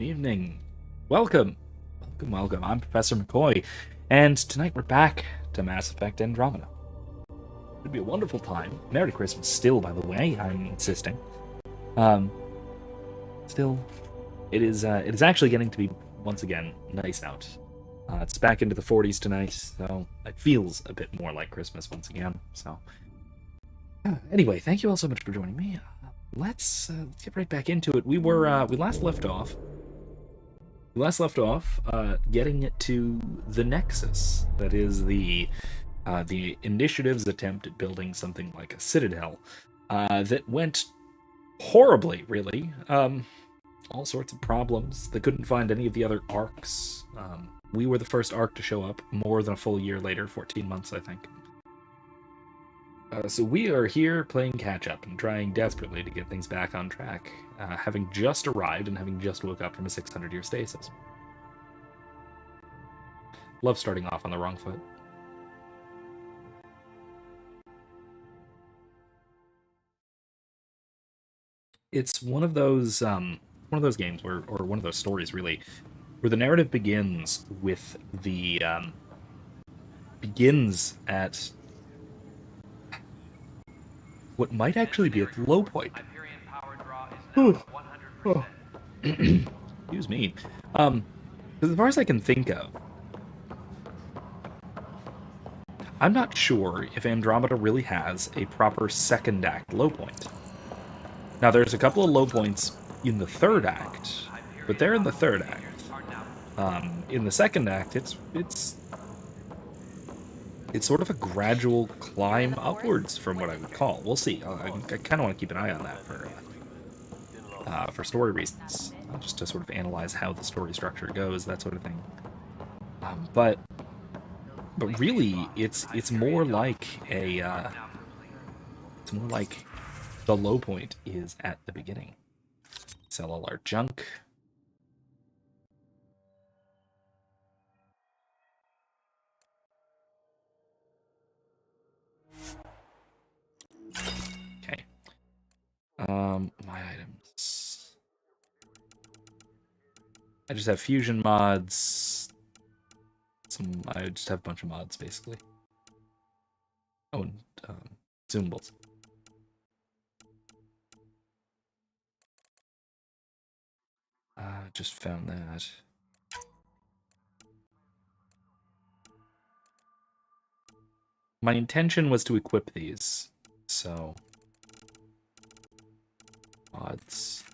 Evening. Welcome. Welcome. I'm Professor McCoy, and tonight we're back to Mass Effect Andromeda. It'd be a wonderful time. Merry Christmas still, by the way, I'm insisting. Um, Still, it is actually getting to be, once again, nice out. It's back into the 40s tonight, so it feels a bit more like Christmas once again. So, anyway, thank you all so much for joining me. Let's get right back into it. We last left off getting it to the Nexus. That is the initiative's attempt at building something like a Citadel that went horribly, really. All sorts of problems. They couldn't find any of the other arcs. We were the first arc to show up more than a full year later, 14 months, I think. So we are here playing catch-up and trying desperately to get things back on track, having just arrived and having just woke up from a 600-year stasis. Love starting off on the wrong foot. It's one of those games where, or one of those stories really, where the narrative begins at what might actually be at the low point. Oh. Excuse me. As far as I can think of, I'm not sure if Andromeda really has a proper second act low point. Now, there's a couple of low points in the third act, but they're in the third act. In the second act, it's sort of a gradual climb upwards, from what I would call. We'll see. I kind of want to keep an eye on that for story reasons, just to sort of analyze how the story structure goes, that sort of thing. But really, it's more like the low point is at the beginning. Sell all our junk. Okay. My items. I just have fusion mods. I just have a bunch of mods, basically. Oh, and zoomables. Just found that. My intention was to equip these, so mods.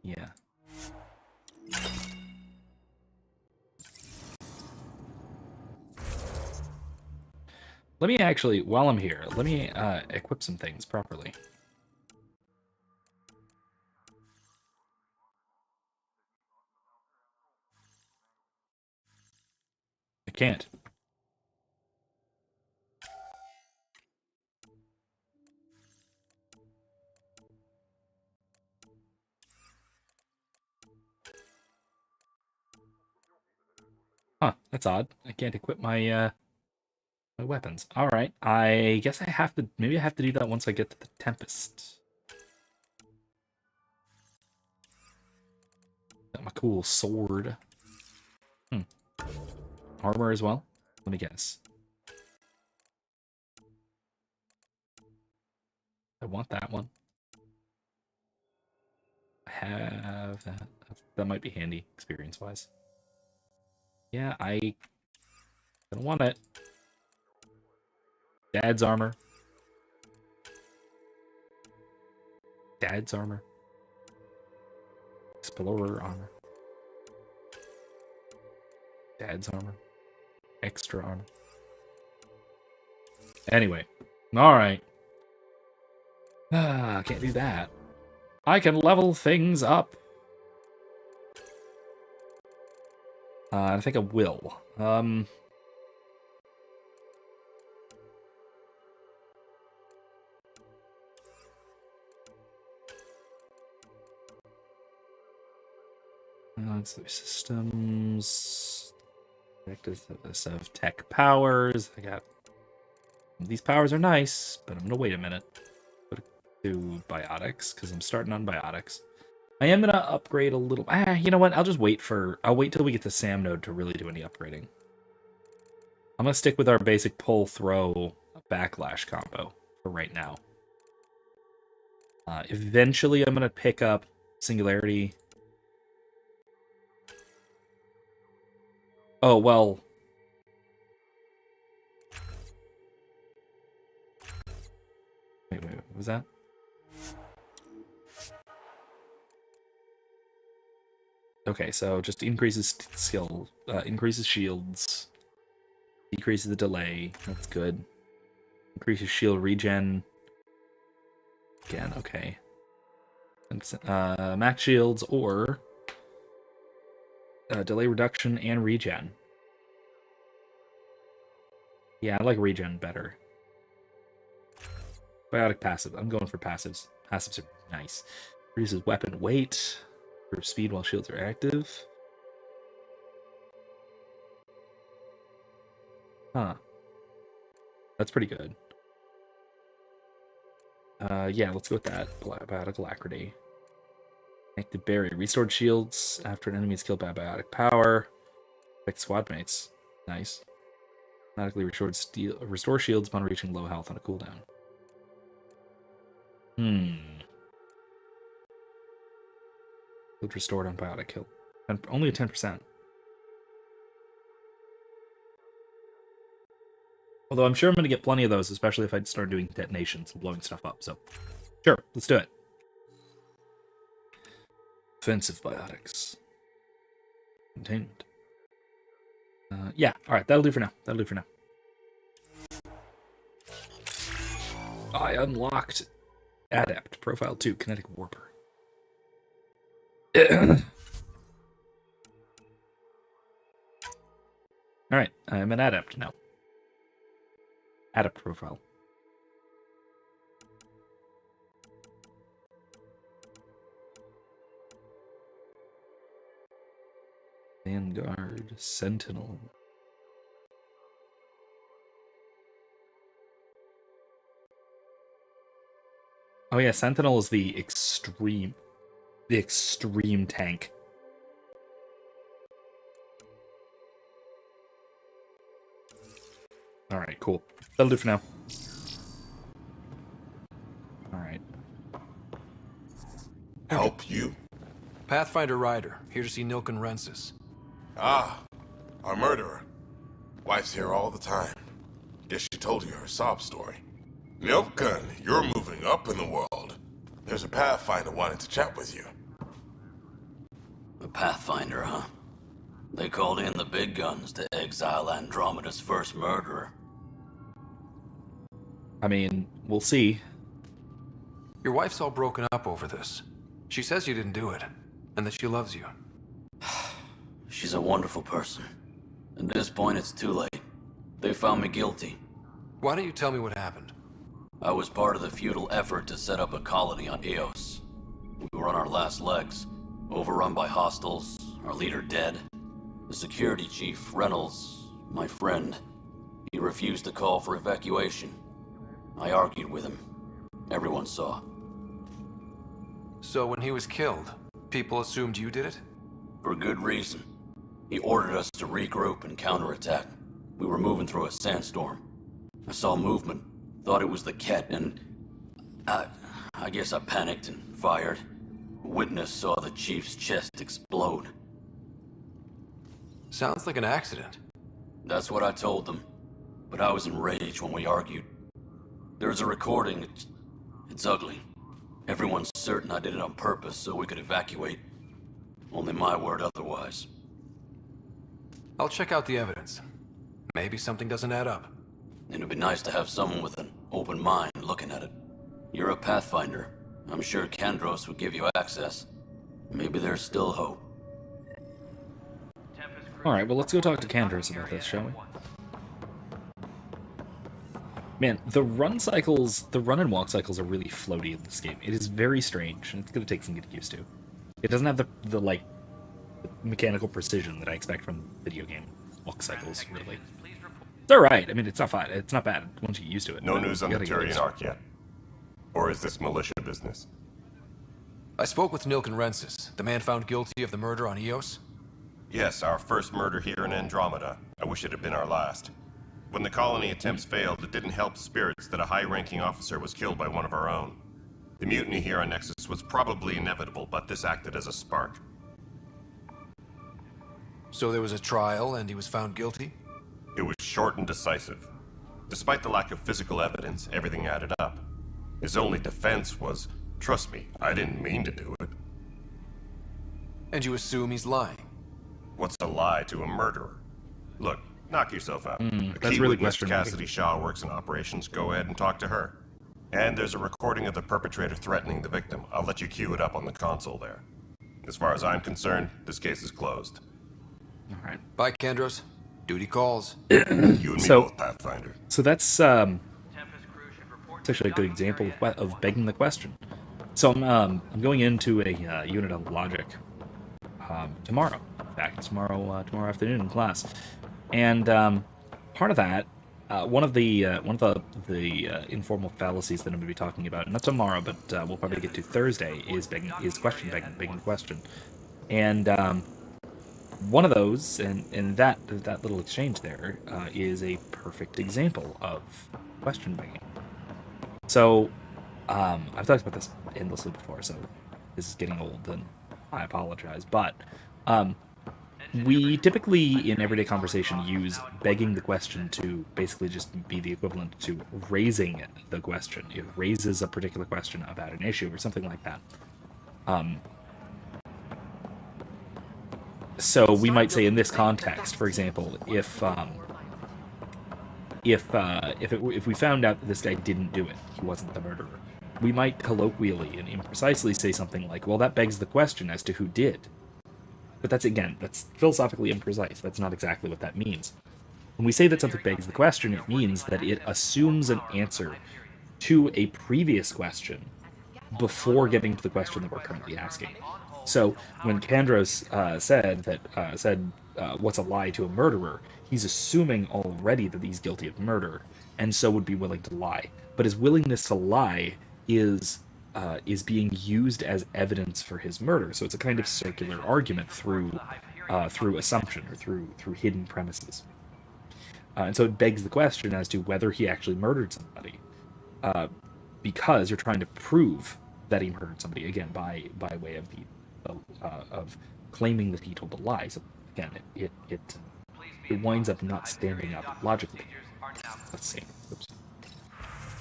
Yeah. Let me actually, while I'm here, let me equip some things properly. I can't. Huh, that's odd. I can't equip my my weapons. All right. I guess I have to, maybe I have to do that once I get to the Tempest. Got my cool sword. Armor as well? Let me guess. I want that one. I have that. That might be handy, experience-wise. Yeah, I don't want it. Dad's armor. Dad's armor. Explorer armor. Dad's armor. Extra armor. Anyway. Alright. Can't do that. I can level things up. I think I will. Systems. Of tech powers. I got These powers are nice, but I'm gonna wait a minute. Go to biotics, because I'm starting on biotics. I am gonna upgrade a little. You know what? I'll wait till we get to Sam node to really do any upgrading. I'm gonna stick with our basic pull throw backlash combo for right now. Eventually, I'm gonna pick up Singularity. Oh well. Wait, what was that? Okay, so just increases skill, increases shields, decreases the delay. That's good. Increases shield regen. Again, okay. Max shields or delay reduction and regen. Yeah, I like regen better. Biotic passive. I'm going for passives. Passives are nice. Reduces weapon weight. Group speed while shields are active. Huh. That's pretty good. Yeah, let's go with that. Biotic alacrity. Active barrier. Restored shields after an enemy is killed by biotic power. Affect squad mates. Nice. Automatically restore shields upon reaching low health on a cooldown. Shield restored on biotic kill. And only a 10%. Although I'm sure I'm going to get plenty of those, especially if I start doing detonations and blowing stuff up. So, sure, let's do it. Offensive biotics. Containment. Yeah, alright, that'll do for now. I unlocked Adept, Profile 2, Kinetic Warper. Alright, I'm an Adept now. Adept profile. Vanguard, Sentinel. Oh yeah, Sentinel is the extreme tank. Alright, cool. That'll do for now. Alright. Help you? Pathfinder Ryder, here to see Nilken Rensis. Ah, our murderer. Wife's here all the time. Guess she told you her sob story. Nilken, you're moving up in the world. There's a Pathfinder wanting to chat with you. A Pathfinder, huh? They called in the big guns to exile Andromeda's first murderer. I mean, we'll see. Your wife's all broken up over this. She says you didn't do it, and that she loves you. She's a wonderful person. At this point, it's too late. They found me guilty. Why don't you tell me what happened? I was part of the futile effort to set up a colony on Eos. We were on our last legs, overrun by hostiles, our leader dead. The security chief, Reynolds, my friend, he refused to call for evacuation. I argued with him. Everyone saw. So when he was killed, people assumed you did it? For good reason. He ordered us to regroup and counterattack. We were moving through a sandstorm. I saw movement, thought it was the Ket, and I guess I panicked and fired. A witness saw the chief's chest explode. Sounds like an accident. That's what I told them. But I was enraged when we argued. There's a recording. It's ugly. Everyone's certain I did it on purpose so we could evacuate. Only my word otherwise. I'll check out the evidence. Maybe something doesn't add up. It'd be nice to have someone with an open mind looking at it. You're a Pathfinder. I'm sure Kandros would give you access. Maybe there's still hope. Alright, well let's go talk to Kandros about this, shall we? Man, the run and walk cycles are really floaty in this game. It is very strange, and it's going to take some getting used to. It doesn't have the mechanical precision that I expect from video game walk cycles, really. It's all right. I mean, it's not fine. It's not bad once you get used to it. No but news on you the gotta get used Turian to it. arc yet? Or is this militia business? I spoke with Nilk and Rensis, the man found guilty of the murder on Eos. Yes, our first murder here in Andromeda. I wish it had been our last. When the colony attempts failed, it didn't help spirits that a high-ranking officer was killed by one of our own. The mutiny here on Nexus was probably inevitable, but this acted as a spark. So there was a trial and he was found guilty? It was short and decisive. Despite the lack of physical evidence, everything added up. His only defense was, trust me, I didn't mean to do it. And you assume he's lying? What's a lie to a murderer? Look, knock yourself out. A that's key really witness, question Cassidy Shaw, works in operations. Go ahead and talk to her. And there's a recording of the perpetrator threatening the victim. I'll let you cue it up on the console there. As far as I'm concerned, this case is closed. All right. Bye, Kendros. Duty calls. You and me So- both, Pathfinder. So that's actually a good example of begging the question. So I'm going into a unit on logic tomorrow. In fact, tomorrow afternoon in class, and part of that, one of the informal fallacies that I'm going to be talking about, not tomorrow, but we'll probably get to Thursday, is begging the question, and one of those, and that little exchange there is a perfect example of question begging. So, I've talked about this endlessly before, so this is getting old, and I apologize. But we typically, in everyday conversation, use begging the question to basically just be the equivalent to raising the question. It raises a particular question about an issue or something like that. So we might say in this context, for example, if we found out that this guy didn't do it, he wasn't the murderer, we might colloquially and imprecisely say something like, well, that begs the question as to who did. But that's philosophically imprecise. That's not exactly what that means. When we say that something begs the question, it means that it assumes an answer to a previous question before getting to the question that we're currently asking. So when Kandros said what's a lie to a murderer, he's assuming already that he's guilty of murder, and so would be willing to lie. But his willingness to lie is being used as evidence for his murder. So it's a kind of circular argument through assumption or through hidden premises. And so it begs the question as to whether he actually murdered somebody, because you're trying to prove that he murdered somebody, again by way of of claiming that he told a lie. So again, it winds up not standing up logically. Let's see. Oops.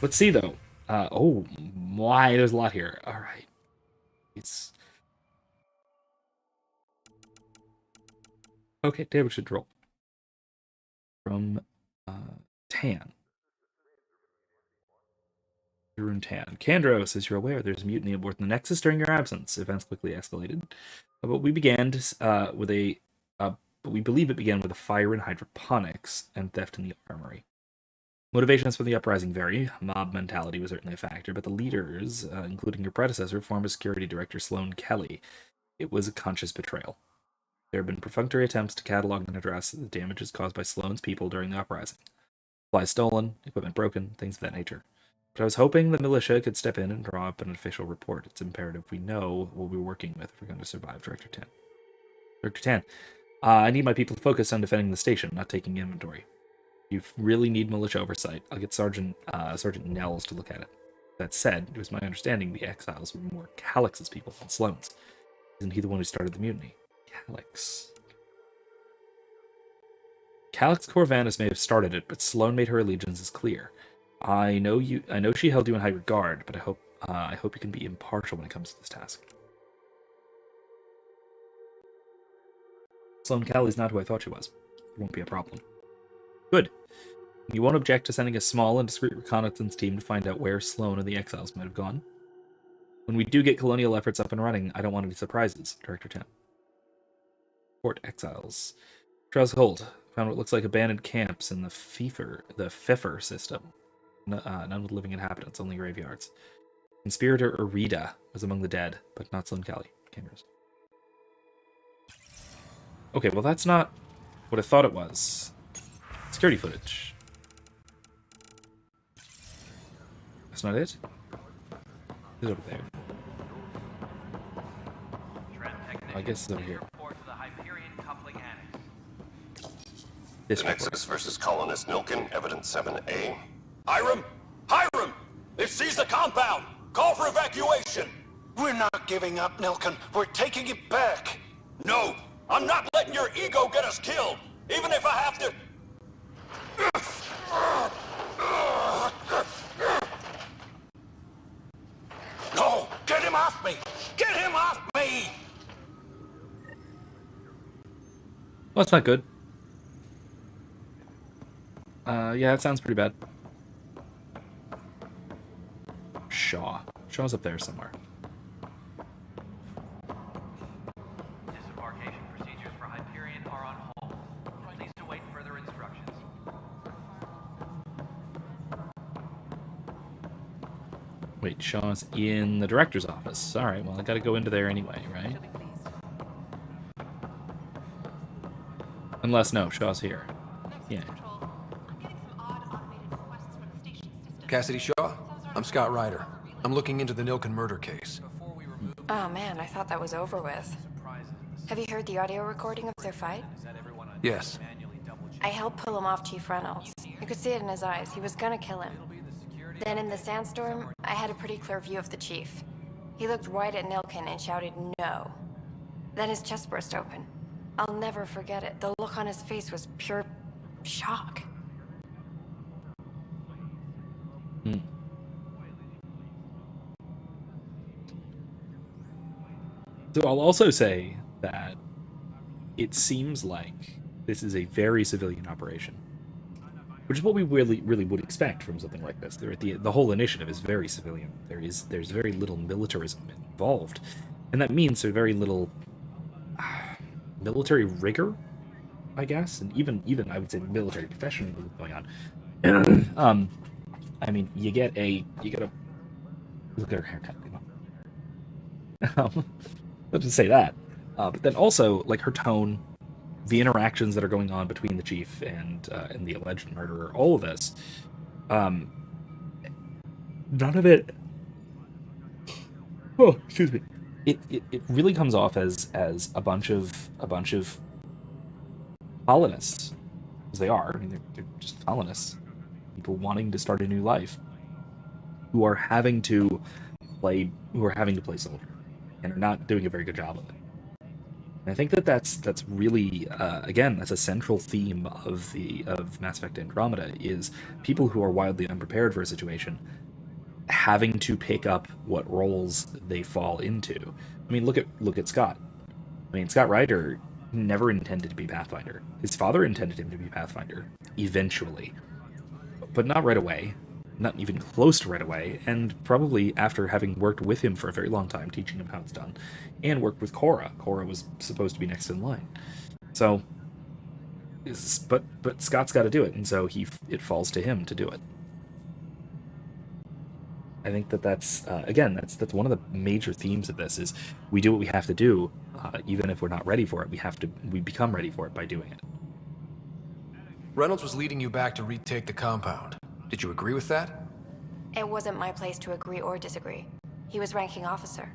Let's see though. Oh my, there's a lot here. All right, it's okay. David should roll from Tan. Rune Tan. Kandros, as you're aware, there's a mutiny aboard the Nexus during your absence. Events quickly escalated, but we began with a. But we believe it began with a fire in hydroponics and theft in the armory. Motivations for the uprising vary. Mob mentality was certainly a factor, but the leaders, including your predecessor, former security director Sloane Kelly, it was a conscious betrayal. There have been perfunctory attempts to catalog and address the damages caused by Sloane's people during the uprising. Supplies stolen, equipment broken, things of that nature. But I was hoping the militia could step in and draw up an official report. It's imperative we know what we're working with if we're going to survive, Director Tan. Director Tan, I need my people to focus on defending the station, not taking inventory. You really need militia oversight. I'll get Sergeant Nels to look at it. That said, it was my understanding the exiles were more Calix's people than Sloane's. Isn't he the one who started the mutiny? Calix. Calix Corvanus may have started it, but Sloane made her allegiances clear. I know she held you in high regard, but I hope you can be impartial when it comes to this task. Sloane Kelly's not who I thought she was. It won't be a problem. Good. You won't object to sending a small and discreet reconnaissance team to find out where Sloane and the exiles might have gone? When we do get colonial efforts up and running, I don't want any surprises, Director Tan. Port exiles. Trails Hold. Found what looks like abandoned camps in the Pfeffer system. None with living inhabitants, only graveyards. Conspirator Arida was among the dead, but not Sloane Kelly. Cameras. Okay, well that's not what I thought it was. Security footage. That's not it. It's over there. I guess it's over here. This The way. Nexus versus colonist Nilkin, evidence 7A. Hiram! Hiram! They've seized the compound! Call for evacuation! We're not giving up, Nilkin. We're taking it back. No! I'm not letting your ego get us killed! Even if I have to... No! Get him off me! Get him off me! Well, that's not good. Yeah, that sounds pretty bad. Shaw's up there somewhere. Disembarkation procedures for Hyperion are on hold. Please await further instructions. Wait, Shaw's in the director's office. Alright, well, I gotta go into there anyway, right? Unless, no, Shaw's here. Yeah. Cassidy Shaw? I'm Scott Ryder. I'm looking into the Nilkin murder case. Oh man, I thought that was over with. Have you heard the audio recording of their fight? Yes. I helped pull him off Chief Reynolds. You could see it in his eyes. He was gonna kill him. Then in the sandstorm, I had a pretty clear view of the chief. He looked right at Nilkin and shouted no. Then his chest burst open. I'll never forget it. The look on his face was pure shock. So I'll also say that it seems like this is a very civilian operation, which is what we really would expect from something like this. The whole initiative is very civilian. There's very little militarism involved, and that means there's very little military rigor, I guess, and even I would say military professionalism going on. I mean, you get a look at her haircut. Let's just say that. But then also, like, her tone, the interactions that are going on between the chief and the alleged murderer, all of this, none of it. Oh, excuse me. It really comes off as a bunch of colonists, as they are. I mean, they're just colonists, people wanting to start a new life, who are having to play soldier, and are not doing a very good job of it. And I think that's really again, that's a central theme of Mass Effect Andromeda, is people who are wildly unprepared for a situation having to pick up what roles they fall into. I mean, look at Scott. I mean, Scott Ryder never intended to be Pathfinder. His father intended him to be Pathfinder eventually, but not right away. Not even close to right away, and probably after having worked with him for a very long time, teaching him how it's done, and worked with Cora. Cora was supposed to be next in line. So, but Scott's got to do it, and so it falls to him to do it. I think that's again, that's one of the major themes of this, is we do what we have to do, even if we're not ready for it. We become ready for it by doing it. Reynolds was leading you back to retake the compound. Did you agree with that? It wasn't my place to agree or disagree. He was ranking officer.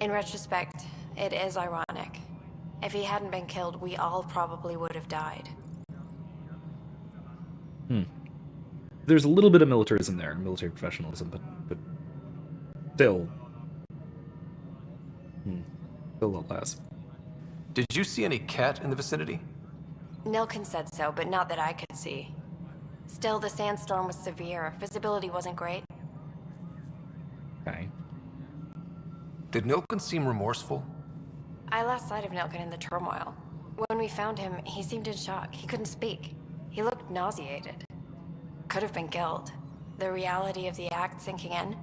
In retrospect, it is ironic. If he hadn't been killed, we all probably would have died. There's a little bit of militarism there, military professionalism, but still a lot less. Did you see any cat in the vicinity? Nilkin said so, but not that I could see. Still, the sandstorm was severe. Visibility wasn't great. Okay. Did Nilkin seem remorseful? I lost sight of Nilkin in the turmoil. When we found him, he seemed in shock. He couldn't speak. He looked nauseated. Could have been guilt. The reality of the act sinking in.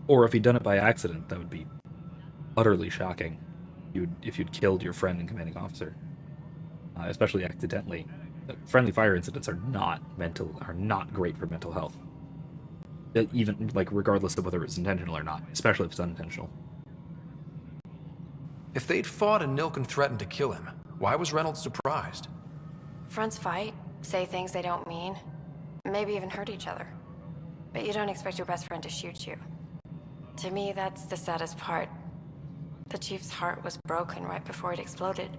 Or if he'd done it by accident, that would be utterly shocking. If you'd killed your friend and commanding officer, especially accidentally. Friendly fire incidents are not great for mental health. Even, like, regardless of whether it's intentional or not, especially if it's unintentional. If they'd fought and Nilkin threatened to kill him, why was Reynolds surprised? Fronts fight, say things they don't mean, maybe even hurt each other. but you don't expect your best friend to shoot you. To me, that's the saddest part. The Chief's heart was broken right before it exploded.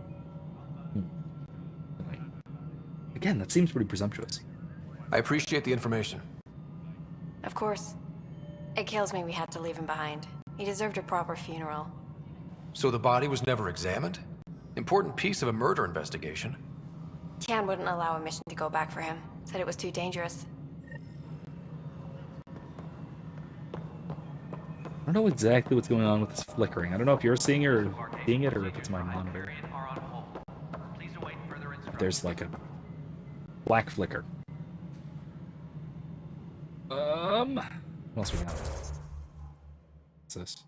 Again, that seems pretty presumptuous. I appreciate the information. Of course. It kills me we had to leave him behind. He deserved a proper funeral. So the body was never examined? Important piece of a murder investigation. Tian wouldn't allow a mission to go back for him. Said it was too dangerous. I don't know exactly what's going on with this flickering. I don't know if you're seeing it or if it's my monitor. There's like a black flicker. What else we got? What's this?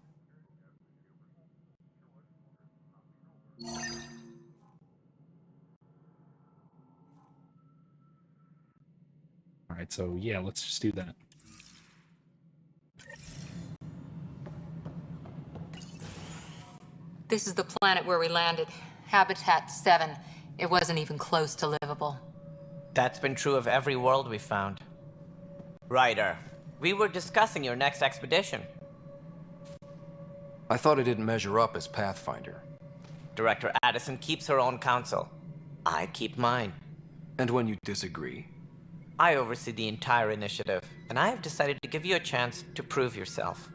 Alright, so yeah, let's just do that. This is the planet where we landed. Habitat 7. It wasn't even close to livable. That's been true of every world we've found. Ryder, we were discussing your next expedition. I thought I didn't measure up as Pathfinder. Director Addison keeps her own counsel. I keep mine. And when you disagree? I oversee the entire initiative, and I have decided to give you a chance to prove yourself.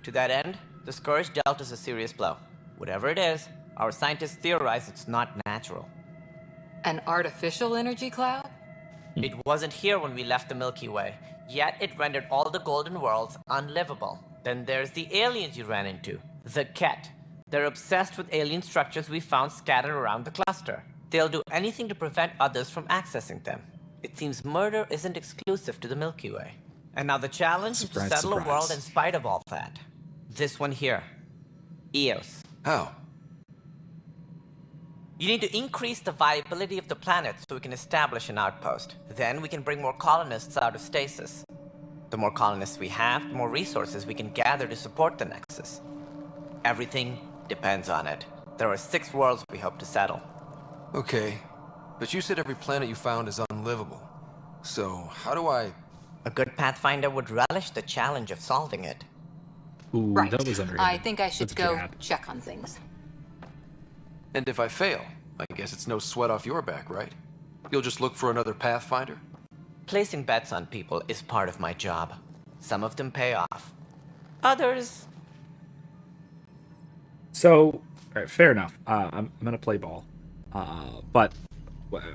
To that end, the Scourge dealt us a serious blow. Whatever it is, our scientists theorize it's not natural. An artificial energy cloud? It wasn't here when we left the Milky Way, yet it rendered all the golden worlds unlivable. Then there's the aliens you ran into, the Ket. They're obsessed with alien structures we found scattered around the cluster. They'll do anything to prevent others from accessing them. It seems murder isn't exclusive to the Milky Way. And now the challenge is to settle a world in spite of all that. This one here. Eos. How? You need to increase the viability of the planet so we can establish an outpost. Then we can bring more colonists out of stasis. The more colonists we have, the more resources we can gather to support the Nexus. Everything depends on it. There are 6 worlds we hope to settle. Okay, but you said every planet you found is unlivable. So, how do I... A good Pathfinder would relish the challenge of solving it. Ooh, Right. that was underhanded. I think I should That's go bad. check on things. And if I fail, I guess it's no sweat off your back, right? You'll just look for another Pathfinder? Placing bets on people is part of my job. Some of them pay off. Others... So, all right, fair enough. I'm gonna play ball. But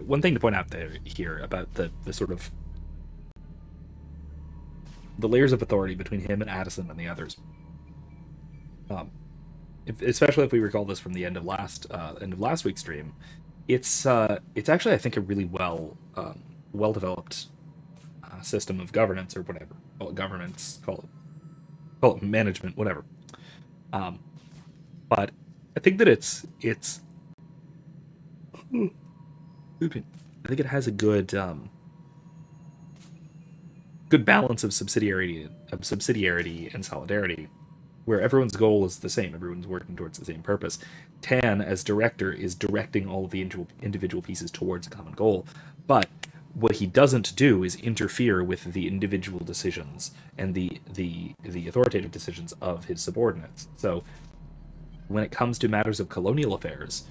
one thing to point out here about the sort of the layers of authority between him and Addison and the others. Especially if we recall this from the end of last week's stream, it's actually, I think, a really well developed system of governance, or whatever. Call it governance, call it management, whatever. But I think that it's I think it has a good balance of subsidiarity and solidarity, where everyone's goal is the same. Everyone's working towards the same purpose. Tan, as director, is directing all of the individual pieces towards a common goal, but what he doesn't do is interfere with the individual decisions and the authoritative decisions of his subordinates. So when it comes to matters of colonial affairs,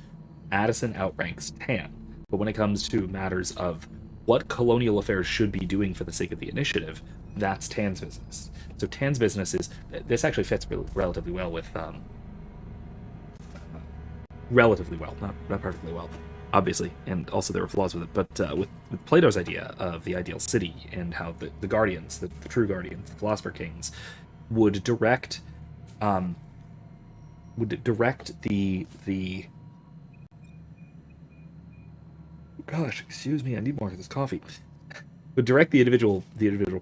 Addison outranks Tan. But when it comes to matters of what colonial affairs should be doing for the sake of the initiative, that's Tan's business. So Tan's business is... This actually fits relatively well with... relatively well, not perfectly well, obviously, and also there were flaws with it, but with Plato's idea of the ideal city and how the Guardians, the true Guardians, the Philosopher Kings, would direct the gosh, excuse me, I need more of this coffee. Would direct the individual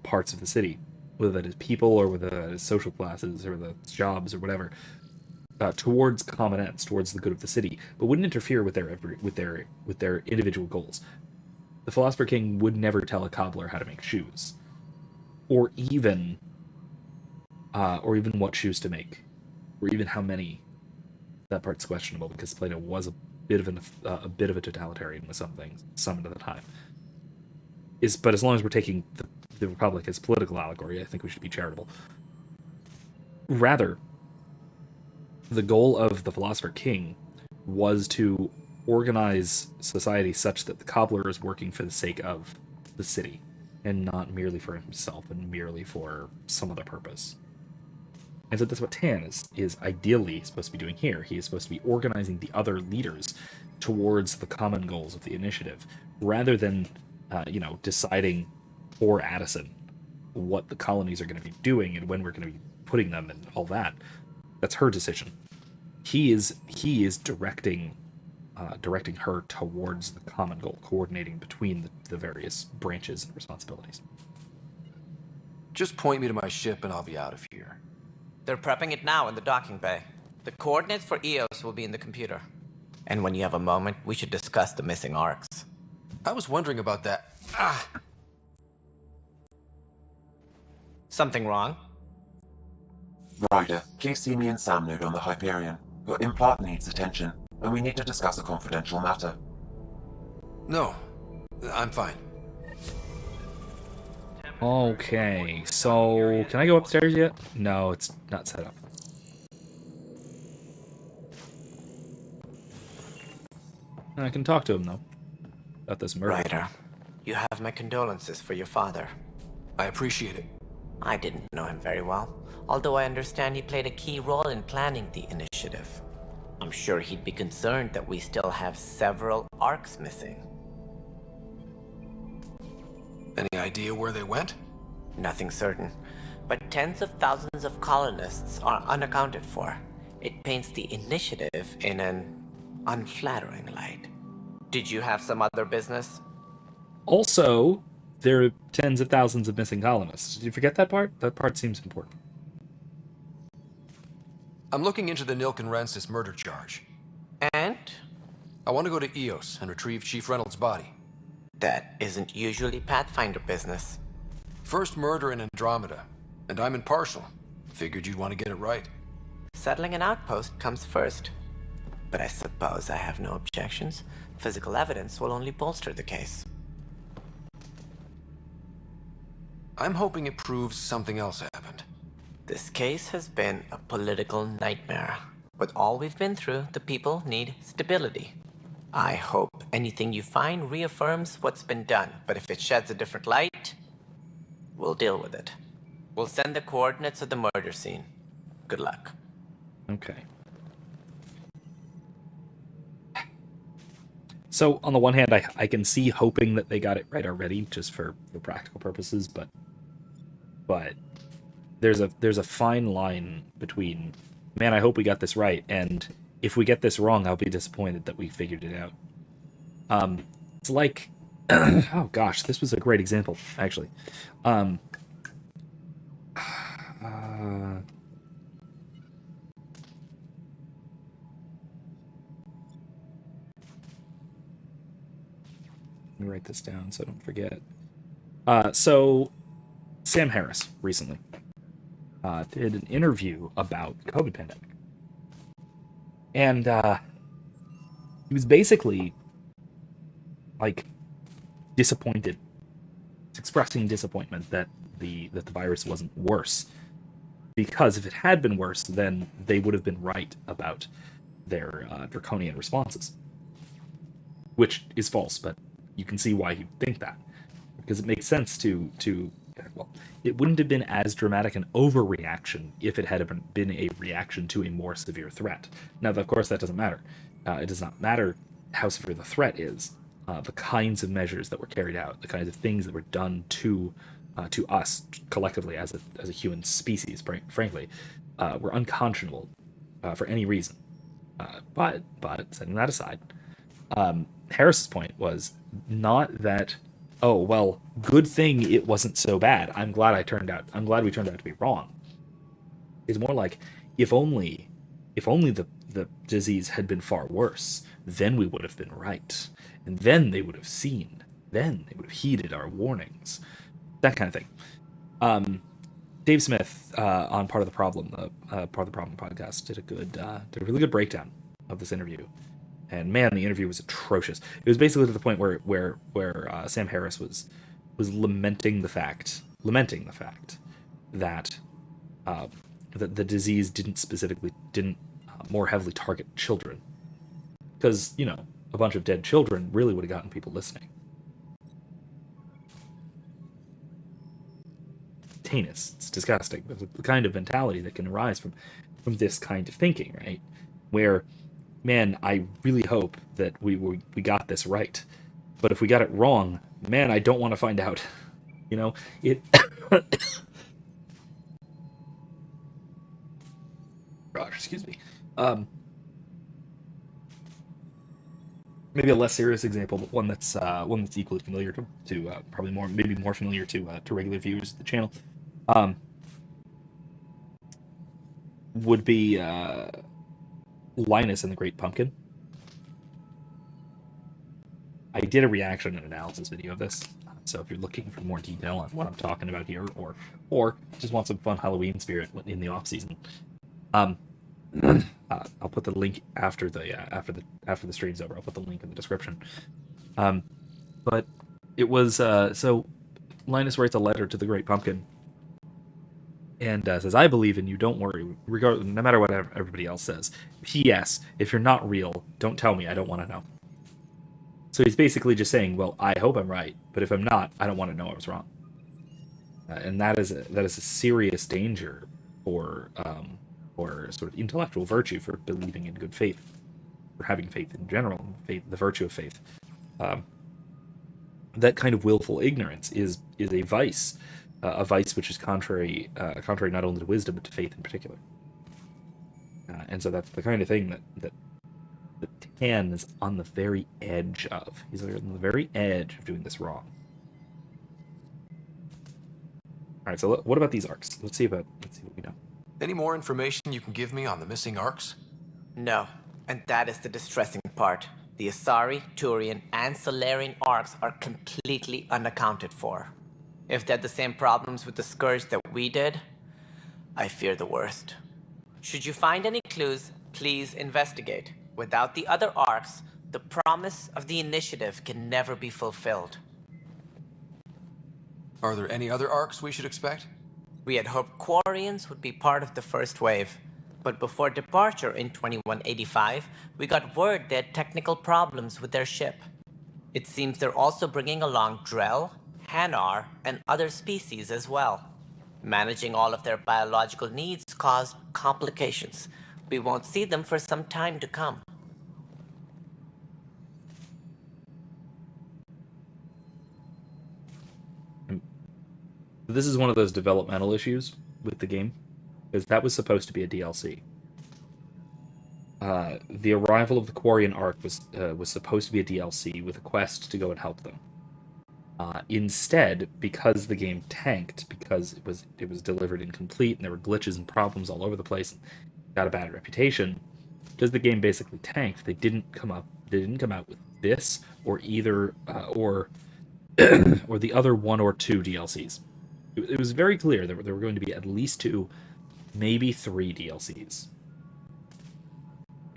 parts of the city, whether that is people or whether that is social classes or the jobs or whatever, towards common ends, towards the good of the city, but wouldn't interfere with their individual goals. The Philosopher King would never tell a cobbler how to make shoes, or even what shoes to make, or even how many. That part's questionable because Plato was a bit of a totalitarian with some things, some of the time. But as long as we're taking the Republic as political allegory. I think we should be charitable. Rather, the goal of the Philosopher King was to organize society such that the cobbler is working for the sake of the city and not merely for himself and merely for some other purpose. And so that's what Tan is ideally supposed to be doing here. He is supposed to be organizing the other leaders towards the common goals of the initiative, rather than, deciding for Addison what the colonies are going to be doing and when we're going to be putting them and all that. That's her decision. He is directing her towards the common goal, coordinating between the various branches and responsibilities. Just point me to my ship and I'll be out of here. They're prepping it now in the docking bay. The coordinates for EOS will be in the computer. And when you have a moment, we should discuss the missing arcs. I was wondering about that. Something wrong? Ryder, please see me and Sam Node on the Hyperion. Your implant needs attention, and we need to discuss a confidential matter. No, I'm fine. Okay, so can I go upstairs yet? No, it's not set up. I can talk to him, though, about this murder. Ryder, you have my condolences for your father. I appreciate it. I didn't know him very well, although I understand he played a key role in planning the initiative. I'm sure he'd be concerned that we still have several arcs missing. Any idea where they went? Nothing certain, but tens of thousands of colonists are unaccounted for. It paints the initiative in an unflattering light. Did you have some other business? Also, there are tens of thousands of missing colonists. Did you forget that part? That part seems important. I'm looking into the Nilk and Rancis murder charge. And? I want to go to EOS and retrieve Chief Reynolds' body. That isn't usually Pathfinder business. First murder in Andromeda, and I'm impartial. Figured you'd want to get it right. Settling an outpost comes first. But I suppose I have no objections. Physical evidence will only bolster the case. I'm hoping it proves something else happened. This case has been a political nightmare. With all we've been through, the people need stability. I hope anything you find reaffirms what's been done, but if it sheds a different light, we'll deal with it. We'll send the coordinates of the murder scene. Good luck. Okay. So, on the one hand, I can see hoping that they got it right already, just for practical purposes, but there's a fine line between, man, I hope we got this right, and if we get this wrong, I'll be disappointed that we figured it out. It's like, oh gosh, this was a great example, actually. Let me write this down so I don't forget. So, Sam Harris recently did an interview about the COVID pandemic. And he was basically, like, disappointed. He's expressing disappointment that the virus wasn't worse. Because if it had been worse, then they would have been right about their draconian responses. Which is false, but you can see why he'd think that. Because it makes sense to well, it wouldn't have been as dramatic an overreaction if it had been a reaction to a more severe threat. Now, of course, that doesn't matter. It does not matter how severe the threat is. The kinds of measures that were carried out, the kinds of things that were done to us collectively as a human species, frankly, were unconscionable for any reason. But setting that aside, Harris's point was not that, oh, well, good thing it wasn't so bad. I'm glad we turned out to be wrong. It's more like, if only the disease had been far worse, then we would have been right. And then they would have seen. Then they would have heeded our warnings. That kind of thing. Dave Smith on Part of the Problem podcast did a really good breakdown of this interview. And man, the interview was atrocious. It was basically to the point where Sam Harris was lamenting the fact lamenting the fact that that the disease didn't more heavily target children, because a bunch of dead children really would have gotten people listening. Heinous. It's disgusting. The kind of mentality that can arise from this kind of thinking, right? Where, man, I really hope that we got this right, but if we got it wrong, man, I don't want to find out. It. Gosh, excuse me. Maybe a less serious example, but one that's equally familiar to probably more familiar to regular viewers of the channel. Would be Linus and the Great Pumpkin. I did a reaction and analysis video of this, so if you're looking for more detail on what I'm talking about here, or just want some fun Halloween spirit in the off season, I'll put the link after the stream's over. I'll put the link in the description. But it was so Linus writes a letter to the Great Pumpkin and says, "I believe in you. Don't worry, no matter what everybody else says. P.S. If you're not real, don't tell me. I don't want to know." So he's basically just saying, "Well, I hope I'm right, but if I'm not, I don't want to know I was wrong." And that is a serious danger for sort of intellectual virtue, for believing in good faith, for having faith in general, the virtue of faith. That kind of willful ignorance is a vice which is contrary not only to wisdom but to faith in particular. And so that's the kind of thing that Tan is on the very edge of. He's on the very edge of doing this wrong. All right, so what about these arcs? Let's see what we know. Any more information you can give me on the missing arcs? No, and that is the distressing part. The Asari, Turian, and Solarian arcs are completely unaccounted for. If they had the same problems with the Scourge that we did, I fear the worst. Should you find any clues, please investigate. Without the other arcs, the promise of the initiative can never be fulfilled. Are there any other arcs we should expect? We had hoped Quarians would be part of the first wave, but before departure in 2185, we got word they had technical problems with their ship. It seems they're also bringing along Drell, Hanar, and other species as well. Managing all of their biological needs caused complications. We won't see them for some time to come. This is one of those developmental issues with the game, because that was supposed to be a DLC. The arrival of the Quarian arc was supposed to be a DLC with a quest to go and help them. Instead, because the game tanked, because it was delivered incomplete and there were glitches and problems all over the place and got a bad reputation, because the game basically tanked, they didn't come out with this or either or the other one or two DLCs. It was very clear that there were going to be at least 2, maybe 3 DLCs.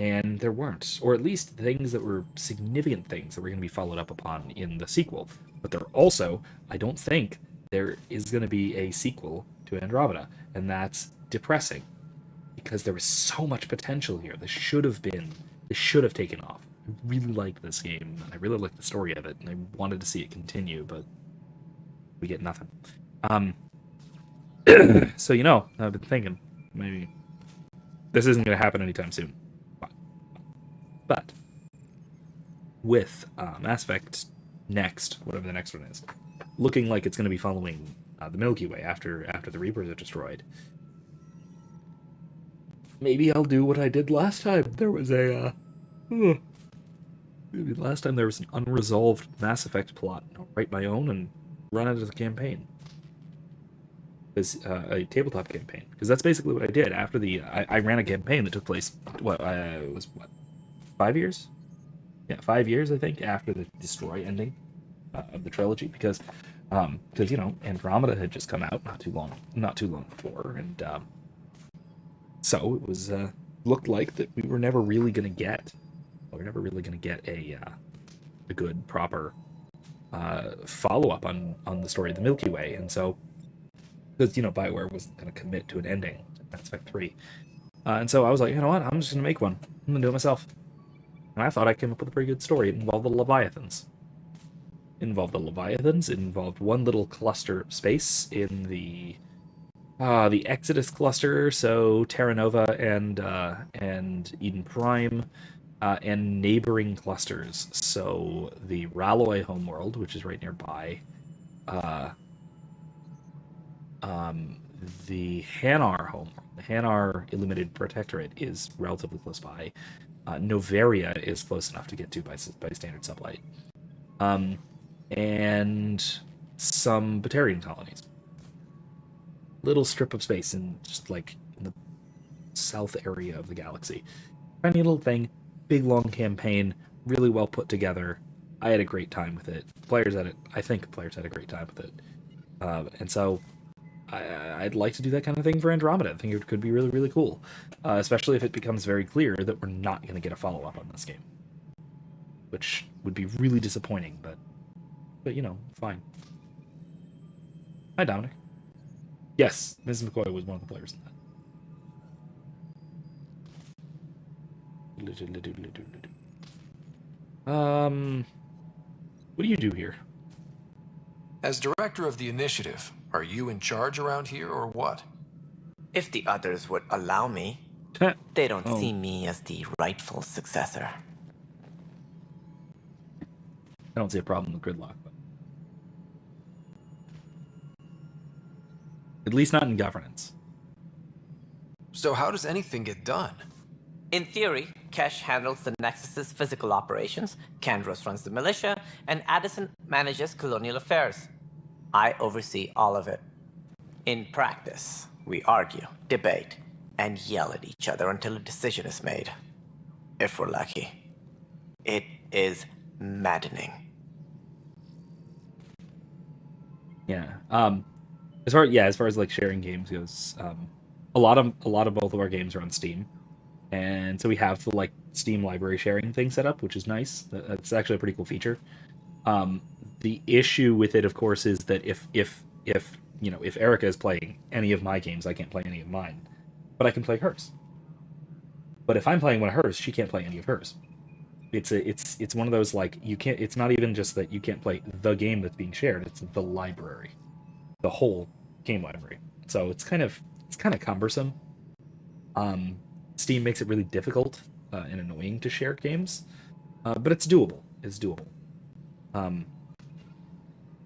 And there weren't. Or at least things that were significant things that were going to be followed up upon in the sequel. But there also, I don't think there is going to be a sequel to Andromeda. And that's depressing. Because there was so much potential here. This should have taken off. I really liked this game. And I really liked the story of it. And I wanted to see it continue, but we get nothing. So, I've been thinking, maybe this isn't going to happen anytime soon. But with Mass Effect Next, whatever the next one is, looking like it's going to be following the Milky Way after the Reapers are destroyed, maybe I'll do what I did last time. There was maybe last time there was an unresolved Mass Effect plot. I'll write my own and run it as a campaign. As a tabletop campaign, because that's basically what I did after I ran a campaign that took place 5 years? Yeah, 5 years I think after the Destroy ending of the trilogy, because Andromeda had just come out not too long before, and so it was looked like that we were never really going to get a good proper follow up on the story of the Milky Way, and so because Bioware wasn't going to commit to an ending to Mass Effect 3. And so I was like, you know what? I'm just going to make one. I'm going to do it myself. And I thought I came up with a pretty good story. It involved the Leviathans. It involved one little cluster space in the Exodus cluster, so Terra Nova and Eden Prime, and neighboring clusters. So the Ralloy homeworld, which is right nearby, the Hanar homeworld, the Hanar Illuminated Protectorate is relatively close by. Noveria is close enough to get to by standard sublight. And some Batarian colonies. Little strip of space in just like in the south area of the galaxy. Tiny little thing, big long campaign, really well put together. I had a great time with it. I think players had a great time with it. And so I'd like to do that kind of thing for Andromeda. I think it could be really, really cool. Especially if it becomes very clear that we're not going to get a follow-up on this game. Which would be really disappointing, but fine. Hi, Dominic. Yes, Ms. McCoy was one of the players in that. What do you do here? As director of the initiative, are you in charge around here or what? If the others would allow me. They don't see me as the rightful successor. I don't see a problem with gridlock, but at least not in governance. So how does anything get done? In theory, Kesh handles the Nexus's physical operations, Kandros runs the militia, and Addison manages colonial affairs. I oversee all of it. In practice, we argue, debate, and yell at each other until a decision is made. If we're lucky. It is maddening. Yeah. As far as like sharing games goes, a lot of both of our games are on Steam, and so we have the like Steam library sharing thing set up, which is nice. That's actually a pretty cool feature. The issue with it, of course, is that if Erica is playing any of my games, I can't play any of mine, but I can play hers. But if I'm playing one of hers, she can't play any of hers. It's one of those like you can't. It's not even just that you can't play the game that's being shared. It's the library, the whole game library. So it's kind of cumbersome. Steam makes it really difficult and annoying to share games, but it's doable.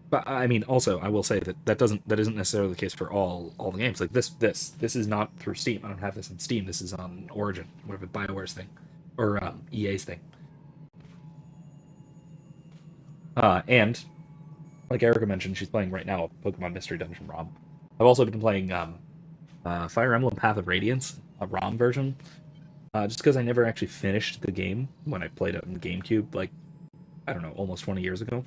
But I mean, also I will say that isn't necessarily the case for all the games. Like this is not through Steam. I don't have this on Steam. This is on Origin, whatever BioWare's thing, or EA's thing. And like Erica mentioned, she's playing right now Pokemon Mystery Dungeon ROM. I've also been playing Fire Emblem Path of Radiance, a ROM version, just because I never actually finished the game when I played it on the GameCube, like, I don't know, almost 20 years ago.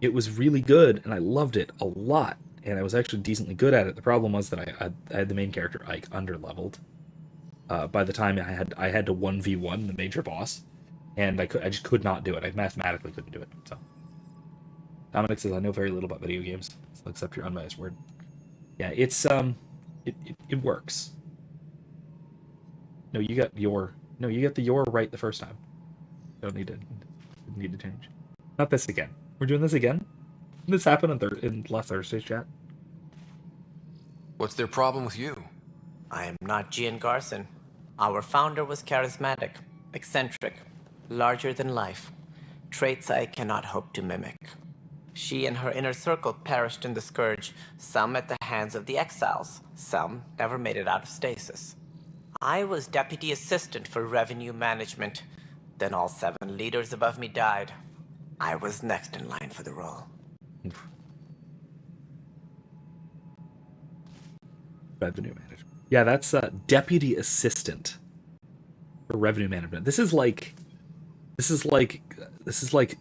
It was really good, and I loved it a lot, and I was actually decently good at it. The problem was that I had the main character, Ike, underleveled. By the time I had to 1v1 the major boss, and I just could not do it. I mathematically couldn't do it. So Dominic says, I know very little about video games, so accept your unbiased word. Yeah, it's it works. No, you got the your right the first time. Don't need to change. Not this again. We're doing this again? This happened in last Thursday's chat. What's their problem with you? I am not Gian Garson. Our founder was charismatic, eccentric, larger than life. Traits I cannot hope to mimic. She and her inner circle perished in the Scourge, some at the hands of the Exiles, some never made it out of stasis. I was deputy assistant for revenue management. Then all 7 leaders above me died. I was next in line for the role. Revenue management. Yeah, that's deputy assistant for revenue management. This is like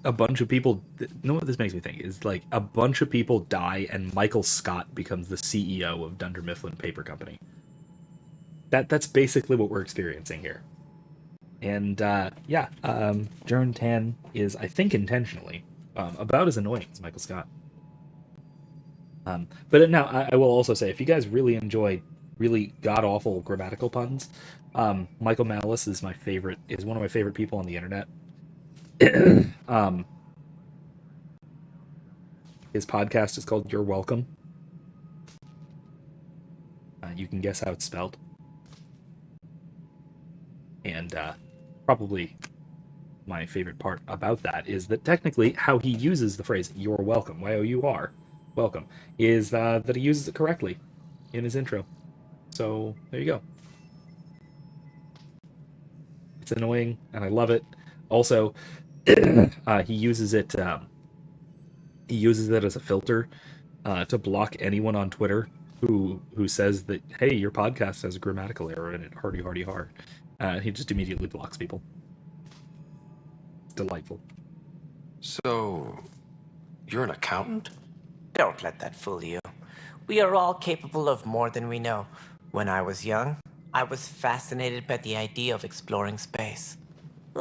a bunch of people. You know what this makes me think is like a bunch of people die and Michael Scott becomes the CEO of Dunder Mifflin Paper Company. That's basically what we're experiencing here. And Jern Tan is, I think intentionally, about as annoying as Michael Scott. But now I will also say, if you guys really enjoy really god awful grammatical puns, Michael Malice is one of my favorite people on the internet. His podcast is called You're Welcome. You can guess how it's spelled. And probably my favorite part about that is that technically how he uses the phrase "you're welcome," Y-O-U-R, welcome, is that he uses it correctly in his intro. So there you go. It's annoying, and I love it. Also, he uses it. He uses it as a filter to block anyone on Twitter who says that, hey, your podcast has a grammatical error in it. Hardy, hardy, hard. He just immediately blocks people. It's delightful. So, you're an accountant? Don't let that fool you. We are all capable of more than we know. When I was young, I was fascinated by the idea of exploring space.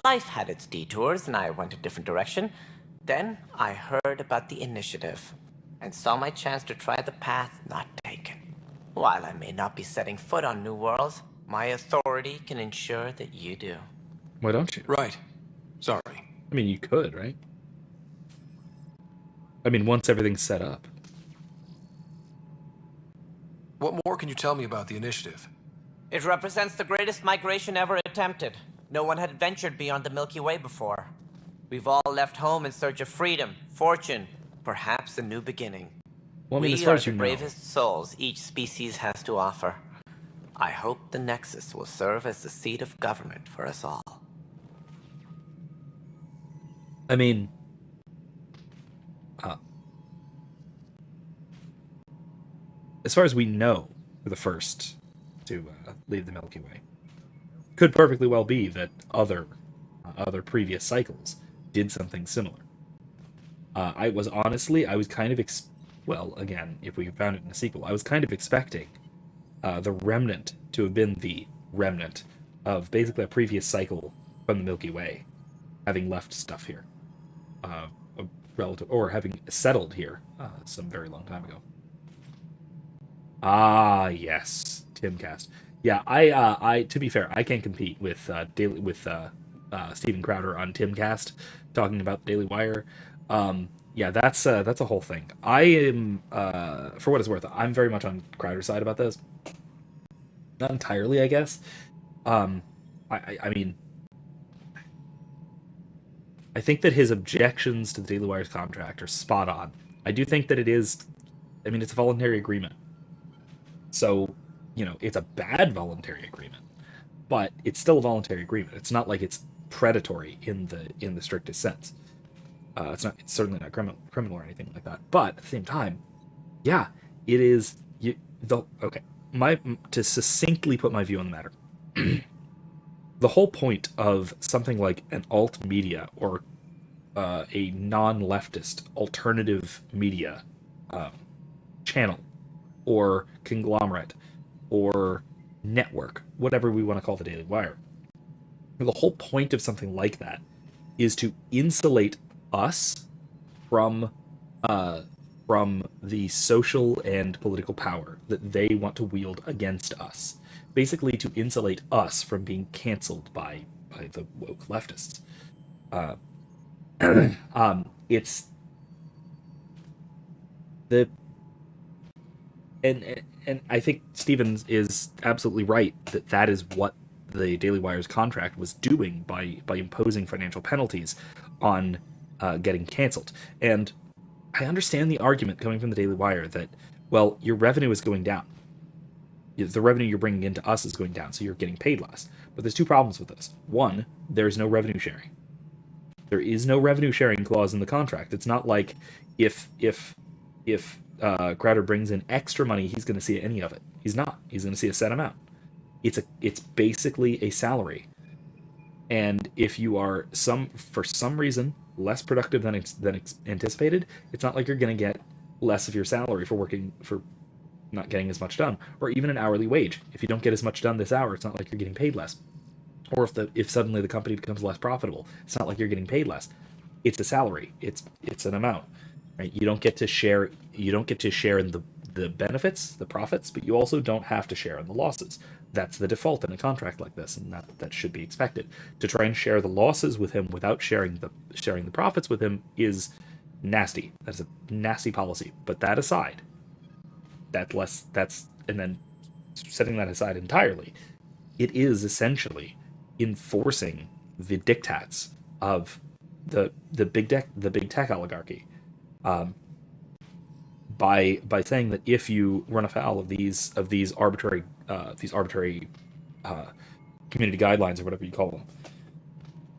Life had its detours, and I went a different direction. Then I heard about the initiative, and saw my chance to try the path not taken. While I may not be setting foot on new worlds, my authority can ensure that you do. Why don't you? Right. Sorry. I mean, you could, right? I mean, once everything's set up. What more can you tell me about the initiative? It represents the greatest migration ever attempted. No one had ventured beyond the Milky Way before. We've all left home in search of freedom, fortune, perhaps a new beginning. Well, I mean, as We far are as you the know. bravest souls each species has to offer. I hope the Nexus will serve as the seat of government for us all. I mean, as far as we know, we're the first to leave the Milky Way. Could perfectly well be that other previous cycles did something similar. I was kind of well, again, if we found it in a sequel, I was kind of expecting the remnant to have been the remnant of basically a previous cycle from the Milky Way, having left stuff here, or having settled here some very long time ago. Ah, yes, Timcast. Yeah, I to be fair, I can't compete with Steven Crowder on Timcast talking about the Daily Wire. Yeah, that's a whole thing. I am, for what it's worth, I'm very much on Crowder's side about this. Not entirely, I guess. I mean, I think that his objections to the Daily Wire's contract are spot on. I do think that it's a voluntary agreement. So, it's a bad voluntary agreement, but it's still a voluntary agreement. It's not like it's predatory in the strictest sense. It's certainly not criminal or anything like that. But at the same time, yeah, it is. To succinctly put my view on the matter, the whole point of something like an alt media or a non-leftist alternative media channel or conglomerate or network, whatever we want to call the Daily Wire, the whole point of something like that is to insulate us from the social and political power that they want to wield against us. Basically, to insulate us from being canceled by the woke leftists. It's the and I think Stevens is absolutely right that is what the Daily Wire's contract was doing by imposing financial penalties on getting canceled. And I understand the argument coming from the Daily Wire that, well, your revenue is going down. The revenue you're bringing into us is going down, so you're getting paid less. But there's two problems with this. One, there's no revenue sharing. There is no revenue sharing clause in the contract. It's not like if Crowder brings in extra money, he's going to see any of it. He's not. He's going to see a set amount. It's basically a salary. And if you are for some reason less productive than anticipated, it's not like you're going to get less of your salary for not getting as much done, or even an hourly wage. If you don't get as much done this hour, it's not like you're getting paid less. Or if suddenly the company becomes less profitable, it's not like you're getting paid less. It's a salary. It's an amount. right? You don't get to share. You don't get to share in the benefits, the profits, but you also don't have to share in the losses. That's the default in a contract like this, and that should be expected. To try and share the losses with him without sharing the profits with him is nasty. That's a nasty policy. But that aside, and then setting that aside entirely, it is essentially enforcing the diktats of the big tech oligarchy, by saying that if you run afoul of these arbitrary community guidelines or whatever you call them,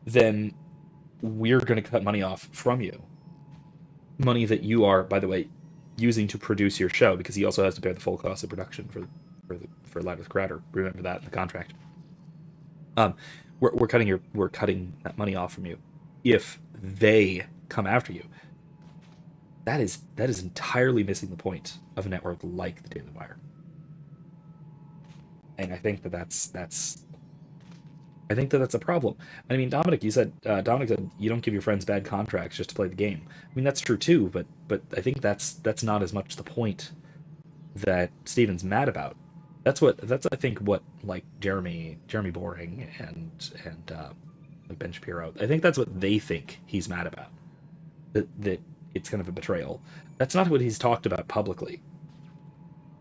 then we're going to cut money off from you. Money that you are, by the way, using to produce your show, because he also has to bear the full cost of production for Light of the Crowder. Remember that in the contract. We're cutting that money off from you if they come after you. That is entirely missing the point of a network like the Daily Wire. And I think that's a problem. I mean, Dominic said you don't give your friends bad contracts just to play the game. I mean, that's true too, but I think that's not as much the point that Steven's mad about. That's I think what like Jeremy Boring and like Ben Shapiro, I think that's what they think he's mad about. That it's kind of a betrayal. That's not what he's talked about publicly.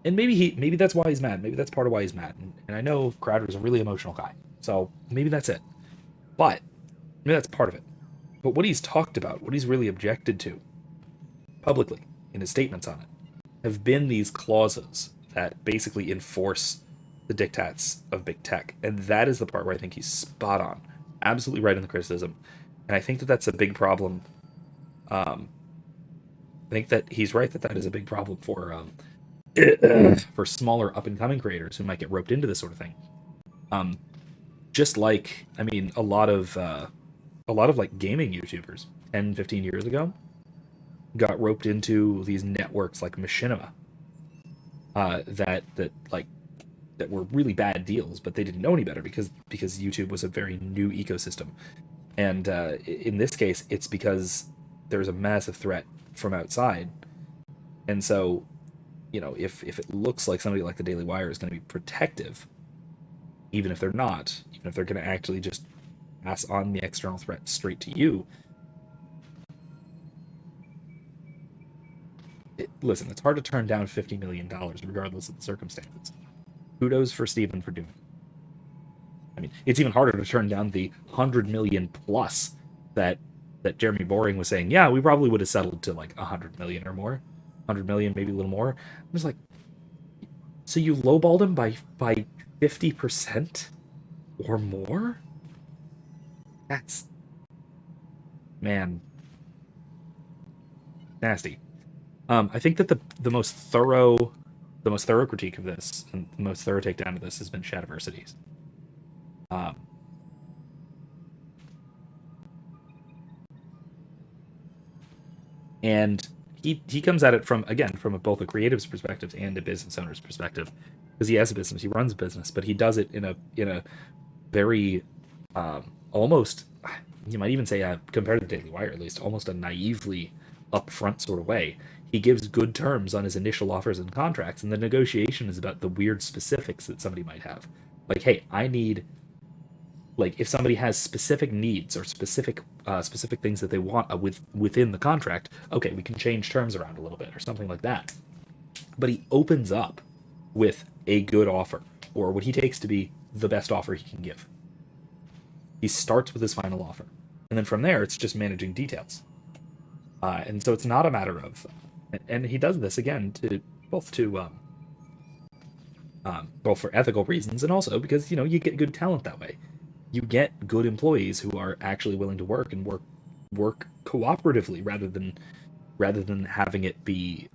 And maybe that's why he's mad. Maybe that's part of why he's mad. And I know Crowder's a really emotional guy, so maybe that's it. But maybe that's part of it. But what he's talked about, what he's really objected to publicly in his statements on it, have been these clauses that basically enforce the diktats of big tech. And that is the part where I think he's spot on. Absolutely right in the criticism. And I think that's a big problem. I think that he's right that is a big problem for smaller up-and-coming creators who might get roped into this sort of thing. Just like, I mean, a lot of like gaming YouTubers 10, 15 years ago got roped into these networks like Machinima, that were really bad deals, but they didn't know any better because YouTube was a very new ecosystem. And in this case, it's because there's a massive threat from outside. And so, if it looks like somebody like the Daily Wire is going to be protective, even if they're not, even if they're going to actually just pass on the external threat straight to you, listen, it's hard to turn down $50 million regardless of the circumstances. Kudos for Steven for doing it. I mean, it's even harder to turn down the 100 million plus that Jeremy Boring was saying, yeah, we probably would have settled to like 100 million or more. 100 million, maybe a little more. I was like, so you lowballed him by 50% or more? That's, man, nasty. I think that the most thorough critique of this and the most thorough takedown of this has been Shadiversity's. And he comes at it from both a creative's perspective and a business owner's perspective, because he has a business, he runs a business, but he does it in a very almost, you might even say, compared to the Daily Wire at least, almost a naively upfront sort of way. He gives good terms on his initial offers and contracts, and the negotiation is about the weird specifics that somebody might have. Like, hey, I need, like, if somebody has specific needs or specific things that they want within the contract, okay, we can change terms around a little bit or something like that. But he opens up with a good offer, or what he takes to be the best offer he can give. He starts with his final offer, and then from there, it's just managing details. And so it's not a matter of, and he does this again both for ethical reasons, and also because you get good talent that way. You get good employees who are actually willing to work cooperatively rather than having it be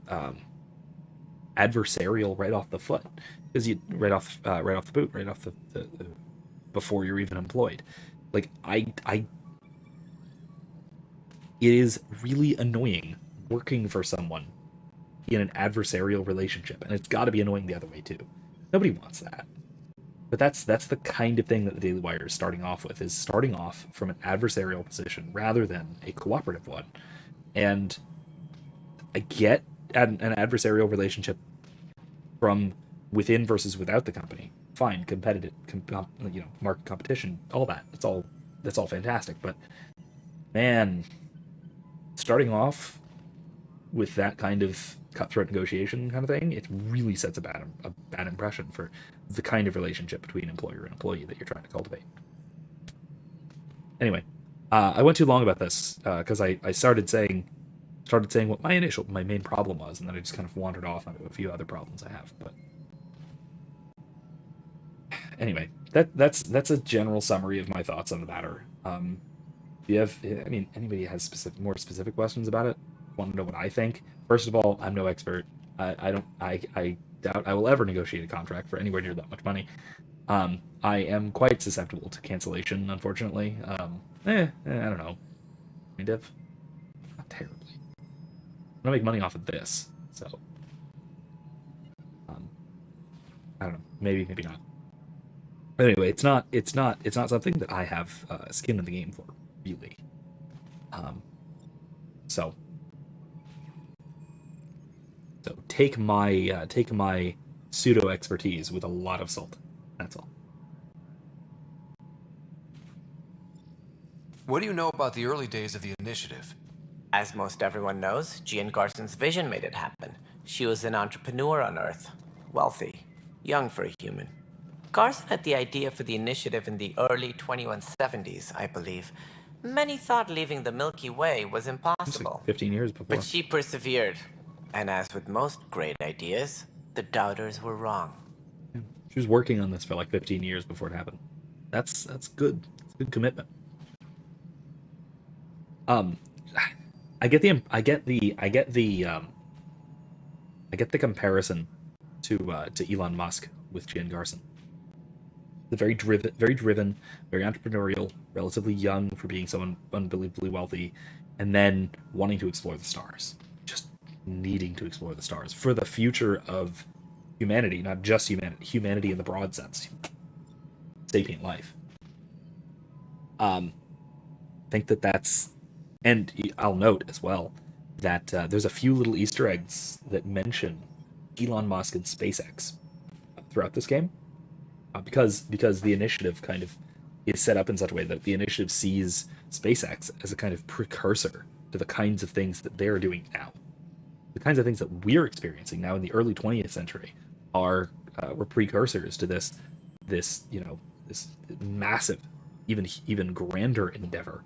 adversarial right off the foot, because right off the boot, right off the before you're even employed. Like it is really annoying working for someone in an adversarial relationship, and it's got to be annoying the other way too. Nobody wants that. But that's the kind of thing that the Daily Wire is starting off from an adversarial position rather than a cooperative one. And I get an adversarial relationship from within versus without the company. Fine, competitive, market competition, all that. That's all fantastic. But man, starting off with that kind of cutthroat negotiation kind of thing, it really sets a bad impression for the kind of relationship between employer and employee that you're trying to cultivate. Anyway, I went too long about this because I started saying what my main problem was, and then I just kind of wandered off onto a few other problems I have. But anyway, that's a general summary of my thoughts on the matter. Anybody has more specific questions about it? Want to know what I think? First of all, I'm no expert. I doubt I will ever negotiate a contract for anywhere near that much money. I am quite susceptible to cancellation, unfortunately. I don't know. Not terribly. I'm gonna make money off of this, so I don't know. Maybe not. But anyway, it's not something that I have skin in the game for, really. So take my pseudo expertise with a lot of salt. That's all. What do you know about the early days of the initiative? As most everyone knows, Jean Carson's vision made it happen. She was an entrepreneur on Earth. Wealthy. Young for a human. Carson had the idea for the initiative in the early 2170s, I believe. Many thought leaving the Milky Way was impossible. Like 15 years before. But she persevered. And as with most great ideas, the doubters were wrong. She was working on this for like 15 years before it happened. That's good. It's good commitment. I get the comparison to Elon Musk with Jan Garson. The very driven, very entrepreneurial, relatively young for being so unbelievably wealthy, and then wanting to explore the stars. Just needing to explore the stars for the future of humanity, not just humanity in the broad sense. Sapient life. Think that's, and I'll note as well that there's a few little Easter eggs that mention Elon Musk and SpaceX throughout this game, because the initiative kind of is set up in such a way that the initiative sees SpaceX as a kind of precursor to the kinds of things that they're doing now. The kinds of things that we're experiencing now in the early 20th century were precursors to this massive, even grander endeavor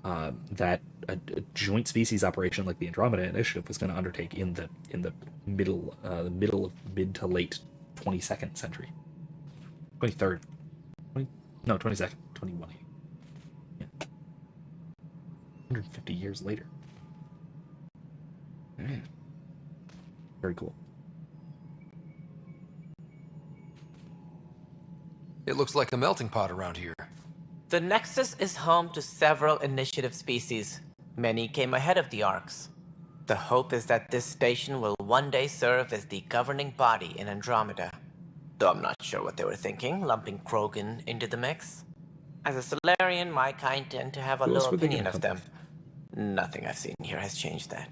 that a joint species operation like the Andromeda Initiative was going to undertake in the middle of mid to late 22nd century, 23rd, 22nd, 21. Yeah. 150 years later. Man. Very cool. It looks like a melting pot around here. The Nexus is home to several initiative species. Many came ahead of the Arks. The hope is that this station will one day serve as the governing body in Andromeda. Though I'm not sure what they were thinking, lumping Krogan into the mix. As a Solarian, my kind tend to have a low opinion of them. Nothing I've seen here has changed that.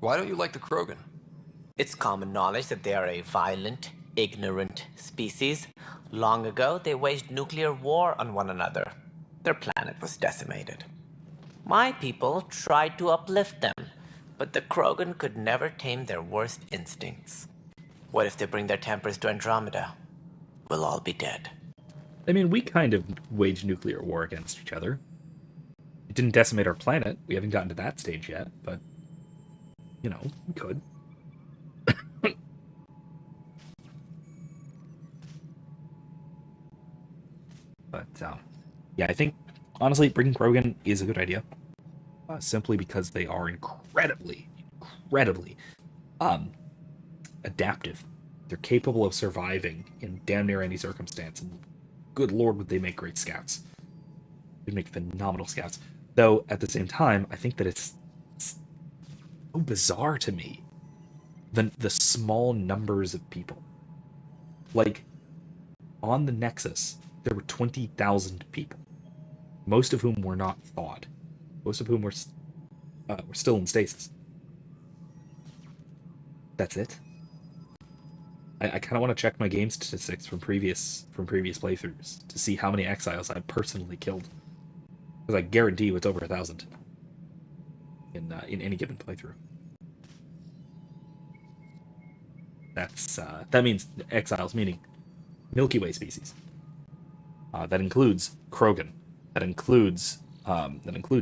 Why don't you like the Krogan? It's common knowledge that they are a violent, ignorant species. Long ago, they waged nuclear war on one another. Their planet was decimated. My people tried to uplift them, but the Krogan could never tame their worst instincts. What if they bring their tempers to Andromeda? We'll all be dead. I mean, we kind of waged nuclear war against each other. It didn't decimate our planet. We haven't gotten to that stage yet, but, we could. But, yeah, I think, honestly, bringing Krogan is a good idea. Simply because they are incredibly adaptive. They're capable of surviving in damn near any circumstance, and good lord would they make great scouts. They'd make phenomenal scouts. Though, at the same time, I think that it's so bizarre to me, the small numbers of people. Like, on the Nexus, there were 20,000 people, most of whom were not thawed. Most of whom were still in stasis. That's it. I kind of want to check my game statistics from previous playthroughs to see how many exiles I personally killed, because I guarantee you it's over 1,000 in any given playthrough. That means exiles, meaning Milky Way species. That includes Krogan. That includes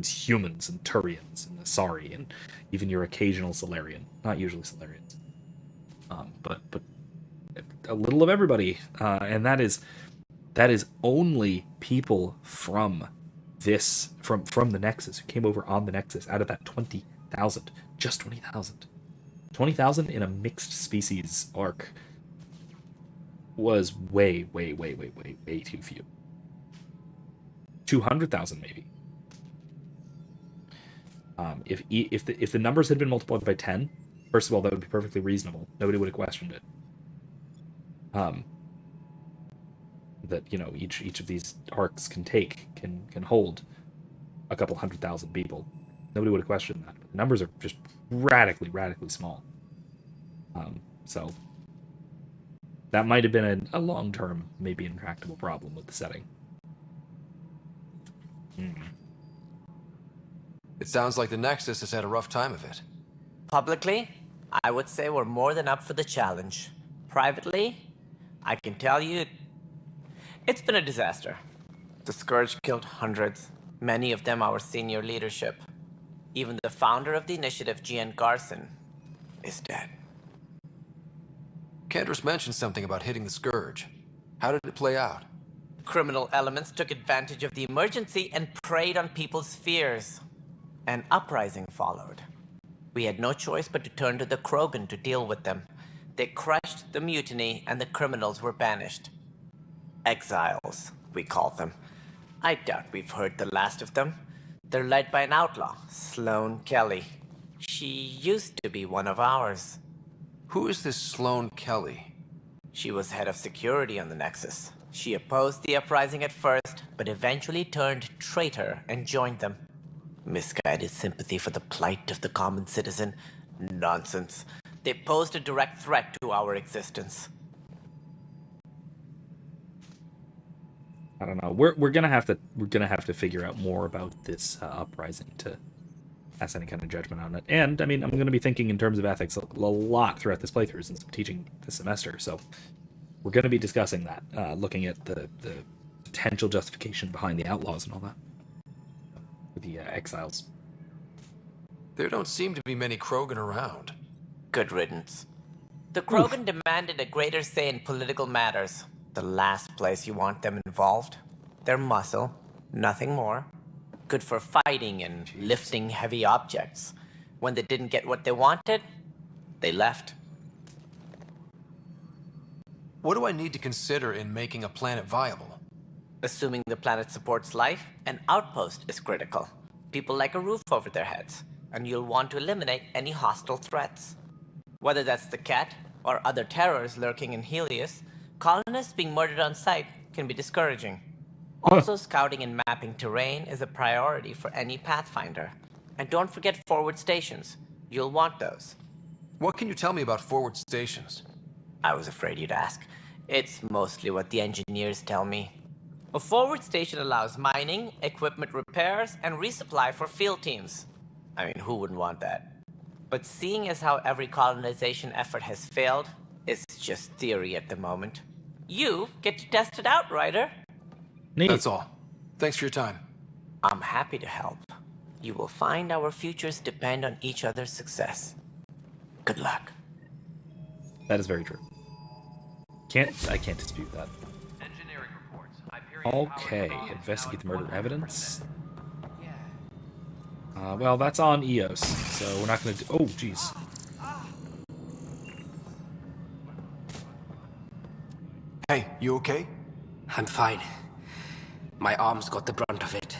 humans and Turians and Asari and even your occasional Solarian. Not usually Solarians, but a little of everybody. And that is only people from the Nexus who came over on the Nexus out of that 20,000. Just 20,000. 20,000 in a mixed species arc was way too few. 200,000 maybe. If the numbers had been multiplied by 10, first of all, that would be perfectly reasonable. Nobody would have questioned it. That each of these arcs can hold a couple 100,000 people. Nobody would have questioned that. But the numbers are just radically small. So that might have been a long-term, maybe intractable problem with the setting. It sounds like the Nexus has had a rough time of it. Publicly, I would say we're more than up for the challenge. Privately, I can tell you, it's been a disaster. The Scourge killed hundreds, many of them our senior leadership. Even the founder of the initiative, Gian Garson, is dead. Cantor's mentioned something about hitting the Scourge. How did it play out? Criminal elements took advantage of the emergency and preyed on people's fears. An uprising followed. We had no choice but to turn to the Krogan to deal with them. They crushed the mutiny and the criminals were banished. Exiles, we call them. I doubt we've heard the last of them. They're led by an outlaw, Sloane Kelly. She used to be one of ours. Who is this Sloane Kelly? She was head of security on the Nexus. She opposed the uprising at first, but eventually turned traitor and joined them. Misguided sympathy for the plight of the common citizen? Nonsense. They posed a direct threat to our existence. I don't know. We're gonna have to figure out more about this uprising to pass any kind of judgment on it. And I mean, I'm gonna be thinking in terms of ethics a lot throughout this playthrough since I'm teaching this semester. So we're gonna be discussing that, looking at the potential justification behind the outlaws and all that, the exiles. There don't seem to be many Krogan around. Good riddance. The Krogan demanded a greater say in political matters. The last place you want them involved. They're muscle, nothing more. Good for fighting and lifting heavy objects. When they didn't get what they wanted, they left. What do I need to consider in making a planet viable? Assuming the planet supports life, an outpost is critical. People like a roof over their heads, and you'll want to eliminate any hostile threats. Whether that's the Cat or other terrors lurking in Helios, colonists being murdered on sight can be discouraging. Also, scouting and mapping terrain is a priority for any Pathfinder. And don't forget forward stations. You'll want those. What can you tell me about forward stations? I was afraid you'd ask. It's mostly what the engineers tell me. A forward station allows mining, equipment repairs, and resupply for field teams. I mean, who wouldn't want that? But seeing as how every colonization effort has failed, it's just theory at the moment. You get to test it out, Ryder. Neat. That's all. Thanks for your time. I'm happy to help. You will find our futures depend on each other's success. Good luck. That is very true. I can't dispute that. Engineering reports. Hyperion Okay, power investigate the now at murder 100%. evidence. Well, that's on EOS, so we're not going to do... Oh, jeez. Hey, you okay? I'm fine. My arms got the brunt of it.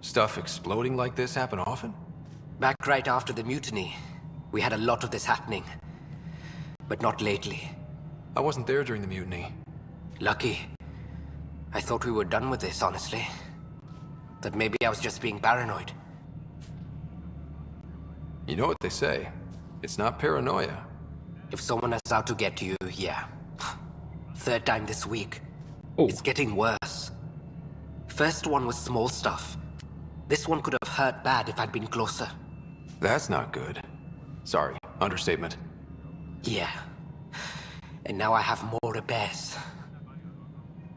Stuff exploding like this happen often? Back right after the mutiny, we had a lot of this happening. But not lately. I wasn't there during the mutiny. Lucky. I thought we were done with this, honestly. But maybe I was just being paranoid. You know what they say. It's not paranoia. If someone is out to get you, yeah. Third time this week. Oh. It's getting worse. First one was small stuff. This one could have hurt bad if I'd been closer. That's not good. Sorry, understatement. Yeah. And now I have more repairs.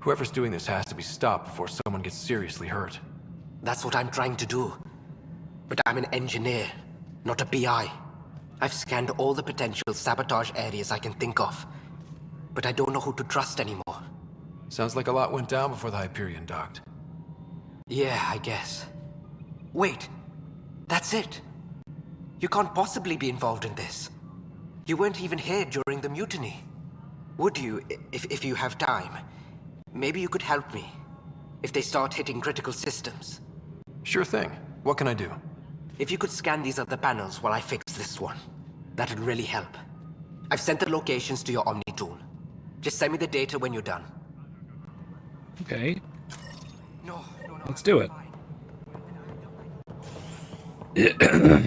Whoever's doing this has to be stopped before someone gets seriously hurt. That's what I'm trying to do. But I'm an engineer, not a PI. I've scanned all the potential sabotage areas I can think of. But I don't know who to trust anymore. Sounds like a lot went down before the Hyperion docked. Yeah, I guess. Wait. That's it. You can't possibly be involved in this. You weren't even here during the mutiny. Would you, if you have time? Maybe you could help me. If they start hitting critical systems. Sure thing. What can I do? If you could scan these other panels while I fix this one, that'd really help. I've sent the locations to your Omni tool. Just send me the data when you're done. Okay. No. Let's do it.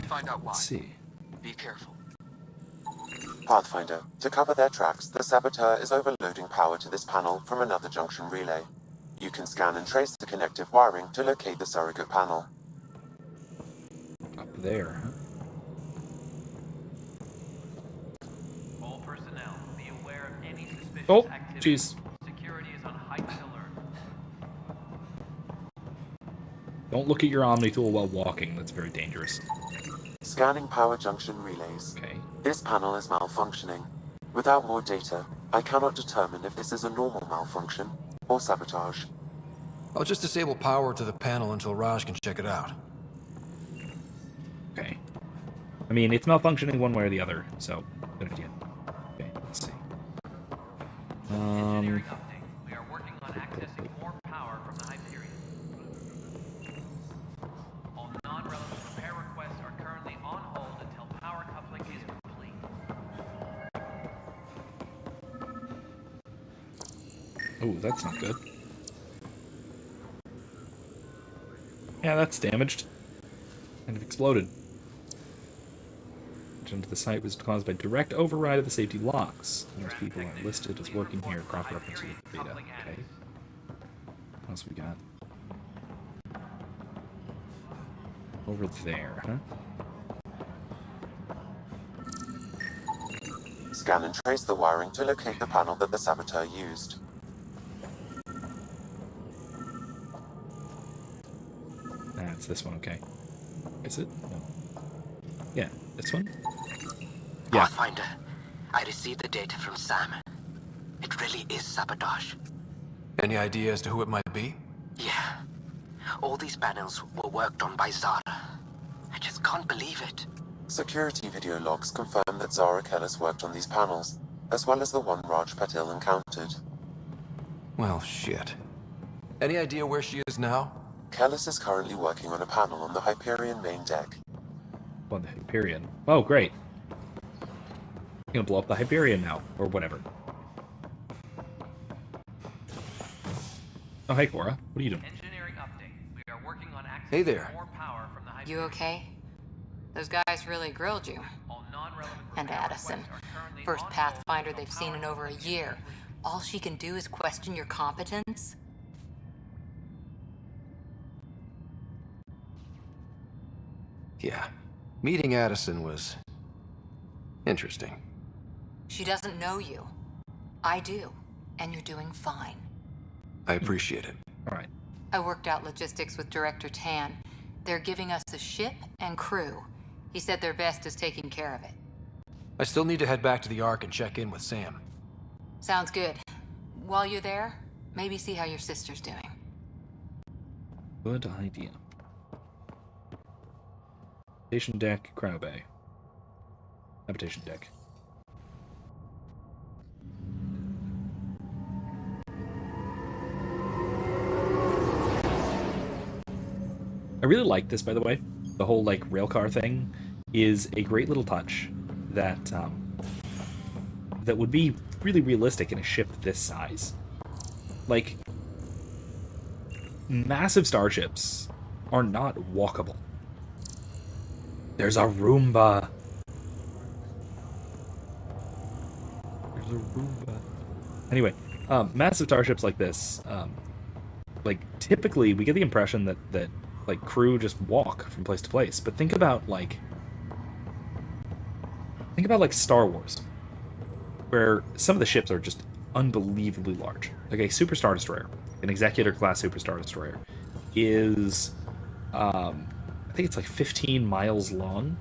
Find out why. Let's see. Be careful. Pathfinder, to cover their tracks, the saboteur is overloading power to this panel from another junction relay. You can scan and trace the connective wiring to locate the surrogate panel. Up there, huh? All personnel, be aware of any suspicious Oh, activity. jeez. Security is on heightened alert. Don't look at your Omni tool while walking. That's very dangerous. Scanning power junction relays. Okay. This panel is malfunctioning. Without more data, I cannot determine if this is a normal malfunction or sabotage. I'll just disable power to the panel until Raj can check it out. Okay. I mean, it's malfunctioning one way or the other, so good idea. Okay, let's see. Engineering update. We are working on accessing more power from the Hyperion. All non-relevant repair requests are currently on hold until power coupling is complete. Oh, that's not good. Yeah, that's damaged. Kind of exploded. Damage to the site was caused by direct override of the safety locks. Most people are listed as working here. Proper reference to the data. Okay. What else we got? Over there, huh? Scan and trace the wiring to locate the panel that the saboteur used. It's this one, okay. Is it? No. Yeah, this one? Yeah. Pathfinder, I received the data from Sam. It really is sabotage. Any idea as to who it might be? Yeah. All these panels were worked on by Zara. I just can't believe it. Security video logs confirm that Zara Kellis worked on these panels, as well as the one Raj Patil encountered. Well, shit. Any idea where she is now? Kellis is currently working on a panel on the Hyperion main deck. On the Hyperion. Oh, great. You're gonna blow up the Hyperion now, or whatever. Oh, hey, Cora. What are you doing? Engineering update. We are working on accessing Hey there. more power from the Hyperion. You okay? Those guys really grilled you. All non-relevant And repair Addison. requests are currently First on Pathfinder hold they've until seen power in over a coupling is year. complete. All she can do is question your competence? Yeah. Meeting Addison was interesting. She doesn't know you. I do. And you're doing fine. I appreciate it. All right. I worked out logistics with Director Tan. They're giving us a ship and crew. He said their best is taking care of it. I still need to head back to the Ark and check in with Sam. Sounds good. While you're there, maybe see how your sister's doing. Good idea. Habitation deck, Crow Bay. Habitation deck. I really like this, by the way. The whole, like, railcar thing is a great little touch that, that would be really realistic in a ship this size. Like, massive starships are not walkable. There's a Roomba. Anyway, massive starships like this, like typically we get the impression that like crew just walk from place to place. But think about like Star Wars, where some of the ships are just unbelievably large. Like a Super Star Destroyer, an Executor class Super Star Destroyer, is I think it's like 15 miles long.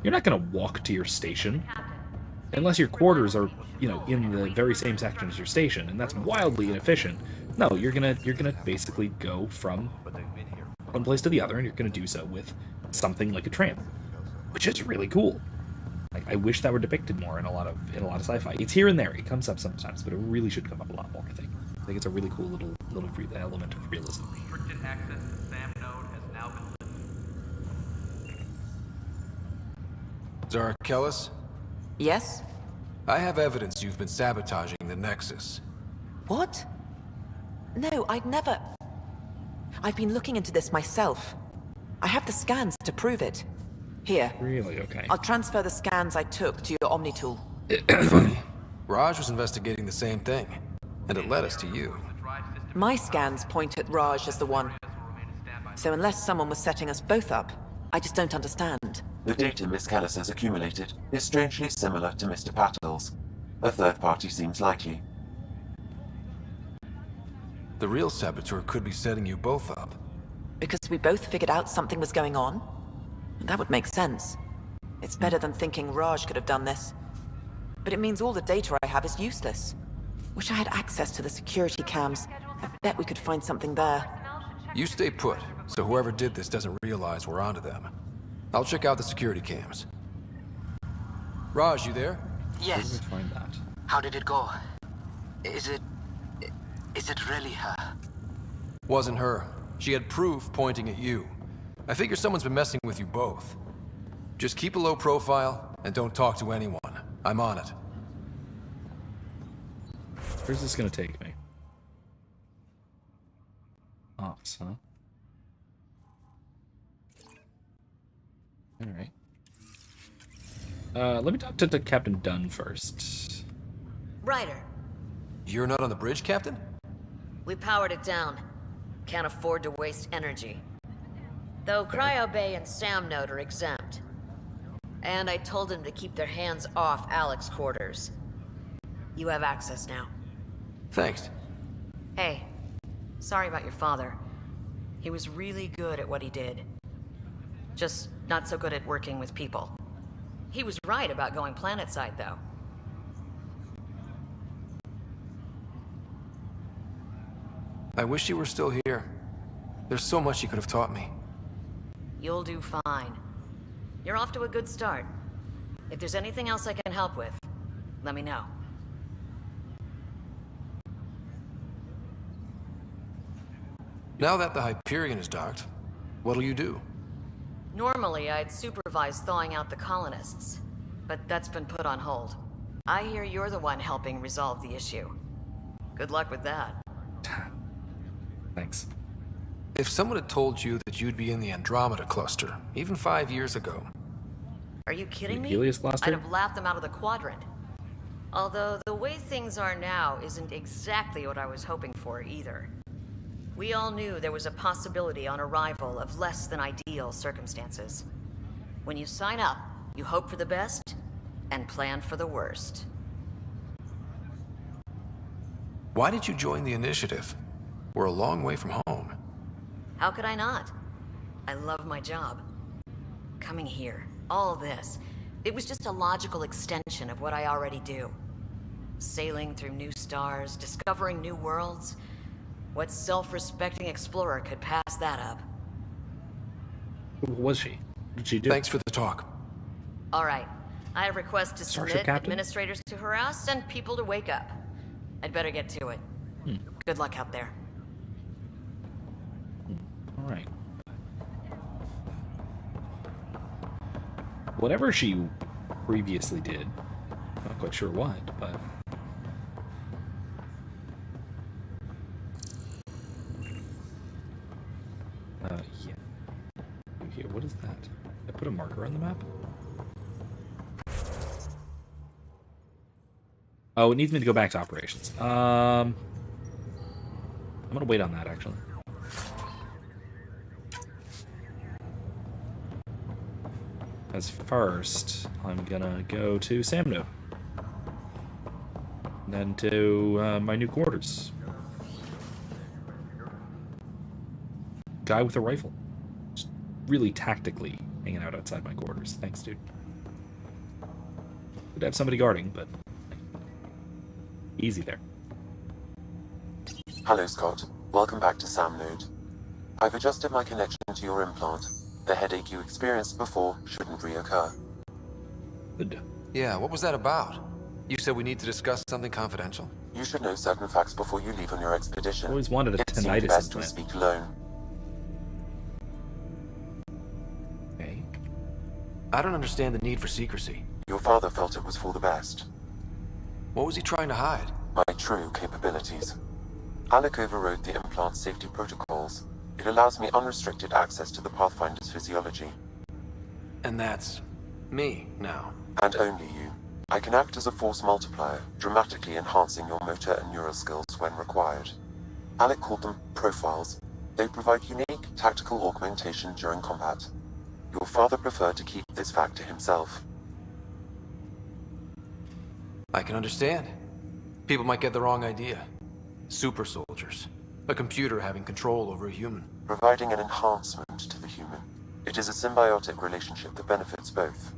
You're not going to walk to your station unless your quarters are, you know, in the very same section as your station, and that's wildly inefficient. No, you're gonna basically go from one place to the other, and you're gonna do so with something like a tram, which is really cool. Like, I wish that were depicted more in a lot of sci-fi. It's here and there. It comes up sometimes, but it really should come up a lot more. I think it's a really cool little element of realism. Restricted access to SAM node has now been lifted. Zara Kellis? Yes? I have evidence you've been sabotaging the Nexus. What? No, I'd never... I've been looking into this myself. I have the scans to prove it. Here. Really? Okay. I'll transfer the scans I took to your Omni tool. Funny. Raj was investigating the same thing, and it led us to you. My scans point at Raj as the one. So unless someone was setting us both up, I just don't understand. The data Miss Kellis has accumulated is strangely similar to Mr. Patel's. A third party seems likely. The real saboteur could be setting you both up. Because we both figured out something was going on? That would make sense. It's better than thinking Raj could have done this. But it means all the data I have is useless. Wish I had access to the security cams. I bet we could find something there. You stay put, so whoever did this doesn't realize we're onto them. I'll check out the security cams. Raj, you there? Yes. Where did we find that? How did it go? Is it really her? Wasn't her. She had proof pointing at you. I figure someone's been messing with you both. Just keep a low profile and don't talk to anyone. I'm on it. Where's this gonna take me? Ops, huh? Alright. Let me talk to Captain Dunn first. Ryder, You're not on the bridge, Captain? we powered it down. Can't afford to waste energy. Though Cryo Bay and Sam Node are exempt. And I told them to keep their hands off Alec's quarters. You have access now. Thanks. Hey, sorry about your father. He was really good at what he did. Just not so good at working with people. He was right about going planetside, though. I wish you were still here. There's so much you could have taught me. You'll do fine. You're off to a good start. If there's anything else I can help with, let me know. Now that the Hyperion is docked, what'll you do? Normally, I'd supervise thawing out the colonists, but that's been put on hold. I hear you're the one helping resolve the issue. Good luck with that. Thanks. If someone had told you that you'd be in the Andromeda cluster, even 5 years ago... Are you kidding me? Helios cluster? I'd have laughed them out of the quadrant. Although, the way things are now isn't exactly what I was hoping for either. We all knew there was a possibility on arrival of less than ideal circumstances. When you sign up, you hope for the best and plan for the worst. Why did you join the Initiative? We're a long way from home. How could I not? I love my job. Coming here, all this, it was just a logical extension of what I already do. Sailing through new stars, discovering new worlds. What self-respecting explorer could pass that up? Who was she? What did she do? Thanks for the talk. All right. I have requests to Starship submit, Captain? administrators to harass, and people to wake up. I'd better get to it. Good luck out there. Alright. Whatever she previously did, not quite sure what, but... yeah. Here, what is that? I put a marker on the map? Oh, it needs me to go back to operations. I'm gonna wait on that, actually. As first, I'm gonna go to Samno. And then to my new quarters. Guy with a rifle. Just really tactically hanging out outside my quarters. Thanks, dude. Could have somebody guarding, but easy there. Hello, Scott. Welcome back to Sam Node. I've adjusted my connection to your implant. The headache you experienced before shouldn't reoccur. Good. Yeah, what was that about? You said we need to discuss something confidential? You should know certain facts before you leave on your expedition. Always wanted a It seemed tinnitus best we implant. speak alone. Okay. I don't understand the need for secrecy. Your father felt it was for the best. What was he trying to hide? My true capabilities. Alec overrode the implant safety protocols. It allows me unrestricted access to the Pathfinder's physiology. And that's me now. And only you. I can act as a force multiplier, dramatically enhancing your motor and neural skills when required. Alec called them profiles. They provide unique tactical augmentation during combat. Your father preferred to keep this fact to himself. I can understand. People might get the wrong idea. Super soldiers. A computer having control over a human. Providing an enhancement to the human. It is a symbiotic relationship that benefits both.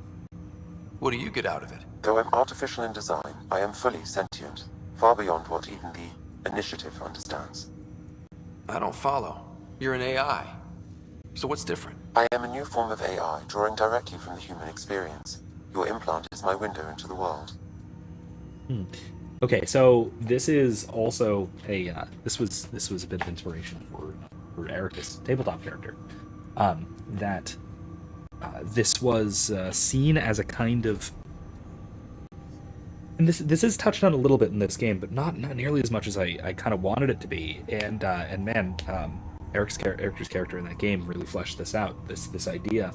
What do you get out of it? Though I'm artificial in design, I am fully sentient, far beyond what even the Initiative understands. I don't follow. You're an AI. So what's different? I am a new form of AI, drawing directly from the human experience. Your implant is my window into the world. Okay, so this is also a this was a bit of inspiration for Eric's tabletop character. This was seen as a kind of, and this is touched on a little bit in this game, but not nearly as much as I kind of wanted it to be. And man, Eric's character in that game really fleshed this out. This idea,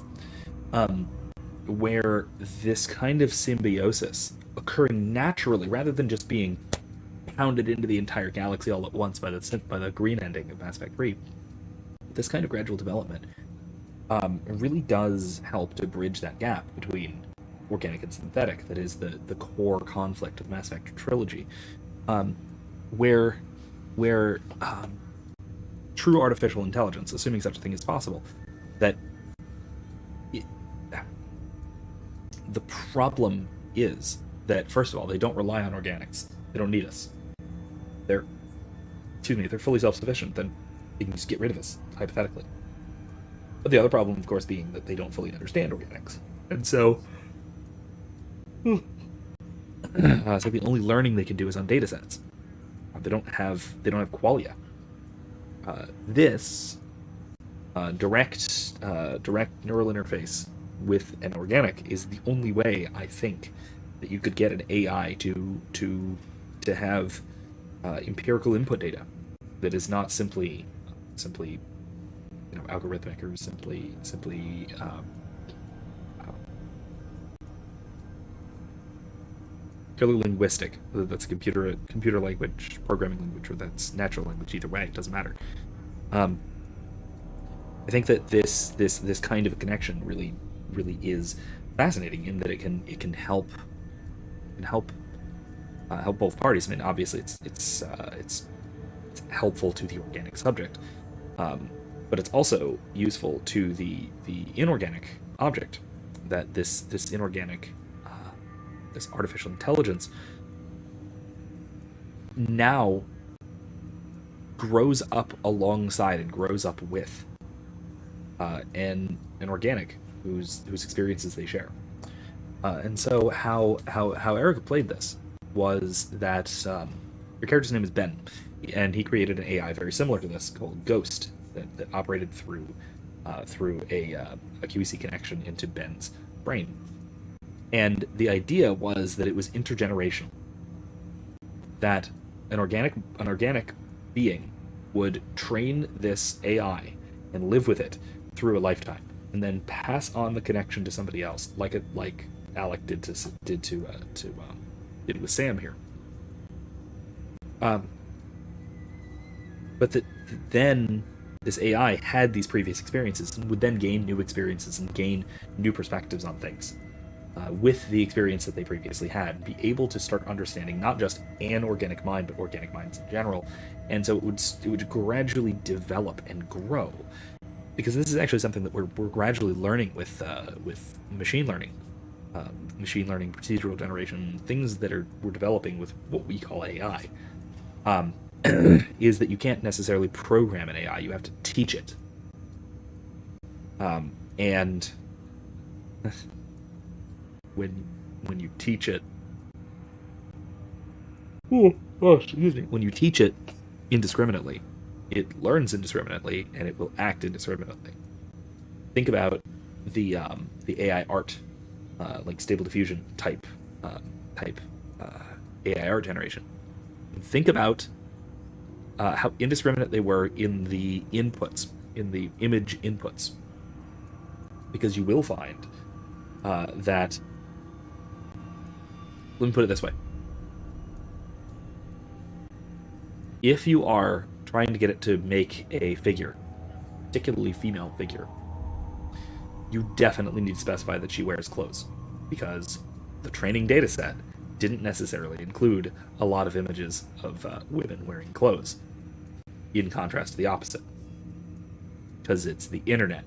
where this kind of symbiosis occurring naturally rather than just being pounded into the entire galaxy all at once by the green ending of Mass Effect 3. This kind of gradual development really does help to bridge that gap between organic and synthetic. That is the core conflict of Mass Effect Trilogy, where true artificial intelligence, assuming such a thing is possible, that the problem is that, first of all, they don't rely on organics. They don't need us. They're fully self-sufficient. Then they can just get rid of us, hypothetically. But the other problem, of course, being that they don't fully understand organics. And so the only learning they can do is on data sets. They don't have qualia. This direct neural interface with an organic is the only way, I think, that you could get an AI to have empirical input data that is not simply algorithmic or simply purely linguistic, whether that's a computer language, programming language, or that's natural language. Either way, it doesn't matter. I think that this kind of a connection really is fascinating in that it can help both parties. I mean, obviously it's helpful to the organic subject, but it's also useful to the inorganic object. That this inorganic this artificial intelligence now grows up alongside and grows up with an organic whose experiences they share. And so how Eric played this was that your character's name is Ben, and he created an AI very similar to this called Ghost that operated through a QEC connection into Ben's brain. And the idea was that it was intergenerational. That an organic being would train this AI and live with it through a lifetime, and then pass on the connection to somebody else, like Alec did with Sam here. But then this AI had these previous experiences and would then gain new experiences and gain new perspectives on things with the experience that they previously had, be able to start understanding not just an organic mind, but organic minds in general. And so it would gradually develop and grow, because this is actually something that we're gradually learning with machine learning, procedural generation, things that we're developing with what we call AI. Is that you can't necessarily program an AI, you have to teach it. And when you teach it, when you teach it indiscriminately, it learns indiscriminately and it will act indiscriminately. Think about the AI art, like Stable Diffusion type AI art generation. Think about how indiscriminate they were in the inputs, in the image inputs, because you will find that. Let me put it this way: if you are trying to get it to make a figure, particularly female figure, you definitely need to specify that she wears clothes, because the training data set didn't necessarily include a lot of images of women wearing clothes, in contrast to the opposite, because it's the internet.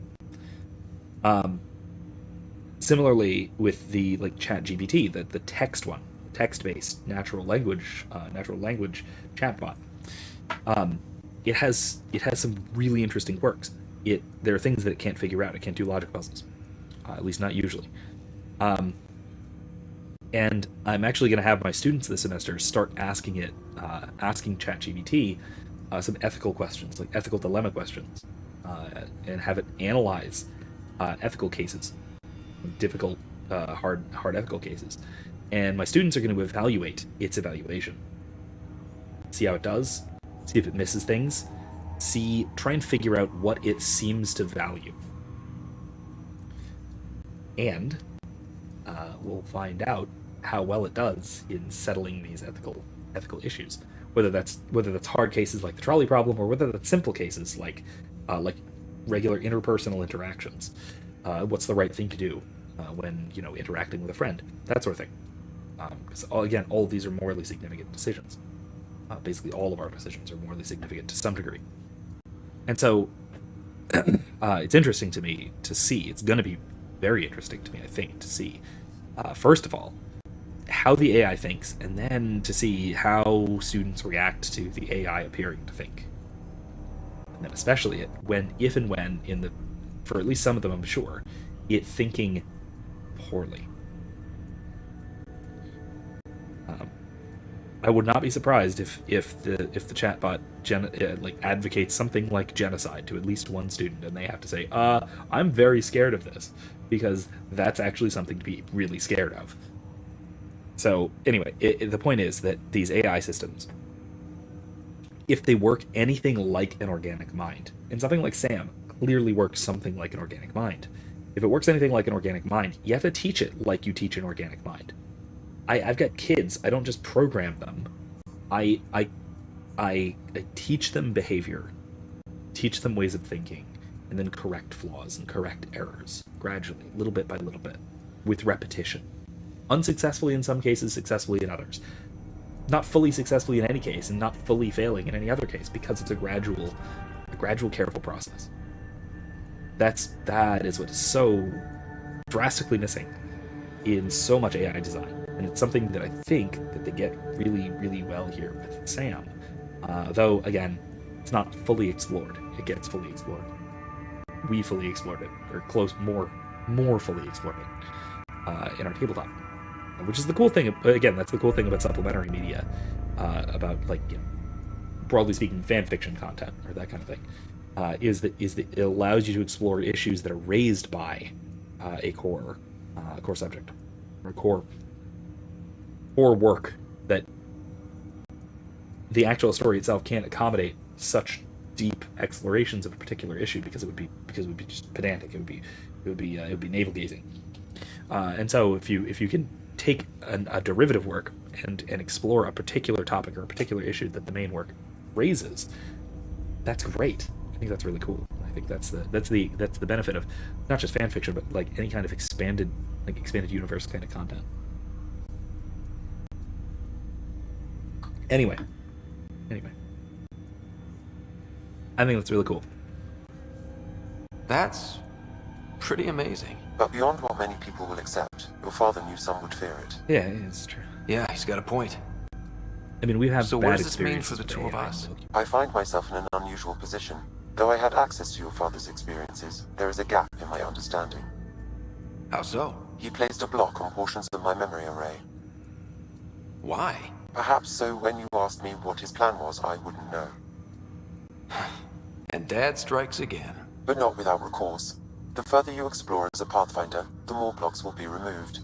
Similarly, with the ChatGPT, the text one, text-based natural language chatbot, it has some really interesting quirks. There are things that it can't figure out. It can't do logic puzzles, at least not usually. And I'm actually going to have my students this semester start asking ChatGPT some ethical questions, like ethical dilemma questions, and have it analyze ethical cases, difficult, hard ethical cases. And my students are going to evaluate its evaluation, see how it does, see if it misses things, try and figure out what it seems to value. And we'll find out how well it does in settling these ethical issues. Whether that's hard cases like the trolley problem, or whether that's simple cases like regular interpersonal interactions. What's the right thing to do when interacting with a friend, that sort of thing. Because all of these are morally significant decisions. Basically, all of our decisions are morally significant to some degree. And so, it's interesting to me to see. It's going to be very interesting to me, I think, to see. First of all, how the AI thinks, and then to see how students react to the AI appearing to think. And then especially if and when, for at least some of them I'm sure, it thinking poorly. I would not be surprised if the chatbot advocates something like genocide to at least one student, and they have to say, I'm very scared of this, because that's actually something to be really scared of. So anyway, the point is that these AI systems, if they work anything like an organic mind, and something like Sam clearly works something like an organic mind, if it works anything like an organic mind, you have to teach it like you teach an organic mind. I've got kids. I don't just program them. I teach them behavior, teach them ways of thinking, and then correct flaws and correct errors gradually, little bit by little bit, with repetition. Unsuccessfully in some cases, successfully in others. Not fully successfully in any case, and not fully failing in any other case, because it's a gradual, careful process. That is what is so drastically missing in so much AI design. And it's something that I think that they get really, really well here with Sam. Though, again, it's not fully explored. It gets fully explored. We fully explored it, or more fully explored it in our tabletop. Which is the cool thing, again, that's the cool thing about supplementary media, about, broadly speaking, fan fiction content, or that kind of thing, is that it allows you to explore issues that are raised by a core subject, or core work that the actual story itself can't accommodate such deep explorations of a particular issue, because it would be just pedantic. It would be navel gazing. And so if you can take a derivative work and explore a particular topic or a particular issue that the main work raises, that's great. I think that's really cool. I think that's the benefit of not just fan fiction, but like any kind of expanded universe kind of content. Anyway, I think that's really cool. That's pretty amazing. But beyond what many people will accept, your father knew some would fear it. Yeah, it's true. Yeah, he's got a point. I mean, we have So bad what does this mean experiences for the with two of AI. us? I find myself in an unusual position. Though I had access to your father's experiences, there is a gap in my understanding. How so? He placed a block on portions of my memory array. Why? Perhaps so when you asked me what his plan was, I wouldn't know. And Dad strikes again. But not without recourse. The further you explore as a Pathfinder, the more blocks will be removed.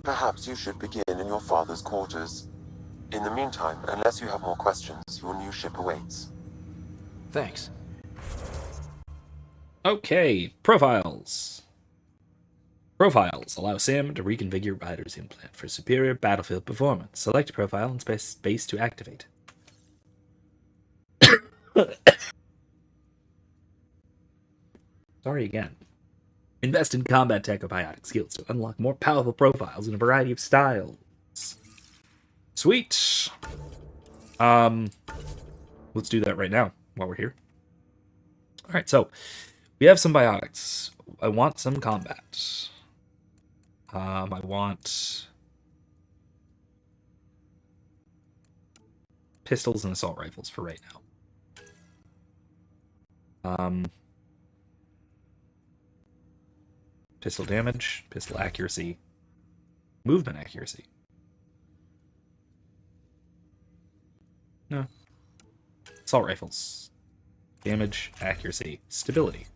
Perhaps you should begin in your father's quarters. In the meantime, unless you have more questions, your new ship awaits. Thanks. Okay, profiles. Profiles allow Sam to reconfigure Ryder's implant for superior battlefield performance. Select a profile and press space to activate. Sorry again. Invest in combat tech or biotic skills to unlock more powerful profiles in a variety of styles. Sweet. Let's do that right now while we're here. All right, so we have some biotics. I want some combat. I want pistols and assault rifles for right now. Pistol damage, pistol accuracy, movement accuracy. No. Assault rifles. Damage, accuracy, stability.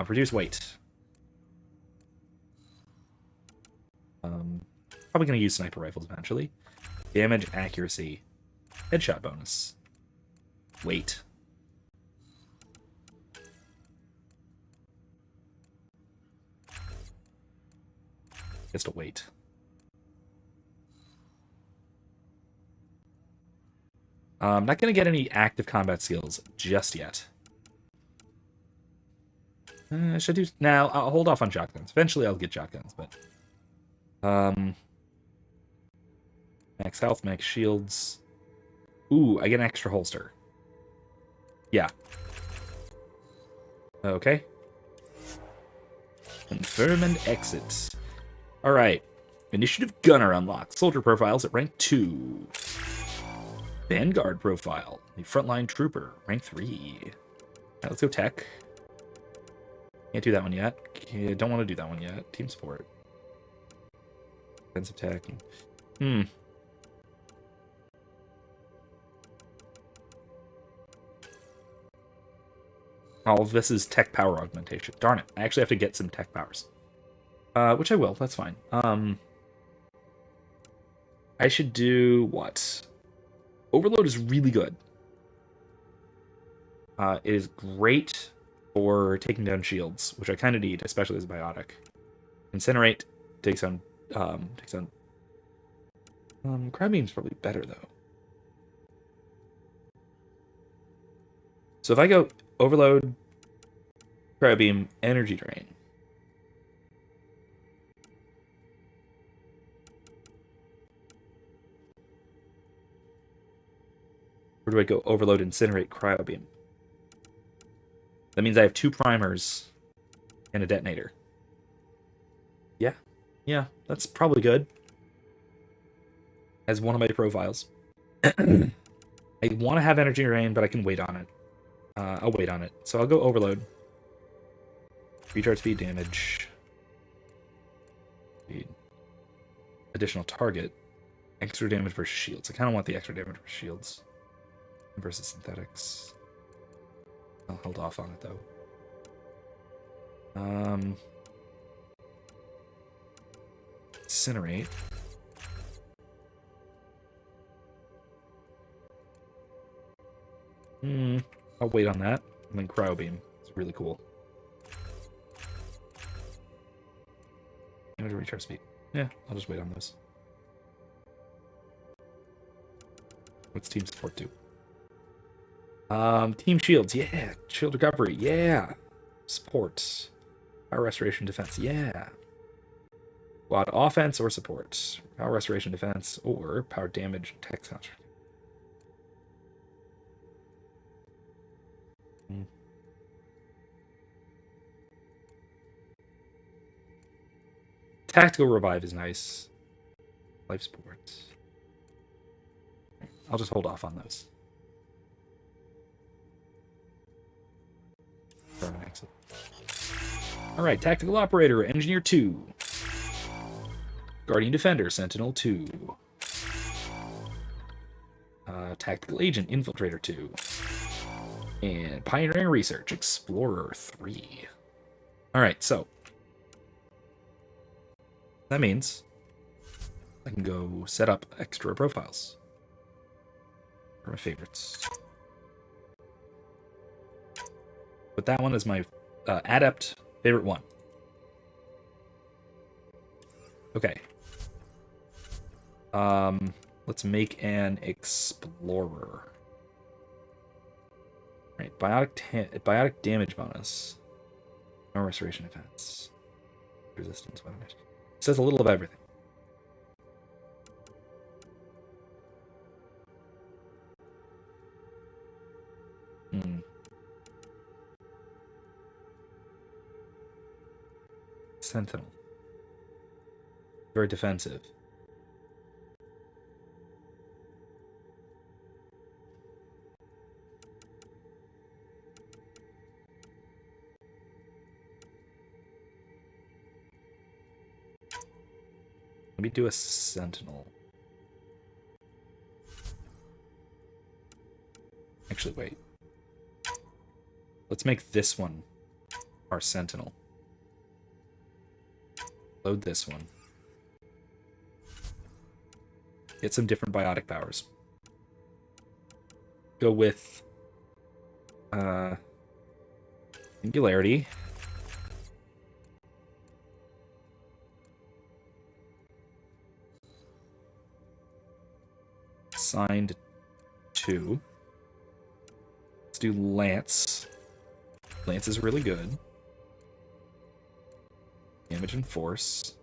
Reduce weight. Probably going to use sniper rifles eventually. Damage, accuracy, headshot bonus. Weight. Pistol weight. I'm not going to get any active combat skills just yet. I should do... Now, I'll hold off on shotguns. Eventually I'll get shotguns, but... Max health, max shields. Ooh, I get an extra holster. Yeah. Okay. Confirm and exit. Alright. Initiative Gunner unlocked. Soldier profiles at rank 2. Vanguard profile. The Frontline Trooper, rank 3. Alright, let's go tech. Can't do that one yet. Don't want to do that one yet. Team support. Defensive tech. All of this is tech power augmentation. Darn it. I actually have to get some tech powers. Which I will. That's fine. I should do what? Overload is really good. It is great for taking down shields, which I kind of need, especially as a biotic. Incinerate takes on Crab Beam's probably better though. So if I go Overload, Crab Beam, Energy Drain. Or do I go Overload, Incinerate, Cryo Beam? That means I have 2 primers and a detonator. Yeah, that's probably good. As one of my profiles. I want to have Energy Drain, but I can wait on it. I'll wait on it. So I'll go Overload. Recharge speed, damage. Speed. Additional target. Extra damage versus shields. I kind of want the extra damage versus shields. Versus synthetics. I'll hold off on it though. Incinerate. I'll wait on that. And then Cryo Beam. It's really cool. Damage recharge speed. Yeah, I'll just wait on those. What's team support do? Team shields, yeah. Shield recovery, yeah. Support. Power restoration defense, yeah. Squad offense or support. Power restoration defense or power damage tech counter. Tactical revive is nice. Life support. I'll just hold off on those. Alright, Tactical Operator, Engineer 2. Guardian Defender, Sentinel 2. Tactical Agent, Infiltrator 2. And Pioneering Research, Explorer 3. Alright, so. That means I can go set up extra profiles. For my favorites. But that one is my adept favorite one. Okay. Let's make an explorer. Right, biotic damage bonus. No restoration defense. Resistance weapon. It says a little of everything. Sentinel. Very defensive. Let me do a Sentinel. Actually, wait. Let's make this one our Sentinel. Load this one. Get some different biotic powers. Go with Singularity. Assigned 2. Let's do Lance. Lance is really good. Damage and force.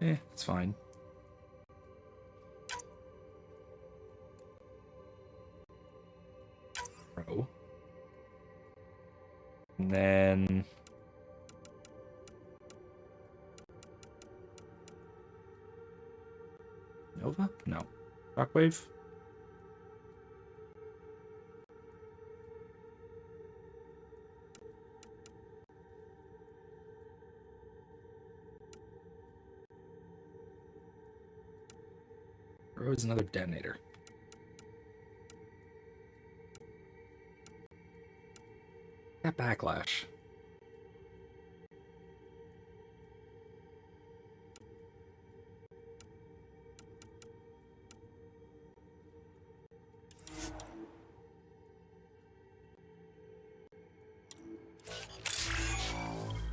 It's fine. Pro. And then Nova? No. Shockwave? Or is another detonator? That backlash.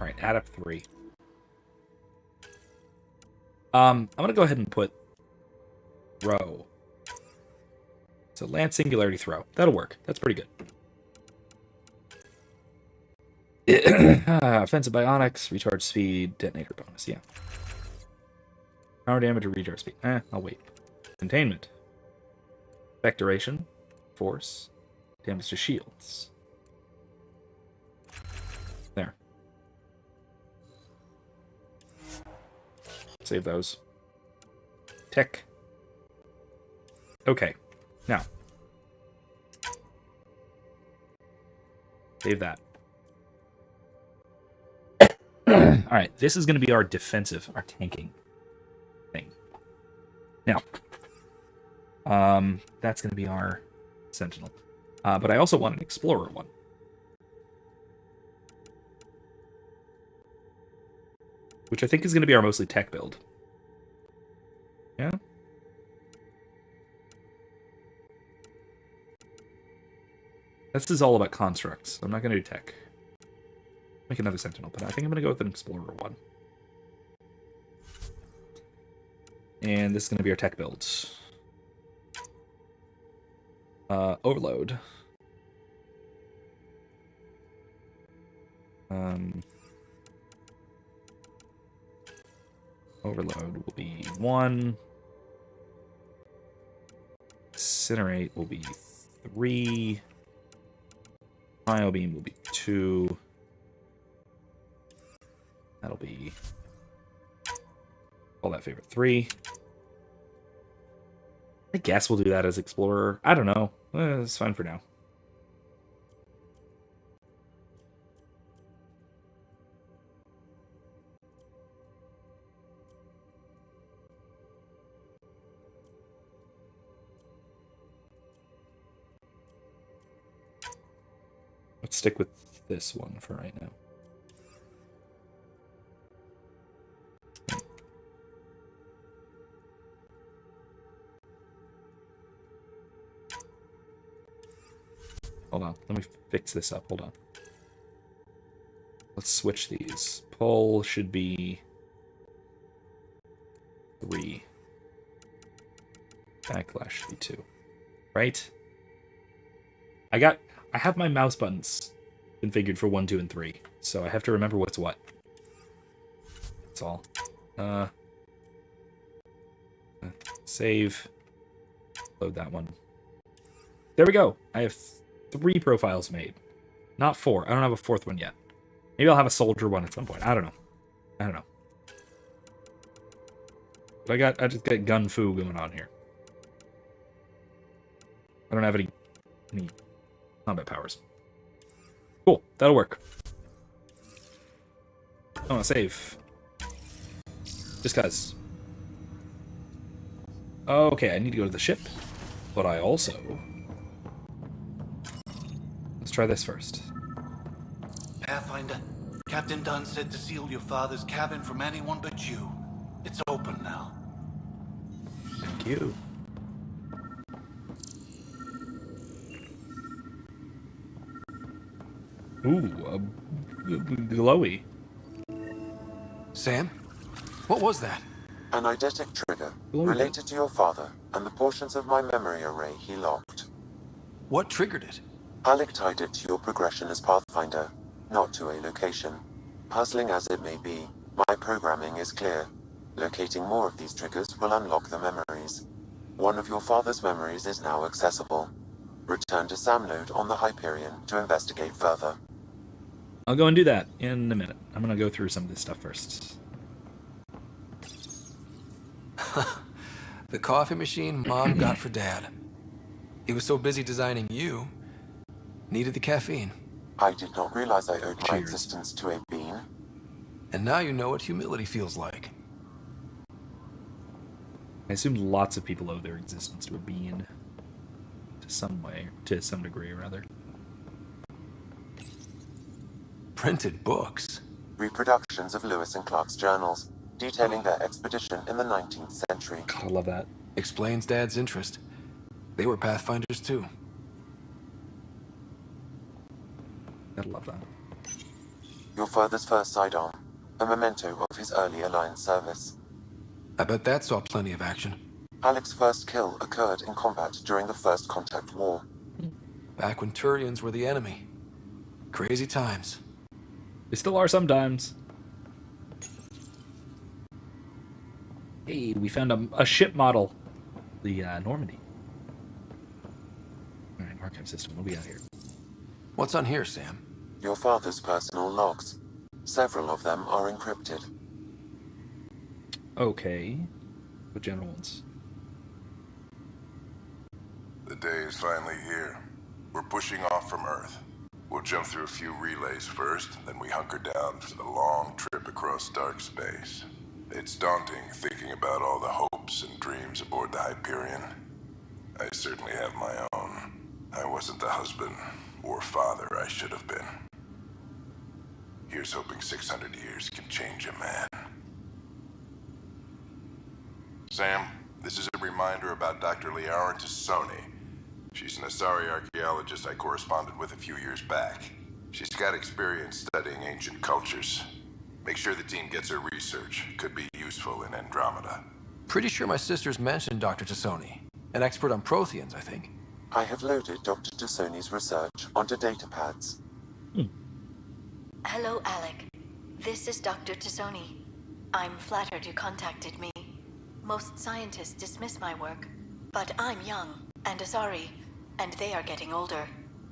All right, add up 3. I'm gonna go ahead and put throw. So Lance Singularity throw. That'll work. That's pretty good. Offensive Bionics, recharge speed, detonator bonus, yeah. Power damage or recharge speed. I'll wait. Containment. Effect duration. Force. Damage to shields. There. Save those. Tech. Okay. Now. Save that. Alright, this is going to be our defensive, our tanking thing. Now, that's going to be our Sentinel. But I also want an Explorer one. Which I think is going to be our mostly tech build. Yeah? This is all about constructs. I'm not going to do tech. make another Sentinel, but I think I'm going to go with an Explorer one. And this is going to be our tech build. Overload. Overload will be 1. Incinerate will be 3. Cryo beam will be 2. That'll be all that favorite 3. I guess we'll do that as Explorer. I don't know. It's fine for now. Let's stick with this one for right now. Hold on, let me fix this up. Hold on. Let's switch these. Pull should be 3. Backlash should be 2. Right? I have my mouse buttons configured for 1, 2, and 3, so I have to remember what's what. That's all. Save. Load that one. There we go. I have 3 profiles made. Not 4. I don't have a 4th one yet. Maybe I'll have a soldier one at some point. I don't know. But I just got gun fu going on here. I don't have any combat powers. Cool, that'll work. I want to save. Just cause. Okay, I need to go to the ship. But I also... Let's try this first. Pathfinder, Captain Dunn said to seal your father's cabin from anyone but you. It's open now. Thank you. Ooh, glowy. Sam? What was that? An eidetic trigger, related to your father, and the portions of my memory array he locked. What triggered it? Alec tied it to your progression as Pathfinder, not to a location. Puzzling as it may be, my programming is clear. Locating more of these triggers will unlock the memories. One of your father's memories is now accessible. Return to Sam Node on the Hyperion to investigate further. I'll go and do that in a minute. I'm gonna go through some of this stuff first. The coffee machine Mom got for Dad. He was so busy designing you, needed the caffeine. I did not realize I owed my existence to a bean. And now you know what humility feels like. I assume lots of people owe their existence to a bean. To some degree, rather. Printed books. Reproductions of Lewis and Clark's journals, detailing their expedition in the 19th century. I love that. Explains Dad's interest. They were Pathfinders too. I love that. Your father's first sidearm, a memento of his early Alliance service. I bet that saw plenty of action. Alec's first kill occurred in combat during the First Contact War. Back when Turians were the enemy. Crazy times. They still are sometimes. Hey, we found a ship model. The Normandy. Alright, archive system. What do we got here? What's on here, Sam? Your father's personal logs. Several of them are encrypted. Okay. What general ones? The day is finally here. We're pushing off from Earth. We'll jump through a few relays first, then we hunker down for the long trip across dark space. It's daunting thinking about all the hopes and dreams aboard the Hyperion. I certainly have my own. I wasn't the husband or father I should have been. Here's hoping 600 years can change a man. Sam, this is a reminder about Dr. Liara Tassoni. She's an Asari archaeologist I corresponded with a few years back. She's got experience studying ancient cultures. Make sure the team gets her research. Could be useful in Andromeda. Pretty sure my sister's mentioned Dr. Tassoni. An expert on Protheans, I think. I have loaded Dr. Tassoni's research onto datapads. Hello, Alec. This is Dr. Tassoni. I'm flattered you contacted me. Most scientists dismiss my work, but I'm young and Asari, and they are getting older.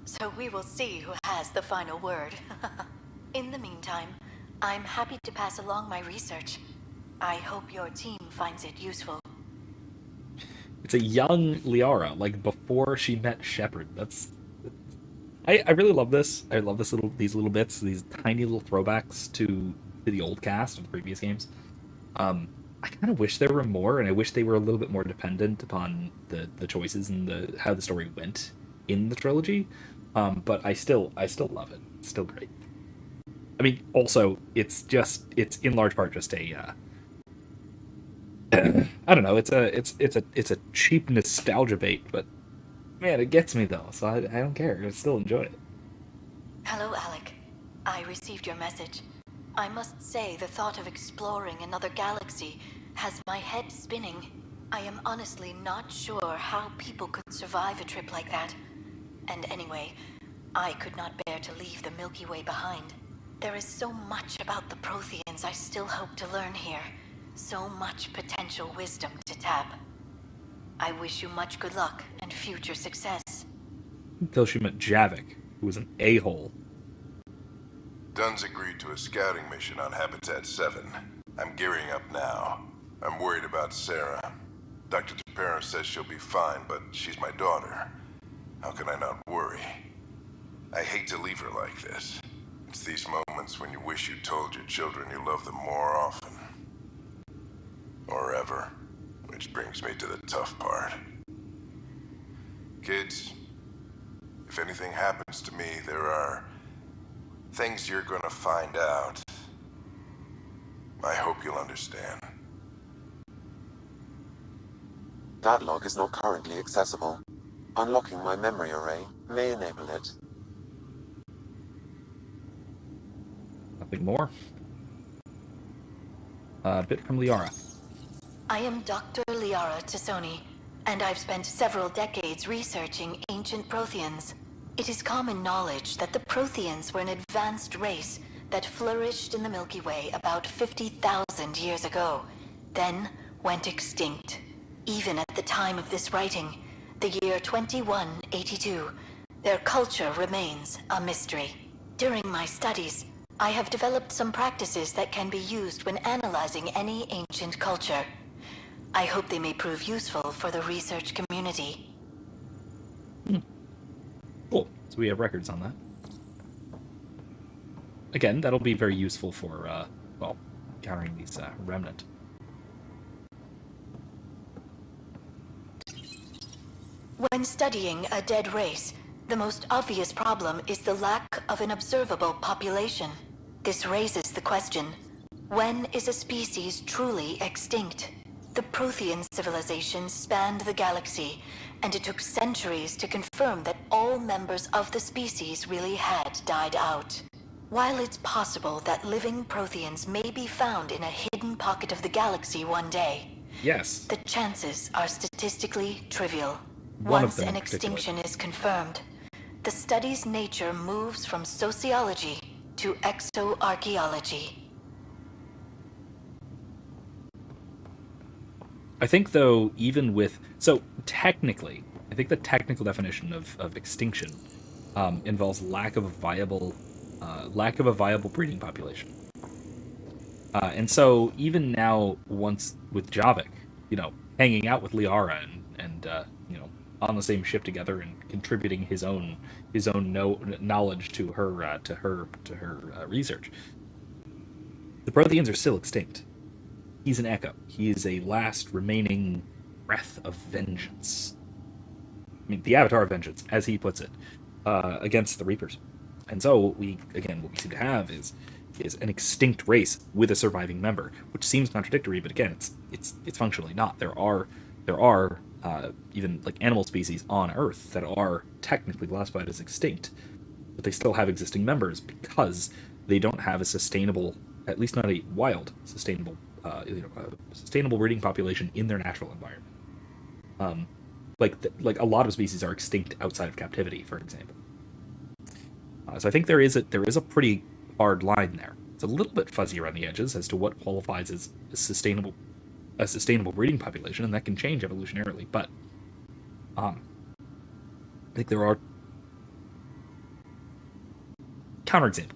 So we will see who has the final word. In the meantime, I'm happy to pass along my research. I hope your team finds it useful. It's a young Liara, like before she met Shepard. I really love this. I love these little bits, these tiny little throwbacks to the old cast of the previous games. I kind of wish there were more, and I wish they were a little bit more dependent upon the choices and how the story went in the trilogy. But I still love it. It's still great. I mean, also it's in large part just a I don't know. It's a cheap nostalgia bait, but man, it gets me though. So I don't care. I still enjoy it. Hello, Alec. I received your message. I must say the thought of exploring another galaxy has my head spinning. I am honestly not sure how people could survive a trip like that. And anyway, I could not bear to leave the Milky Way behind. There is so much about the Protheans I still hope to learn here. So much potential wisdom to tap. I wish you much good luck and future success. Until she met Javik, who was an a-hole. Dunn's agreed to a scouting mission on Habitat 7. I'm gearing up now. I'm worried about Sarah. Dr. Tapero says she'll be fine, but she's my daughter. How can I not worry? I hate to leave her like this. It's these moments when you wish you told your children you love them more often. Or ever. Which brings me to the tough part. Kids, if anything happens to me, there are things you're gonna find out. I hope you'll understand. That log is not currently accessible. Unlocking my memory array may enable it. Nothing more. A bit from Liara. I am Dr. Liara Tassoni, and I've spent several decades researching ancient Protheans. It is common knowledge that the Protheans were an advanced race that flourished in the Milky Way about 50,000 years ago, then went extinct. Even at the time of this writing, the year 2182, their culture remains a mystery. During my studies, I have developed some practices that can be used when analyzing any ancient culture. I hope they may prove useful for the research community. Cool. So we have records on that. Again, that'll be very useful for, well, countering these remnant. When studying a dead race, the most obvious problem is the lack of an observable population. This raises the question, when is a species truly extinct? The Prothean civilization spanned the galaxy, and it took centuries to confirm that all members of the species really had died out. While it's possible that living Protheans may be found in a hidden pocket of the galaxy one day, yes, the chances are statistically trivial. One Once of them an in particular. extinction is confirmed, the study's nature moves from sociology to exoarchaeology. I think, though, even with... So, technically, I think the technical definition of extinction involves lack of a viable breeding population. And so, even now, once with Javik, hanging out with Liara and on the same ship together and contributing his own knowledge to her research, the Protheans are still extinct. He's an echo. He is a last remaining breath of vengeance. I mean, the Avatar of Vengeance, as he puts it, against the Reapers. And so, what we seem to have is an extinct race with a surviving member, which seems contradictory, but again, it's functionally not. There are even like animal species on Earth that are technically classified as extinct, but they still have existing members because they don't have a sustainable, at least not a wild, sustainable, sustainable breeding population in their natural environment. Like a lot of species are extinct outside of captivity, for example. So I think there is a pretty hard line there. It's a little bit fuzzy around the edges as to what qualifies as a sustainable breeding population, and that can change evolutionarily. But I think there are counterexamples.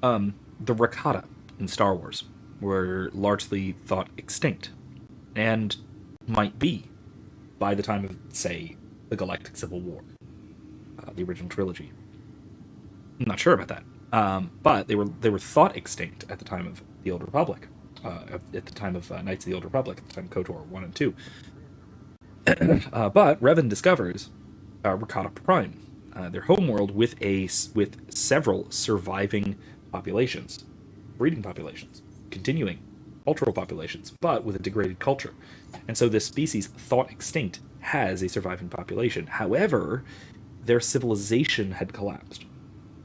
The Rakata in Star Wars were largely thought extinct, and might be by the time of, say, the Galactic Civil War, the original trilogy. I'm not sure about that, but they were thought extinct at the time of the Old Republic, at the time of Knights of the Old Republic, at the time of KOTOR 1 and 2. But Revan discovers Rakata Prime, their homeworld, with several surviving populations, breeding populations, continuing cultural populations, but with a degraded culture. And so this species, thought extinct, has a surviving population. However, their civilization had collapsed.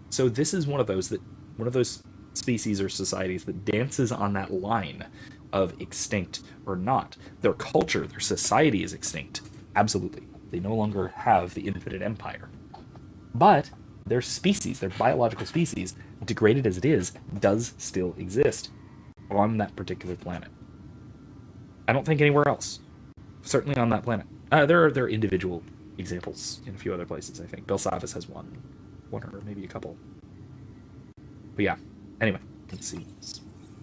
So this is one of those species or societies that dances on that line of extinct or not. Their culture, their society is extinct. Absolutely. They no longer have the infinite empire. But their species, their biological species, degraded as it is, does still exist on that particular planet. I don't think anywhere else. Certainly on that planet. There are individual examples in a few other places, I think. Belsavis has one or maybe a couple. But yeah, anyway, let's see.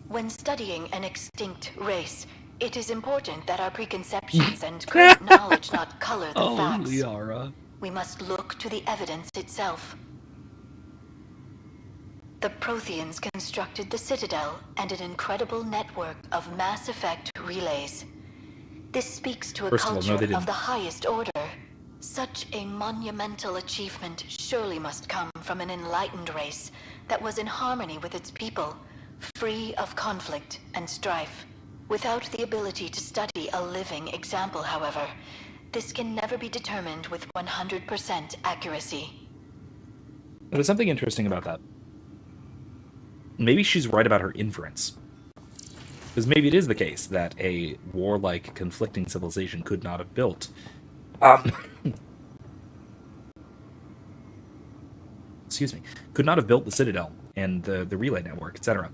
When studying an extinct race, it is important that our preconceptions and current knowledge not color the facts. Liara. We must look to the evidence itself. The Protheans constructed the Citadel and an incredible network of Mass Effect relays. This speaks to a culture of the highest order. Such a monumental achievement surely must come from an enlightened race that was in harmony with its people, free of conflict and strife. Without the ability to study a living example, however, this can never be determined with 100% accuracy. There's something interesting about that. Maybe she's right about her inference. Because maybe it is the case that a warlike, conflicting civilization could not have built could not have built the Citadel and the relay network, etc.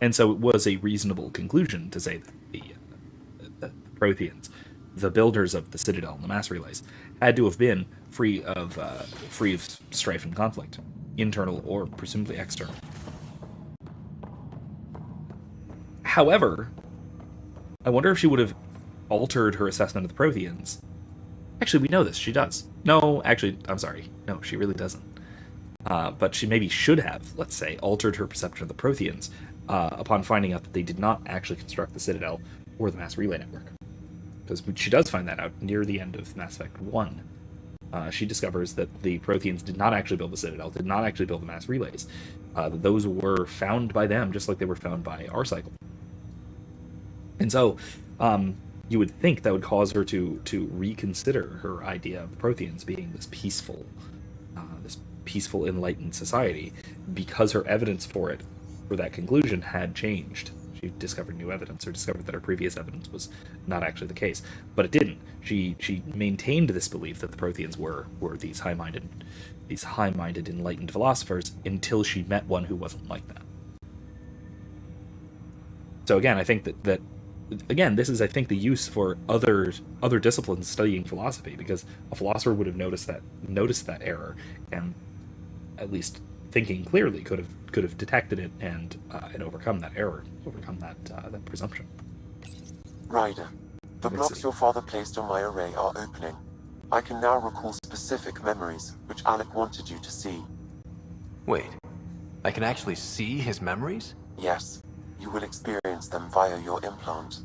And so it was a reasonable conclusion to say that the Protheans, the builders of the Citadel and the mass relays, had to have been free of strife and conflict, internal or presumably external. However, I wonder if she would have altered her assessment of the Protheans. Actually, we know this. She does. No, actually, I'm sorry. No, she really doesn't. But she maybe should have, let's say, altered her perception of the Protheans upon finding out that they did not actually construct the Citadel or the mass relay network. Because she does find that out near the end of Mass Effect 1. She discovers that the Protheans did not actually build the Citadel, did not actually build the mass relays. That those were found by them, just like they were found by our cycle. And so, you would think that would cause her to reconsider her idea of the Protheans being this peaceful, enlightened society, because her evidence for that conclusion had changed. She discovered new evidence, or discovered that her previous evidence was not actually the case. But it didn't. She maintained this belief that the Protheans were these high-minded, enlightened philosophers until she met one who wasn't like that. So again, I think that this is, I think, the use for other disciplines studying philosophy, because a philosopher would have noticed that error, and at least thinking clearly could have detected it and overcome that error, overcome that presumption. Ryder, the blocks your father placed on my array are opening. I can now recall specific memories which Alec wanted you to see. Wait, I can actually see his memories? Yes. You will experience them via your implant.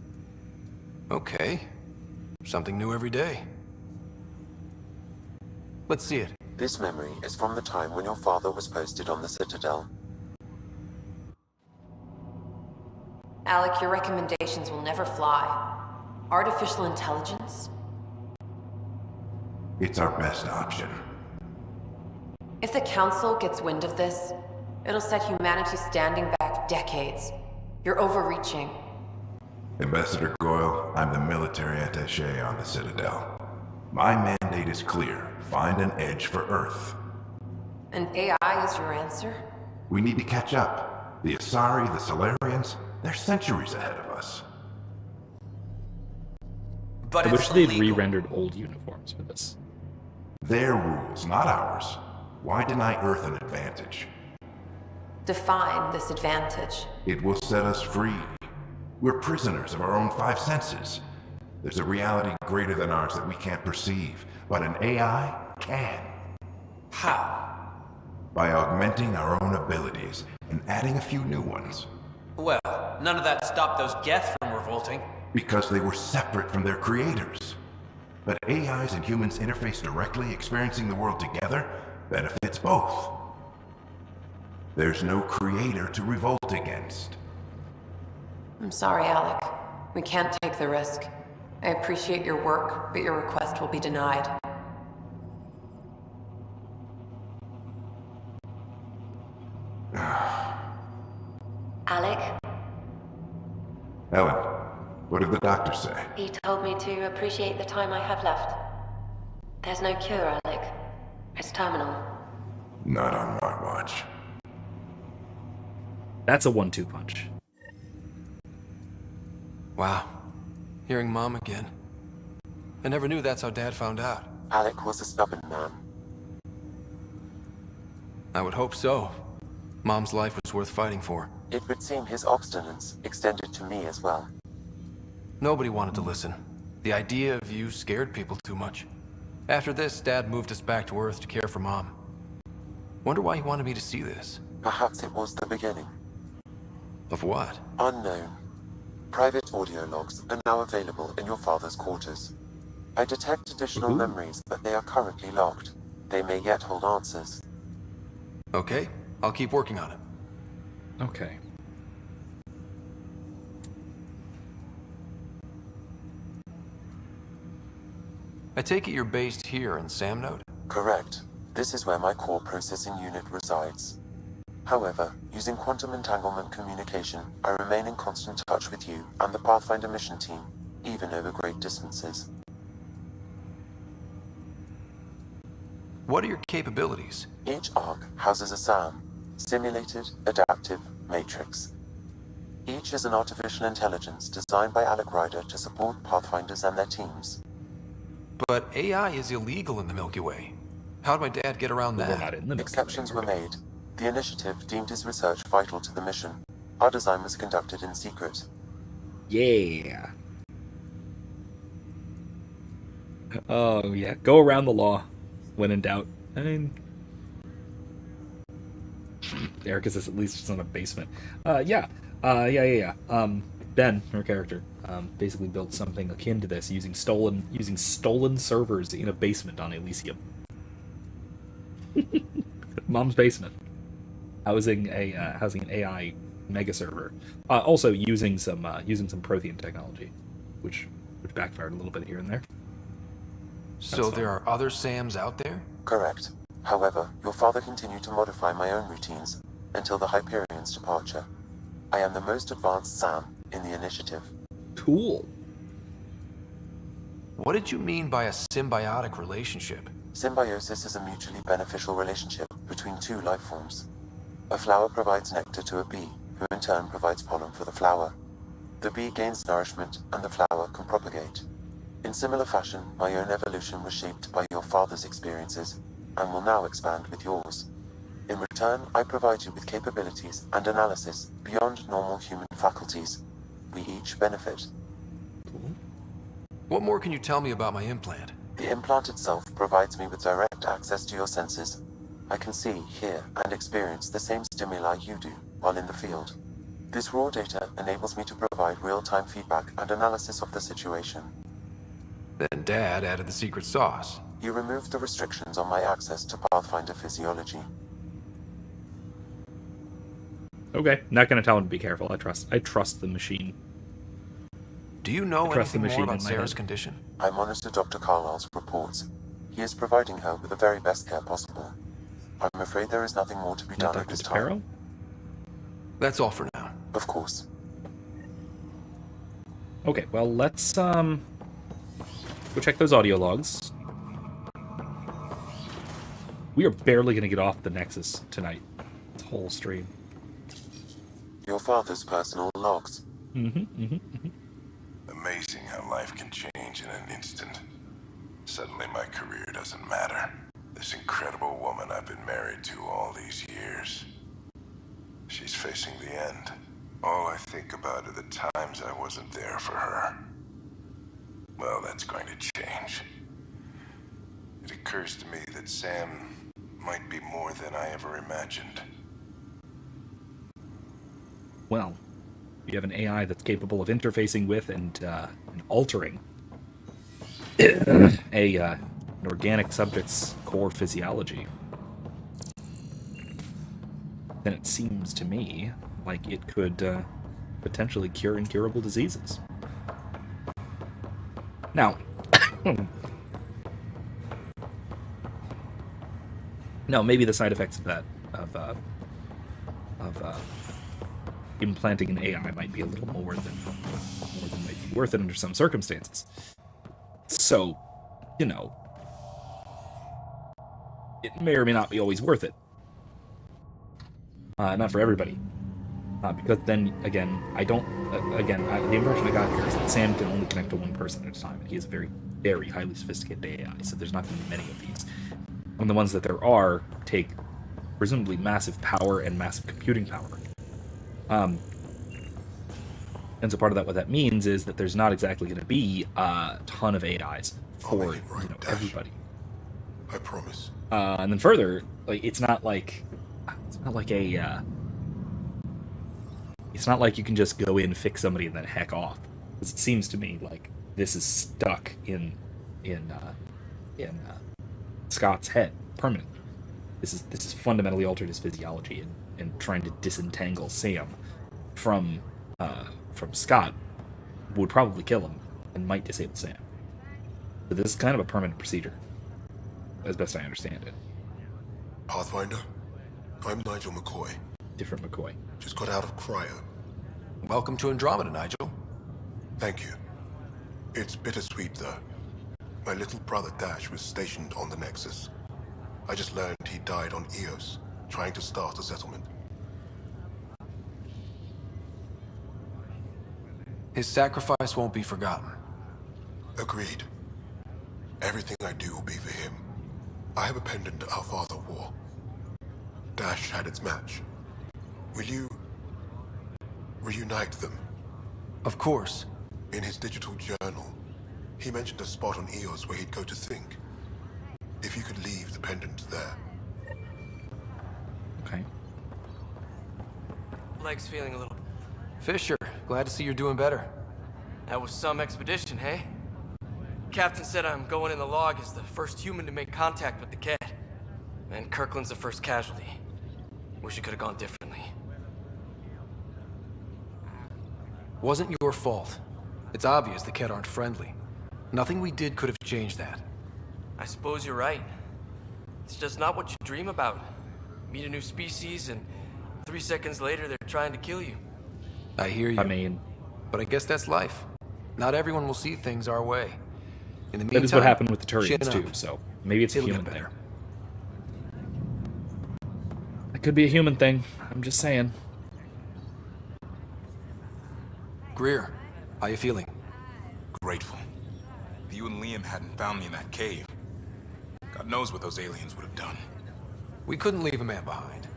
Okay. Something new every day. Let's see it. This memory is from the time when your father was posted on the Citadel. Alec, your recommendations will never fly. Artificial intelligence? It's our best option. If the Council gets wind of this, it'll set humanity standing back decades. You're overreaching. Ambassador Goyle, I'm the military attaché on the Citadel. My mandate is clear. Find an edge for Earth. And AI is your answer? We need to catch up. The Asari, the Solarians, they're centuries ahead of us. I wish they'd re-rendered old uniforms for this. Their rules, not ours. Why deny Earth an advantage? Define this advantage. It will set us free. We're prisoners of our own five senses. There's a reality greater than ours that we can't perceive, but an AI can. How? By augmenting our own abilities and adding a few new ones. Well, none of that stopped those Geth from revolting. Because they were separate from their creators. But AIs and humans interface directly, experiencing the world together, benefits both. There's no creator to revolt against. I'm sorry, Alec. We can't take the risk. I appreciate your work, but your request will be denied. Alec, Ellen, what did the doctor say? he told me to appreciate the time I have left. There's no cure, Alec. It's terminal. Not on my watch. That's a 1-2 punch. Wow. Hearing Mom again. I never knew that's how Dad found out. Alec was a stubborn man. I would hope so. Mom's life was worth fighting for. It would seem his obstinance extended to me as well. Nobody wanted to listen. The idea of you scared people too much. After this, Dad moved us back to Earth to care for Mom. Wonder why he wanted me to see this. Perhaps it was the beginning. Of what? Unknown. Private audio logs are now available in your father's quarters. I detect additional memories, but they are currently locked. They may yet hold answers. Okay, I'll keep working on it. Okay. I take it you're based here in Samnode? Correct. This is where my core processing unit resides. However, using quantum entanglement communication, I remain in constant touch with you and the Pathfinder mission team, even over great distances. What are your capabilities? Each arc houses a SAM, Simulated Adaptive Matrix. Each is an artificial intelligence designed by Alec Ryder to support Pathfinders and their teams. But AI is illegal in the Milky Way. How'd my dad get around that? Exceptions were made. The initiative deemed his research vital to the mission. Our design was conducted in secret. Yeah. Oh, yeah. Go around the law when in doubt. I mean... Erica says at least it's not a basement. Yeah. Ben, her character, basically built something akin to this using stolen servers in a basement on Elysium. Mom's basement. Housing an AI mega server. Also using some Prothean technology, which backfired a little bit here and there. So there are other SAMs out there? Correct. However, your father continued to modify my own routines until the Hyperion's departure. I am the most advanced SAM in the initiative. Cool. What did you mean by a symbiotic relationship? Symbiosis is a mutually beneficial relationship between two life forms. A flower provides nectar to a bee, who in turn provides pollen for the flower. The bee gains nourishment, and the flower can propagate. In similar fashion, my own evolution was shaped by your father's experiences, and will now expand with yours. In return, I provide you with capabilities and analysis beyond normal human faculties. We each benefit. What more can you tell me about my implant? The implant itself provides me with direct access to your senses. I can see, hear, and experience the same stimuli you do while in the field. This raw data enables me to provide real-time feedback and analysis of the situation. Then Dad added the secret sauce. He removed the restrictions on my access to Pathfinder physiology. Okay, not gonna tell him to be careful. I trust the machine. Do you know anything more about Sarah's condition? I monitor Dr. Carlisle's reports. He is providing her with the very best care possible. I'm afraid there is nothing more to be done at this time. That's all for now. Of course. Okay, well, let's go check those audio logs. We are barely going to get off the Nexus tonight. This whole stream. Your father's personal logs. Amazing how life can change in an instant. Suddenly my career doesn't matter. This incredible woman I've been married to all these years. She's facing the end. All I think about are the times I wasn't there for her. Well, that's going to change. It occurs to me that Sam might be more than I ever imagined. Well, you have an AI that's capable of interfacing with and altering an organic subject's core physiology. Then it seems to me like it could potentially cure incurable diseases. Now, no, maybe the side effects of that, of implanting an AI might be a little more than might be worth it under some circumstances. So, you know, it may or may not be always worth it. Not for everybody. Because then, again, the impression I got here is that Sam can only connect to one person at a time, and he is a very, very highly sophisticated AI, so there's not going to be many of these. And the ones that there are take presumably massive power and massive computing power. And so part of that, what that means is that there's not exactly going to be a ton of AIs for everybody. I promise. And then further, like it's not like you can just go in, fix somebody, and then heck off. Because it seems to me like this is stuck in Scott's head permanently. This is fundamentally altered his physiology, and trying to disentangle Sam from Scott would probably kill him and might disable Sam. So this is kind of a permanent procedure, as best I understand it. Pathfinder, I'm Nigel McCoy. Different McCoy. Just got out of cryo. Welcome to Andromeda, Nigel. Thank you. It's bittersweet, though. My little brother Dash was stationed on the Nexus. I just learned he died on Eos, trying to start a settlement. His sacrifice won't be forgotten. Agreed. Everything I do will be for him. I have a pendant our father wore. Dash had its match. Will you reunite them? Of course. In his digital journal, he mentioned a spot on Eos where he'd go to think. If you could leave the pendant there. Okay. Leg's feeling a little... Fisher, glad to see you're doing better. That was some expedition, hey? Captain said I'm going in the log as the first human to make contact with the Kett. And Kirkland's the first casualty. Wish it could have gone differently. Wasn't your fault. It's obvious the Kett aren't friendly. Nothing we did could have changed that. I suppose you're right. It's just not what you dream about. Meet a new species and 3 seconds later they're trying to kill you. I hear you. I mean... But I guess that's life. Not everyone will see things our way. In the meantime, that is what happened with the Turians chin too, up. so maybe it's a It'll human get thing. better. It could be a human thing. I'm just saying. Greer, how you feeling? Grateful. If you and Liam hadn't found me in that cave, God knows what those aliens would have done. We couldn't leave a man behind.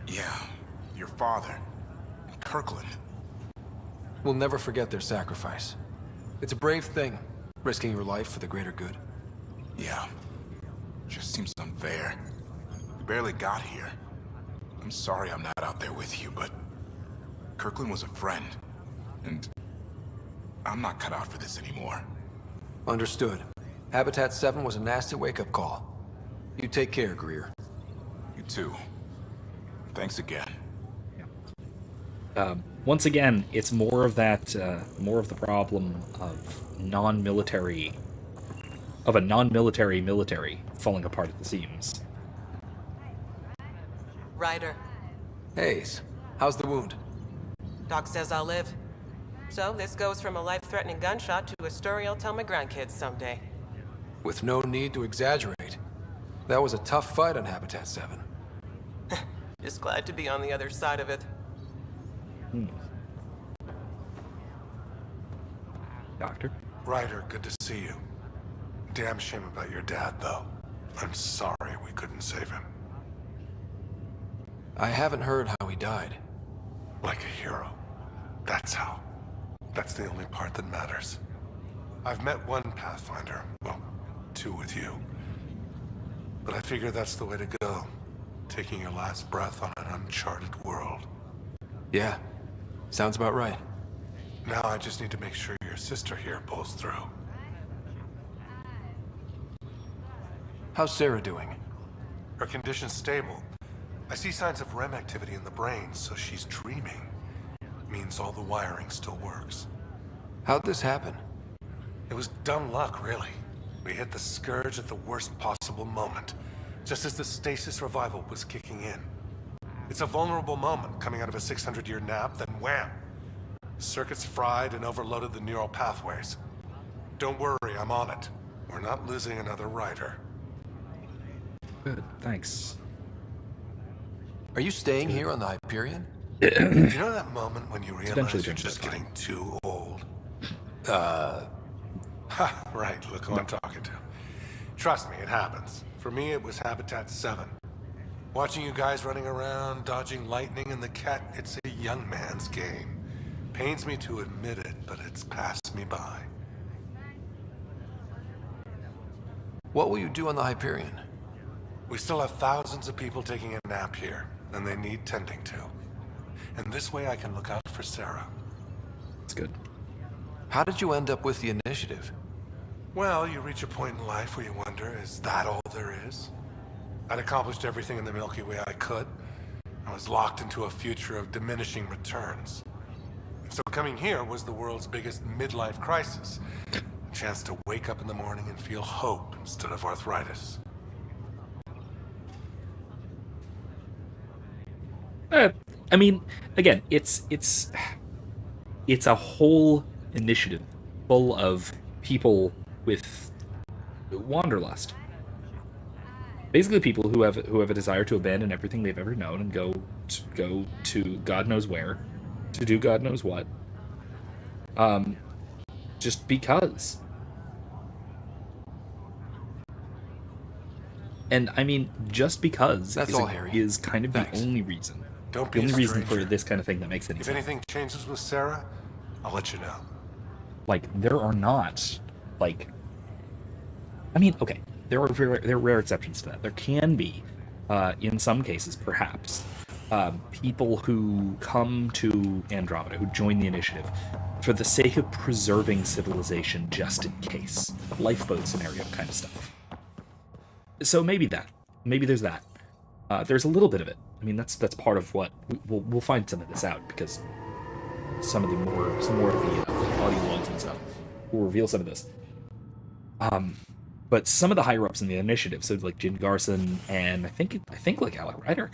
Yeah, your father, and Kirkland. We'll never forget their sacrifice. It's a brave thing, risking your life for the greater good. Yeah, just seems unfair. We barely got here. I'm sorry I'm not out there with you, but Kirkland was a friend, and I'm not cut out for this anymore. Understood. Habitat 7 was a nasty wake-up call. You take care, Greer. You too. Thanks again. Once again, it's more of that, more of the problem of a non-military military falling apart at the seams. Ryder. Hayes, how's the wound? Doc says I'll live. So this goes from a life-threatening gunshot to a story I'll tell my grandkids someday. With no need to exaggerate. That was a tough fight on Habitat 7. Just glad to be on the other side of it. Doctor? Ryder, good to see you. Damn shame about your dad, though. I'm sorry we couldn't save him. I haven't heard how he died. Like a hero. That's how. That's the only part that matters. I've met one Pathfinder. Well, two with you. But I figure that's the way to go. Taking your last breath on an uncharted world. Yeah, sounds about right. Now I just need to make sure your sister here pulls through. How's Sarah doing? Her condition's stable. I see signs of REM activity in the brain, so she's dreaming. Means all the wiring still works. How'd this happen? It was dumb luck, really. We hit the Scourge at the worst possible moment, just as the stasis revival was kicking in. It's a vulnerable moment coming out of a 600-year nap, then wham! Circuits fried and overloaded the neural pathways. Don't worry, I'm on it. We're not losing another Ryder. Good, thanks. Are you staying here on the Hyperion? You know that moment when you realize you're just getting too old? Right, look who I'm talking to. Trust me, it happens. For me, it was Habitat 7. Watching you guys running around, dodging lightning and the cat, it's a young man's game. Pains me to admit it, but it's passed me by. What will you do on the Hyperion? We still have thousands of people taking a nap here, and they need tending to. And this way I can look out for Sarah. That's good. How did you end up with the initiative? Well, you reach a point in life where you wonder, is that all there is? I'd accomplished everything in the Milky Way I could. I was locked into a future of diminishing returns. So coming here was the world's biggest midlife crisis. A chance to wake up in the morning and feel hope instead of arthritis. I mean, again, it's a whole initiative full of people with wanderlust. Basically, people who have a desire to abandon everything they've ever known and go to God knows where, to do God knows what. Just because. And I mean, just because That's all, Harry. is kind of Thanks. the only reason. Don't The be only a reason for stranger. this kind of thing that makes it. If anything changes with Sarah, I'll let you know. Like, there are not, like, I mean, okay, there are rare exceptions to that. There can be, in some cases, perhaps, people who come to Andromeda, who join the initiative, for the sake of preserving civilization just in case. Lifeboat scenario kind of stuff. So maybe there's that. There's a little bit of it. I mean, that's part of what we'll find some of this out, because some more of the audio logs and stuff will reveal some of this. But some of the higher ups in the initiative, so like Jin Garson and I think like Alec Ryder,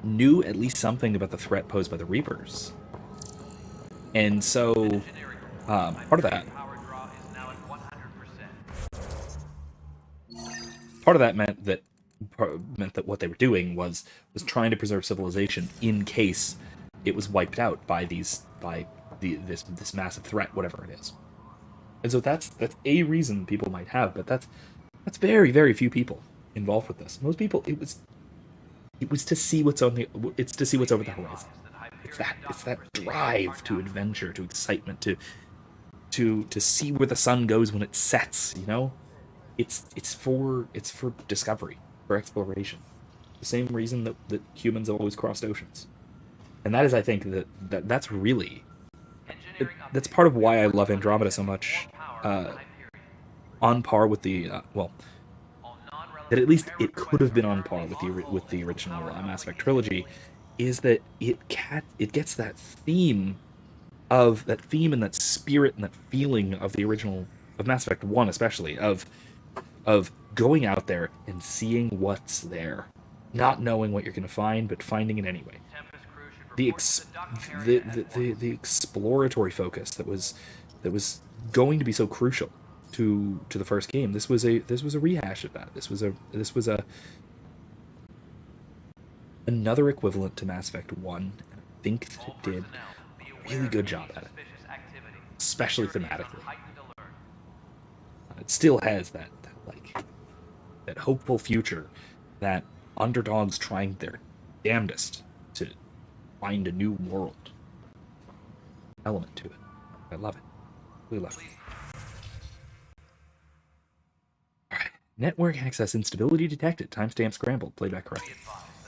knew at least something about the threat posed by the Reapers, and so part of that meant that what they were doing was trying to preserve civilization in case it was wiped out by this massive threat, whatever it is. And so that's a reason people might have, but that's very, very few people involved with this. Most people, it was to see what's over the horizon. It's that drive to adventure, to excitement, to see where the sun goes when it sets. You know, it's for discovery, for exploration. The same reason that humans have always crossed oceans, and that is, I think, that's really. That's part of why I love Andromeda so much, on par with the that at least it could have been on par with the original Mass Effect Trilogy, is that it gets that theme and that spirit and that feeling of the original, of Mass Effect 1 especially, of going out there and seeing what's there, not knowing what you're going to find, but finding it anyway. The exploratory focus that was going to be so crucial to the first game. This was a rehash of that. This was a another equivalent to Mass Effect 1. And I think that it did a really good job at it, especially thematically. It still has that hopeful future, that underdogs trying their damnedest to find a new world element to it. I love it. Really love it. Alright. Network access instability detected. Timestamp scrambled. Playback correct.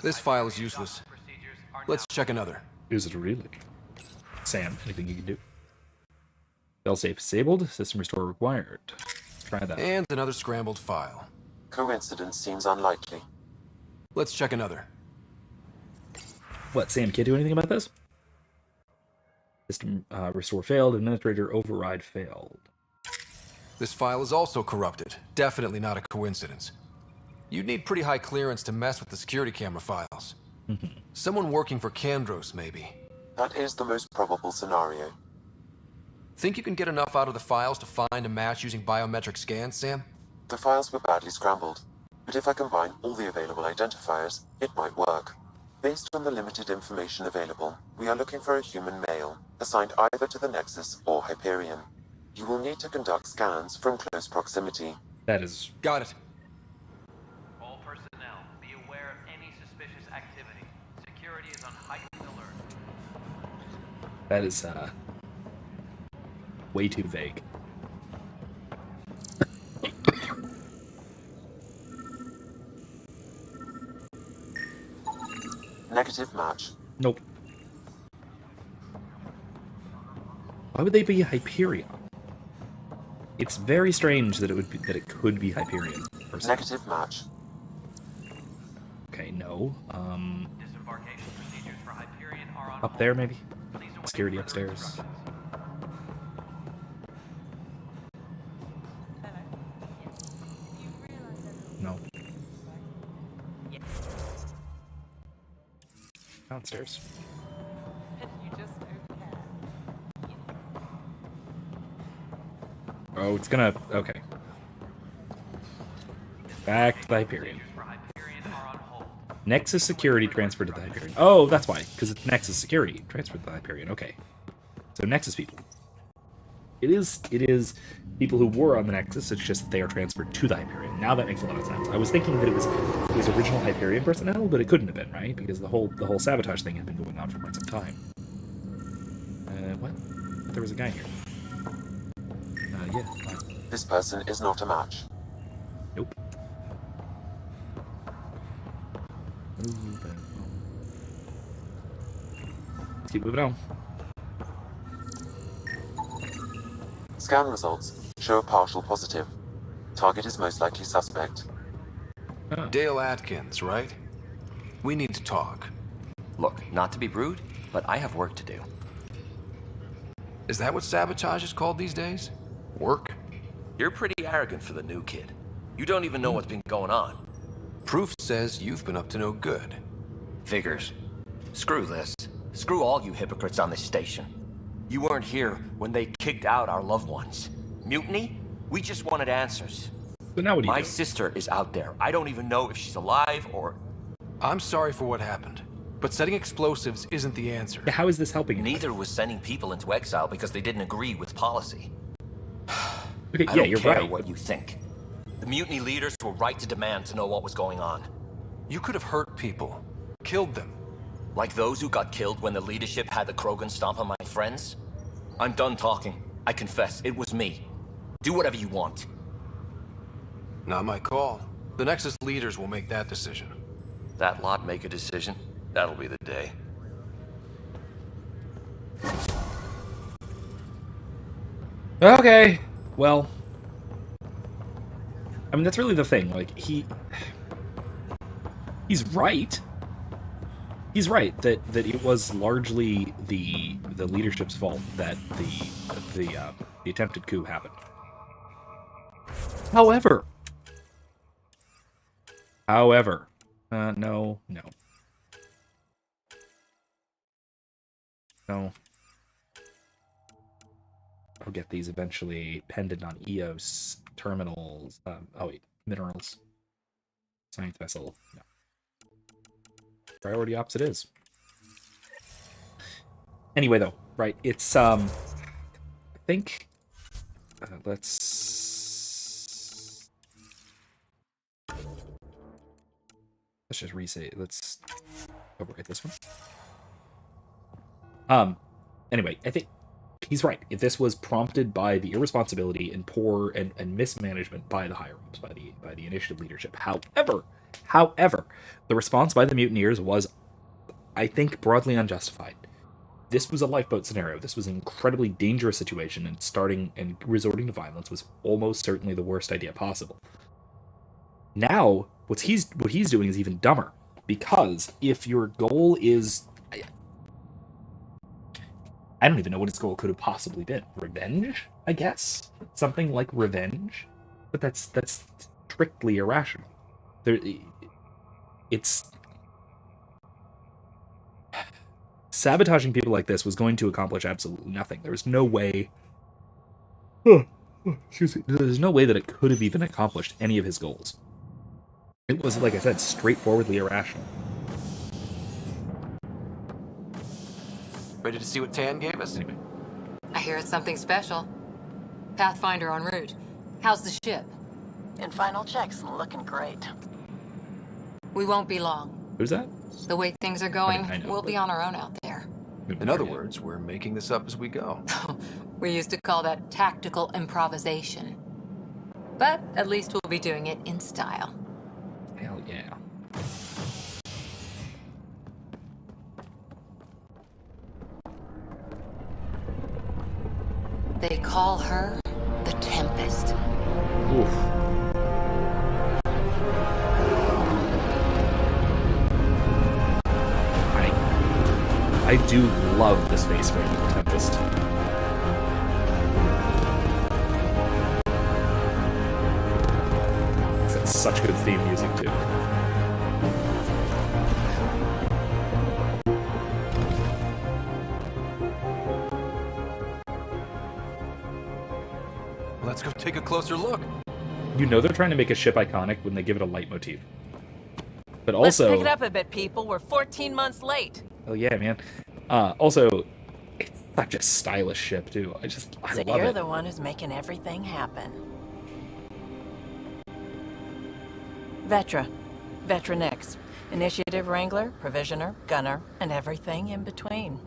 This file is useless. Let's check another. Is it really? Sam, anything you can do? Failsafe disabled. System restore required. Try that. And another scrambled file. Coincidence seems unlikely. Let's check another. What, Sam, can't do anything about this? System restore failed. Administrator override failed. This file is also corrupted. Definitely not a coincidence. You'd need pretty high clearance to mess with the security camera files. Someone working for Kandros, maybe. That is the most probable scenario. Think you can get enough out of the files to find a match using biometric scans, Sam? The files were badly scrambled, but if I combine all the available identifiers, it might work. Based on the limited information available, we are looking for a human male, assigned either to the Nexus or Hyperion. You will need to conduct scans from close proximity. That is... Got it. All personnel, be aware of any suspicious activity. Security is on heightened alert. That is, way too vague. Negative match. Nope. Why would they be Hyperion? It's very strange that it could be Hyperion. Personally. Negative match. Okay, no. Disembarkation procedures for Hyperion are on Up there, maybe? Security upstairs. No. Downstairs. Oh, it's gonna... Okay. Back to the Hyperion. Nexus security transferred to the Hyperion. Oh, that's why. Because it's Nexus security transferred to the Hyperion. Okay. So Nexus people. It is people who were on the Nexus. It's just that they are transferred to the Hyperion. Now that makes a lot of sense. I was thinking that it was original Hyperion personnel, but it couldn't have been, right? Because the whole sabotage thing had been going on for quite some time. What? There was a guy here. Yeah. This person is not a match. Nope. Let's keep moving on. Scan results show a partial positive. Target is most likely suspect. Dale Atkins, right? We need to talk. Look, not to be rude, but I have work to do. Is that what sabotage is called these days? Work? You're pretty arrogant for the new kid. You don't even know what's been going on. Proof says you've been up to no good. Figures. Screw this. Screw all you hypocrites on this station. You weren't here when they kicked out our loved ones. Mutiny? We just wanted answers. But now what do you do? My sister is out there. I don't even know if she's alive or... I'm sorry for what happened, but setting explosives isn't the answer. How is this helping? Neither was sending people into exile because they didn't agree with policy. Okay, I yeah, don't you're care right. what you think. The mutiny leaders were right to demand to know what was going on. You could have hurt people, killed them. Like those who got killed when the leadership had the Krogan stomp on my friends? I'm done talking. I confess, it was me. Do whatever you want. Not my call. The Nexus leaders will make that decision. That lot make a decision? That'll be the day. Okay. Well, I mean, that's really the thing. Like, he's right. He's right that it was largely the leadership's fault that the attempted coup happened. However, No. I'll get these eventually. Pendant on EOS. Terminals. Minerals. Science vessel. No. Priority ops it is. Anyway, though, right? It's, I think... let's just reset. Let's overwrite this one. Anyway, I think he's right. If this was prompted by the irresponsibility and poor and mismanagement by the higher ups, by the initiative leadership. However, the response by the mutineers was, I think, broadly unjustified. This was a lifeboat scenario. This was an incredibly dangerous situation, and starting and resorting to violence was almost certainly the worst idea possible. Now, what he's doing is even dumber, because if your goal is, I don't even know what his goal could have possibly been. Revenge, I guess? Something like revenge? But that's strictly irrational. It's... Sabotaging people like this was going to accomplish absolutely nothing. There was no way... excuse me. There's no way that it could have even accomplished any of his goals. It was, like I said, straightforwardly irrational. Ready to see what Tan gave us? Anyway. I hear it's something special. Pathfinder en route. How's the ship? In final checks and looking great. We won't be long. Who's that? The way things are going, I know, we'll be on our own out there. In other words, we're making this up as we go. We used to call that tactical improvisation. But at least we'll be doing it in style. Hell yeah. They call her the Tempest. Oof. I do love the space version of Tempest. It's such good theme music too. Let's go take a closer look. You know they're trying to make a ship iconic when they give it a leitmotif. But also... Let's pick it up a bit, people. We're 14 months late. Oh yeah, man. Also, it's such a stylish ship too. I So love you're it. the one who's making everything happen. Vetra. Vetra Nix. Initiative Wrangler, Provisioner, Gunner, and everything in between.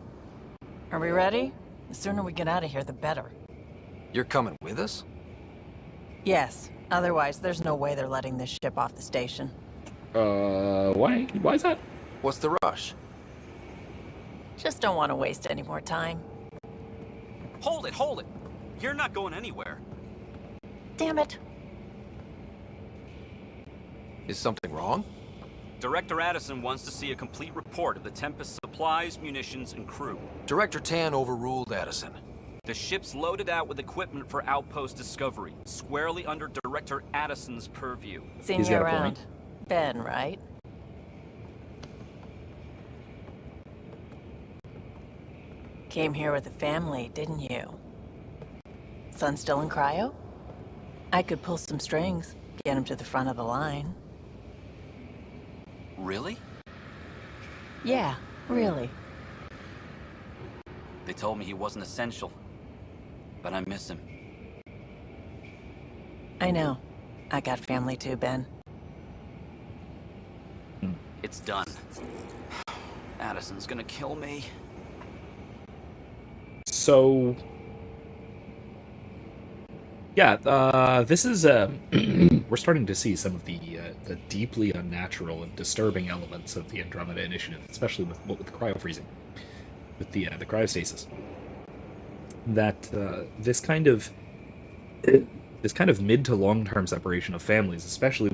Are we ready? The sooner we get out of here, the better. You're coming with us? Yes. Otherwise, there's no way they're letting this ship off the station. Why? Why is that? What's the rush? Just don't want to waste any more time. Hold it! You're not going anywhere. Damn it. Is something wrong? Director Addison wants to see a complete report of the Tempest's supplies, munitions, and crew. Director Tan overruled Addison. The ship's loaded out with equipment for outpost discovery, squarely under Director Addison's purview. Seen you around. Ben, right? Came here with a family, didn't you? Son still in cryo? I could pull some strings, get him to the front of the line. Really? Yeah, really. They told me he wasn't essential, but I miss him. I know. I got family too, Ben. It's done. Addison's gonna kill me. So, yeah, this is we're starting to see some of the deeply unnatural and disturbing elements of the Andromeda Initiative, especially with the cryo freezing, with the cryostasis. That this kind of mid to long term separation of families, especially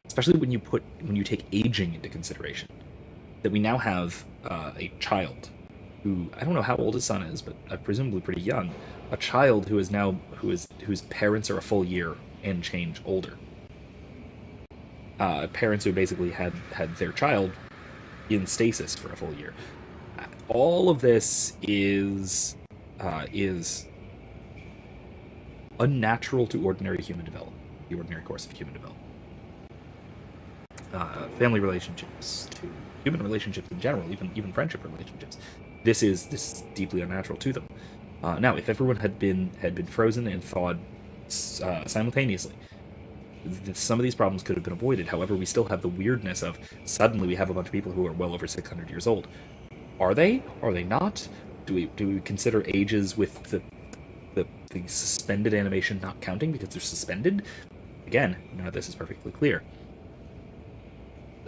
especially when you take aging into consideration, that we now have a child who, I don't know how old his son is, but presumably pretty young, a child whose parents are a full year and change older. parents who basically had their child in stasis for a full year. All of this is unnatural to ordinary human development, the ordinary course of human development. Family relationships, to human relationships in general, even friendship relationships. This is deeply unnatural to them. Now, if everyone had been frozen and thawed simultaneously, some of these problems could have been avoided. However, we still have the weirdness of suddenly we have a bunch of people who are well over 600 years old. Are they? Are they not? Do we consider ages with the suspended animation not counting because they're suspended? Again, none of this is perfectly clear.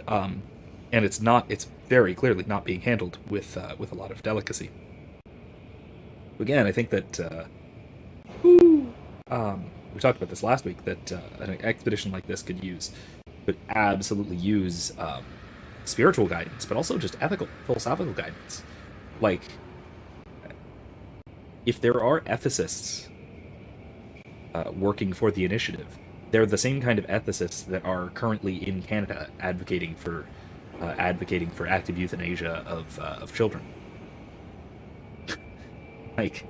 And it's very clearly not being handled with a lot of delicacy. Again, I think that we talked about this last week, that an expedition like this could absolutely use spiritual guidance, but also just ethical, philosophical guidance. Like, if there are ethicists working for the initiative, they're the same kind of ethicists that are currently in Canada advocating for active euthanasia of children. Like,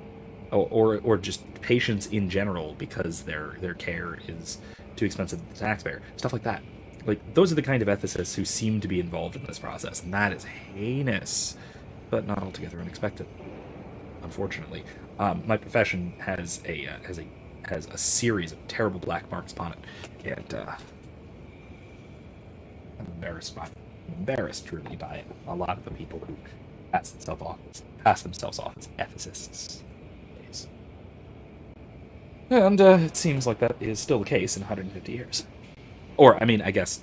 or just patients in general because their care is too expensive to the taxpayer. Stuff like that. Like, those are the kind of ethicists who seem to be involved in this process, and that is heinous, but not altogether unexpected. Unfortunately, my profession has a series of terrible black marks upon it, and I'm embarrassed really by a lot of the people who pass themselves off as ethicists. And it seems like that is still the case in 150 years. Or, I mean, I guess,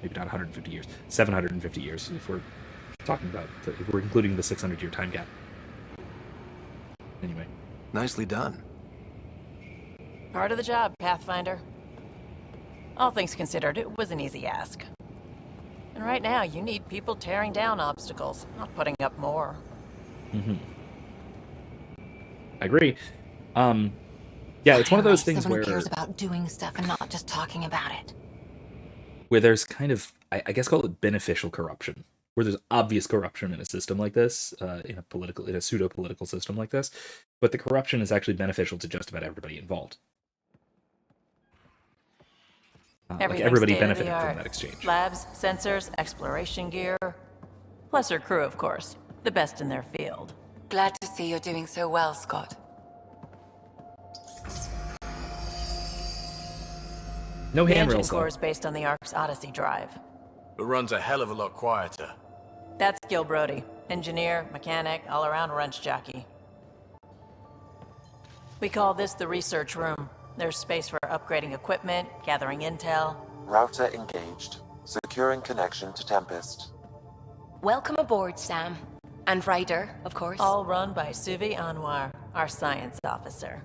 maybe not 150 years, 750 years, if we're including the 600-year time gap. Anyway. Nicely done. Part of the job, Pathfinder. All things considered, it was an easy ask. And right now, you need people tearing down obstacles, not putting up more. Mm-hmm. I agree. Yeah, it's one of those things Someone where cares about doing stuff and not just talking about it. Where there's kind of, I guess, call it beneficial corruption, where there's obvious corruption in a system like this, in a pseudo-political system like this, but the corruption is actually beneficial to just about everybody involved. Like everybody benefited from that exchange. Labs, sensors, exploration gear. Plus her crew, of course. The best in their field. Glad to see you're doing so well, Scott. No The handrails, engine core is based on the Ark's Odyssey drive. It runs a hell of a lot quieter. That's Gil Brody. Engineer, mechanic, all-around wrench jockey. We call this the research room. There's space for upgrading equipment, gathering intel. Router engaged. Securing connection to Tempest. Welcome aboard, Sam. And Ryder, of course. All run by Suvi Anwar, our science officer.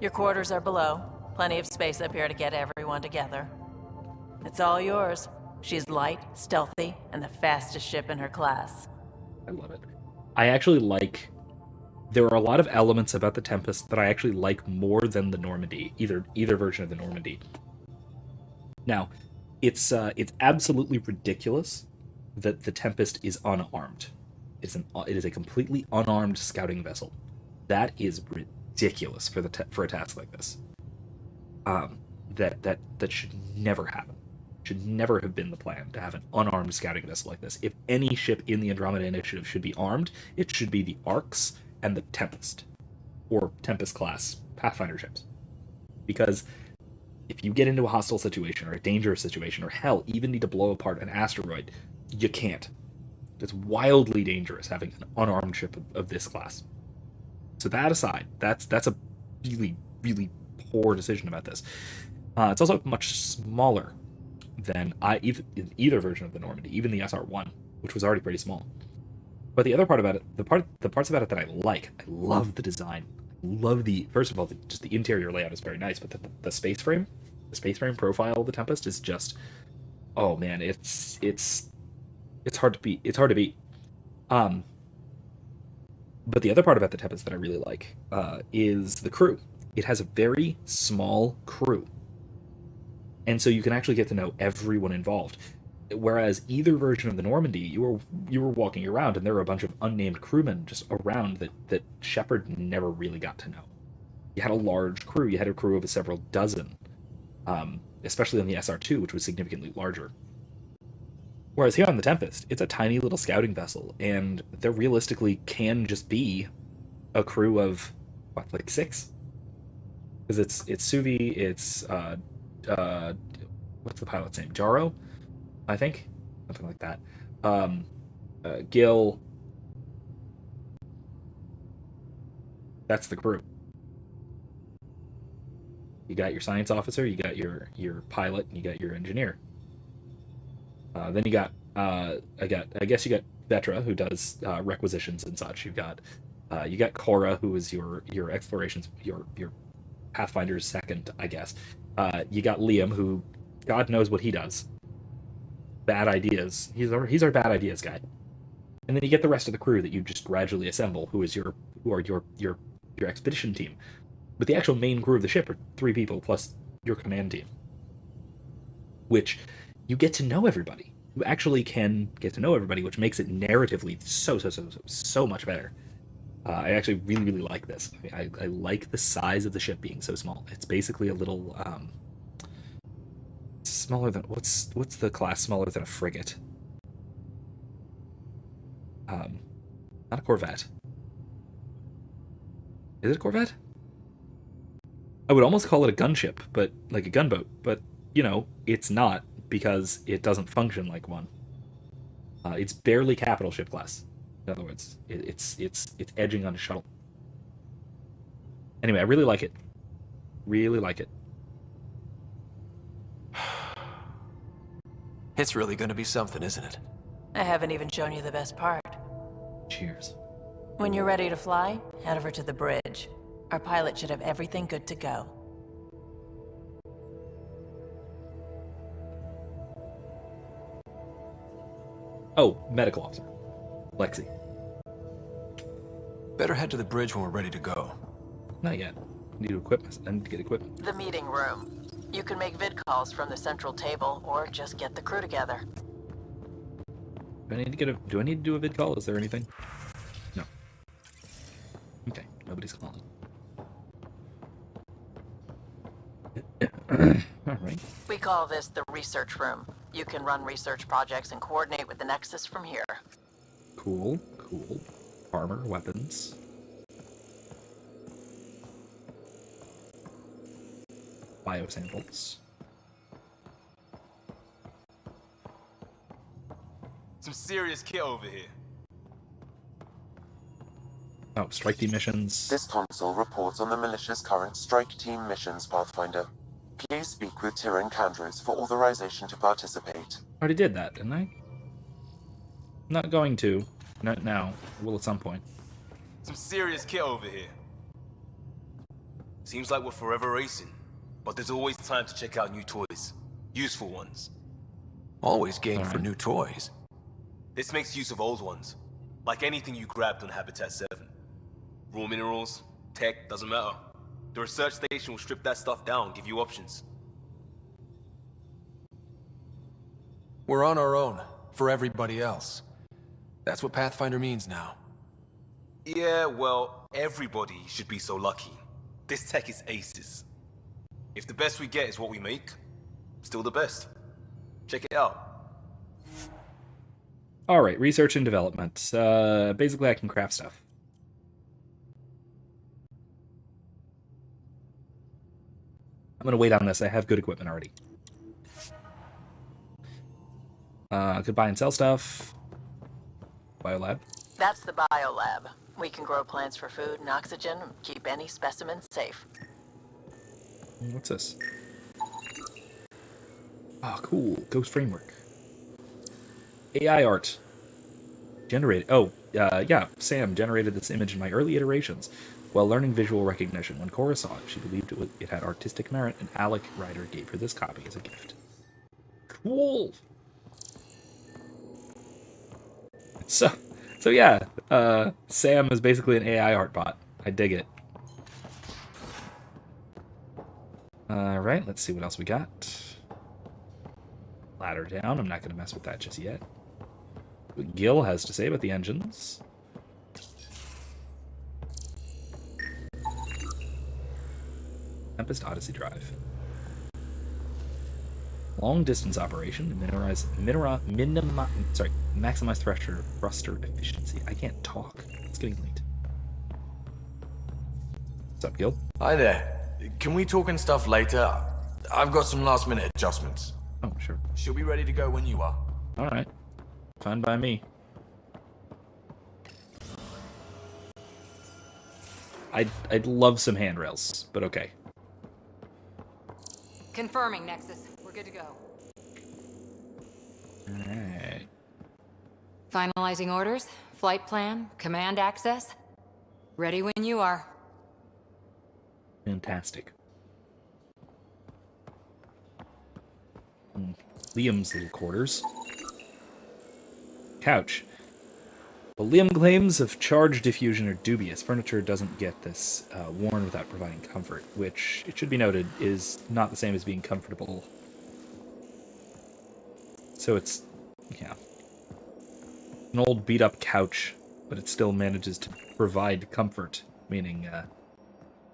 Your quarters are below. Plenty of space up here to get everyone together. It's all yours. She's light, stealthy, and the fastest ship in her class. I love it. I actually like... There are a lot of elements about the Tempest that I actually like more than the Normandy, either version of the Normandy. Now, it's absolutely ridiculous that the Tempest is unarmed. It is a completely unarmed scouting vessel. That is ridiculous for a task like this. That should never happen. Should never have been the plan to have an unarmed scouting vessel like this. If any ship in the Andromeda Initiative should be armed, it should be the Arks and the Tempest, or Tempest-class Pathfinder ships. Because if you get into a hostile situation, or a dangerous situation, or hell, even need to blow apart an asteroid, you can't. It's wildly dangerous having an unarmed ship of this class. So that aside, that's a really, really poor decision about this. It's also much smaller than either version of the Normandy, even the SR-1, which was already pretty small. But the other part about it, the parts about it that I love the design. First of all, just the interior layout is very nice, but the space frame profile of the Tempest is just, oh man, it's hard to beat. It's hard to beat. But the other part about the Tempest that I really like is the crew. It has a very small crew. And so you can actually get to know everyone involved. Whereas either version of the Normandy, you were walking around and there were a bunch of unnamed crewmen just around that Shepard never really got to know. You had a large crew. You had a crew of several dozen, especially on the SR2, which was significantly larger. Whereas here on the Tempest, it's a tiny little scouting vessel, and there realistically can just be a crew of, what, like 6? Because it's Suvi, it's, what's the pilot's name? Jaro? I think? Something like that. Gil. That's the crew. You got your science officer, you got your pilot, and you got your engineer. Then you got I guess you got Vetra, who does requisitions and such. You got Cora, who is your explorations, your Pathfinder's second, I guess. You got Liam, who God knows what he does. Bad ideas. He's our bad ideas guy. And then you get the rest of the crew that you just gradually assemble, who are your expedition team. But the actual main crew of the ship are 3 people plus your command team. Which you get to know everybody. You actually can get to know everybody, which makes it narratively so much better. I actually really like this. I like the size of the ship being so small. It's basically a little smaller than what's the class smaller than a frigate? Not a corvette. Is it a corvette? I would almost call it a gunship, but like a gunboat. But it's not, because it doesn't function like one. It's barely capital ship class. In other words, it's edging on a shuttle. Anyway, I really like it. Really like it. It's really going to be something, isn't it? I haven't even shown you the best part. Cheers. When you're ready to fly, head over to the bridge. Our pilot should have everything good to go. Oh, medical officer. Lexi. Better head to the bridge when we're ready to go. Not yet. Need to equip. I need to get equipment. The meeting room. You can make vid calls from the central table, or just get the crew together. Do I need to do a vid call? Is there anything? No. Okay, nobody's calling. Alright. We call this the research room. You can run research projects and coordinate with the Nexus from here. Cool. Armor, weapons. Biosamples. Some serious kit over here. Oh, strike team missions. This console reports on the militia's current strike team missions, Pathfinder. Please speak with Tyrion Kandros for authorization to participate. Already did that, didn't I? Not going to. Not now. Will at some point. Some serious kit over here. Seems like we're forever racing, but there's always time to check out new toys. Useful ones. Always game for new toys. This makes use of old ones. Like anything you grabbed on Habitat 7. Raw minerals, tech, doesn't matter. The research station will strip that stuff down and give you options. We're on our own, for everybody else. That's what Pathfinder means now. Yeah, well, everybody should be so lucky. This tech is aces. If the best we get is what we make, still the best. Check it out. Alright, research and development. Basically I can craft stuff. I'm gonna wait on this. I have good equipment already. Could buy and sell stuff. Biolab. That's the biolab. We can grow plants for food and oxygen, and keep any specimens safe. What's this? Oh, cool. Ghost Framework. AI art. Generated. Oh, yeah. Sam generated this image in my early iterations while learning visual recognition. When Cora saw it, she believed it had artistic merit, and Alec Ryder gave her this copy as a gift. Cool. So yeah, Sam is basically an AI art bot. I dig it. Alright, let's see what else we got. ladder down. I'm not going to mess with that just yet. What Gil has to say about the engines. Tempest Odyssey Drive. Long distance operation to maximize thruster efficiency. I can't talk. It's getting late. What's up, Gil? Hi there. Can we talk and stuff later? I've got some last minute adjustments. Oh, sure. She'll be ready to go when you are. Alright. Fine by me. I'd love some handrails, but okay. Confirming, Nexus. We're good to go. Alright. Finalizing orders, flight plan, command access. Ready when you are. Fantastic. Liam's little quarters. Couch. Well, Liam claims of charge diffusion are dubious. Furniture doesn't get this worn without providing comfort, which, it should be noted, is not the same as being comfortable. So it's, yeah, an old beat-up couch, but it still manages to provide comfort, meaning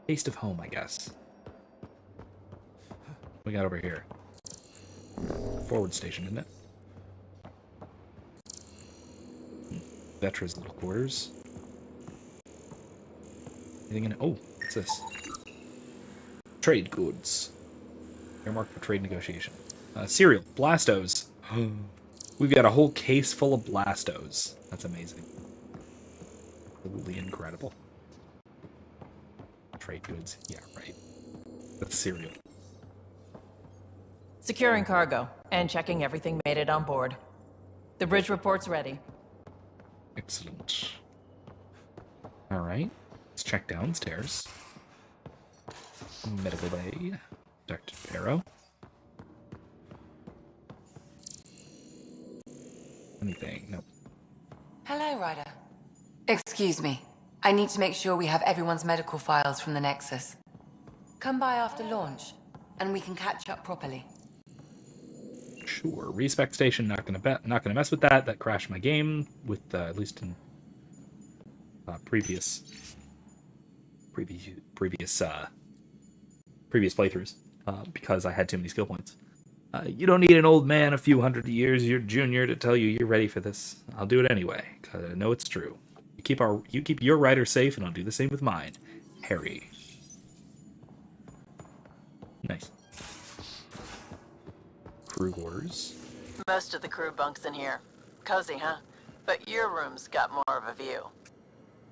taste of home, I guess. What we got over here? Forward station, isn't it? Vetra's little quarters. Anything in it? Oh, what's this? Trade goods. Earmarked for trade negotiation. Cereal. Blastos. We've got a whole case full of Blastos. That's amazing. Absolutely incredible. Trade goods. Yeah, right. That's cereal. Securing cargo and checking everything made it on board. The bridge report's ready. Excellent. Alright. Let's check downstairs. Medical bay. Dr. Barrow. Anything? Nope. Hello, Ryder. Excuse me. I need to make sure we have everyone's medical files from the Nexus. Come by after launch, and we can catch up properly. Sure. Respec station. Not gonna mess with that. That crashed my game with at least in previous playthroughs because I had too many skill points. You don't need an old man a few hundred years your junior to tell you you're ready for this. I'll do it anyway because I know it's true. You keep your rider safe, and I'll do the same with mine, Harry. Nice. Crew quarters. Most of the crew bunks in here. Cozy, huh? But your room's got more of a view.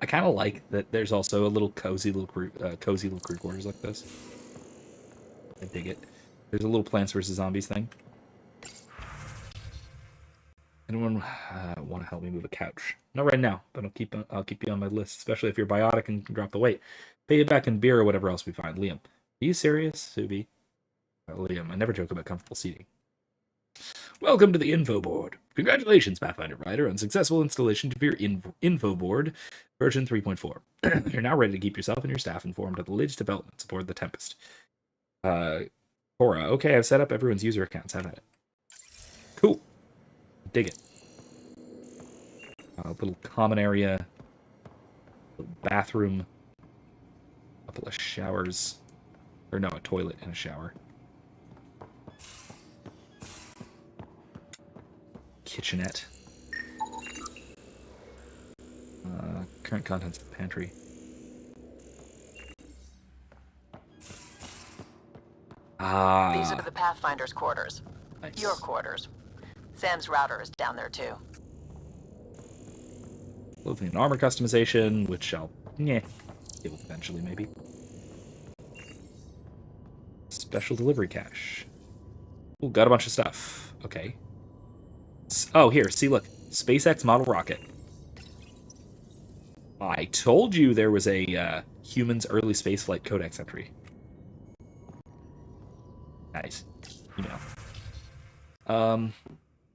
I kind of like that there's also a little cozy little crew quarters like this. I dig it. There's a little Plants vs. Zombies thing. Anyone want to help me move a couch? Not right now, but I'll keep you on my list, especially if you're biotic and can drop the weight. Pay it back in beer or whatever else we find. Liam, are you serious, Subi? Liam, I never joke about comfortable seating. Welcome to the info board. Congratulations, Pathfinder Rider, on successful installation of your info board, version 3.4. You're now ready to keep yourself and your staff informed of the latest developments aboard the Tempest. Cora, okay, I've set up everyone's user accounts, haven't I? Cool. Dig it. A little common area, little bathroom, a couple of showers, or no, a toilet and a shower. Kitchenette. Current contents of the pantry. These are the Pathfinder's quarters. Nice. Your quarters. Sam's router is down there too. Clothing and armor customization, which I'll deal with eventually, maybe. Special delivery cache. Ooh, got a bunch of stuff. Okay. Oh, here, see, look. SpaceX model rocket. I told you there was a humans early spaceflight codex entry. Nice. Email. I'm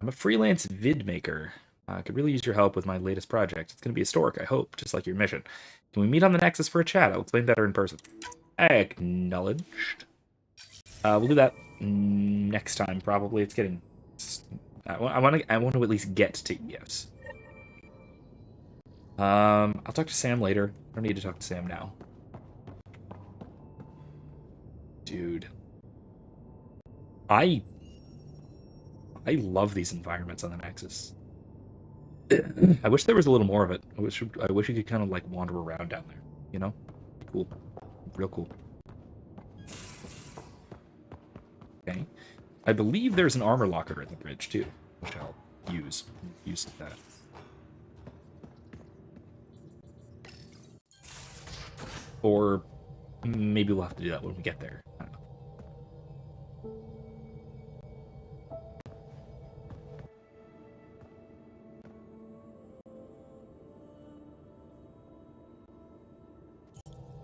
a freelance vid maker. I could really use your help with my latest project. It's going to be historic, I hope, just like your mission. Can we meet on the Nexus for a chat? I'll explain better in person. Acknowledged. We'll do that next time, probably. It's getting I want to at least get to EOS. I'll talk to Sam later. I don't need to talk to Sam now. Dude. I love these environments on the Nexus. I wish there was a little more of it. I wish you could kind of like wander around down there, you know? Cool. Real cool. Okay. I believe there's an armor locker at the bridge too, which I'll use that. Or maybe we'll have to do that when we get there. I don't know.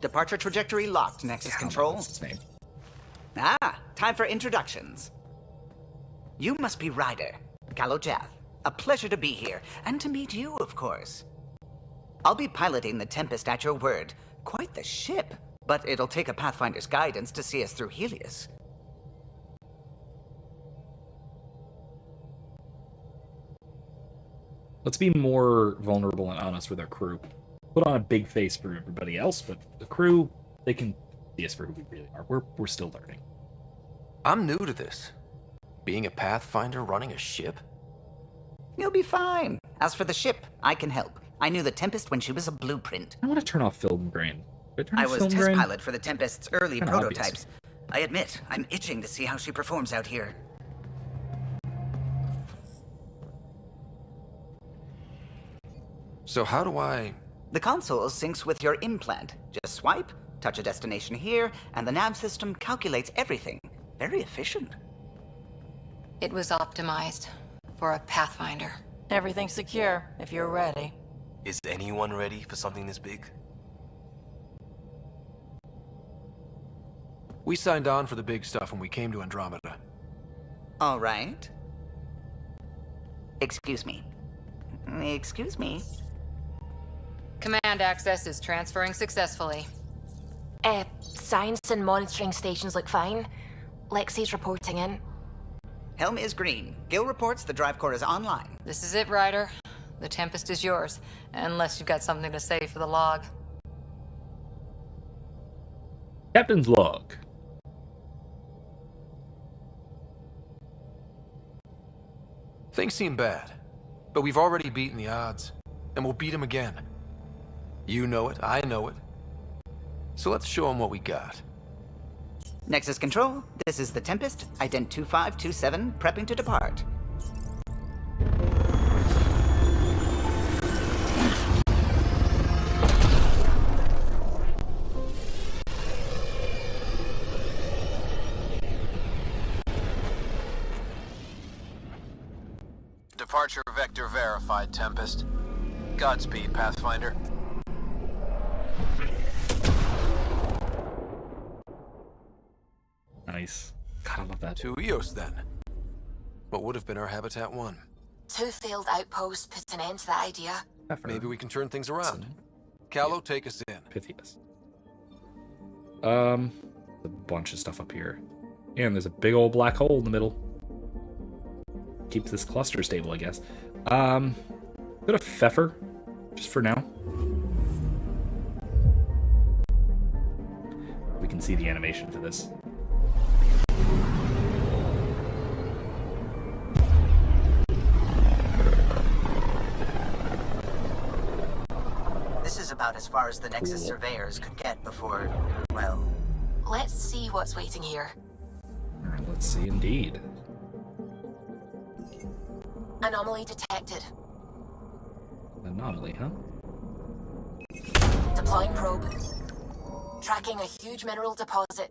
Departure trajectory locked, Nexus Control. What's his name? Ah, time for introductions. You must be Ryder, Callow Jath. A pleasure to be here, and to meet you, of course. I'll be piloting the Tempest at your word. Quite the ship, but it'll take a Pathfinder's guidance to see us through Helios. Let's be more vulnerable and honest with our crew. Put on a big face for everybody else, but the crew, they can see us for who we really are. We're still learning. I'm new to this. Being a Pathfinder running a ship? You'll be fine. As for the ship, I can help. I knew the Tempest when she was a blueprint. I want to turn off film grain. I was test pilot for the Tempest's early prototypes. I admit, I'm itching to see how she performs out here. So how do I... The console syncs with your implant. Just swipe, touch a destination here, and the nav system calculates everything. Very efficient. It was optimized for a Pathfinder. Everything's secure, if you're ready. Is anyone ready for something this big? We signed on for the big stuff when we came to Andromeda. All right. Excuse me. Excuse me. Command access is transferring successfully. Science and monitoring stations look fine. Lexi's reporting in. Helm is green. Gil reports the drive core is online. This is it, Ryder. The Tempest is yours, unless you've got something to say for the log. Captain's log. Things seem bad, but we've already beaten the odds, and we'll beat them again. You know it, I know it. So let's show them what we got. Nexus Control, this is the Tempest, ident 2527, prepping to depart. Departure vector verified, Tempest. Godspeed, Pathfinder. Nice. God, I love that. To Eos, then. What would have been our Habitat 1? 2 failed outposts put an end to that idea. Maybe we can turn things around. Callow, take us in. Pythias. A bunch of stuff up here. And there's a big old black hole in the middle. Keeps this cluster stable, I guess. Go to Pfeffer, just for now. We can see the animation for this. This is about as far as the Nexus surveyors could get before, well... Let's see what's waiting here. Let's see, indeed. Anomaly detected. Anomaly, huh? Deploying probe. Tracking a huge mineral deposit.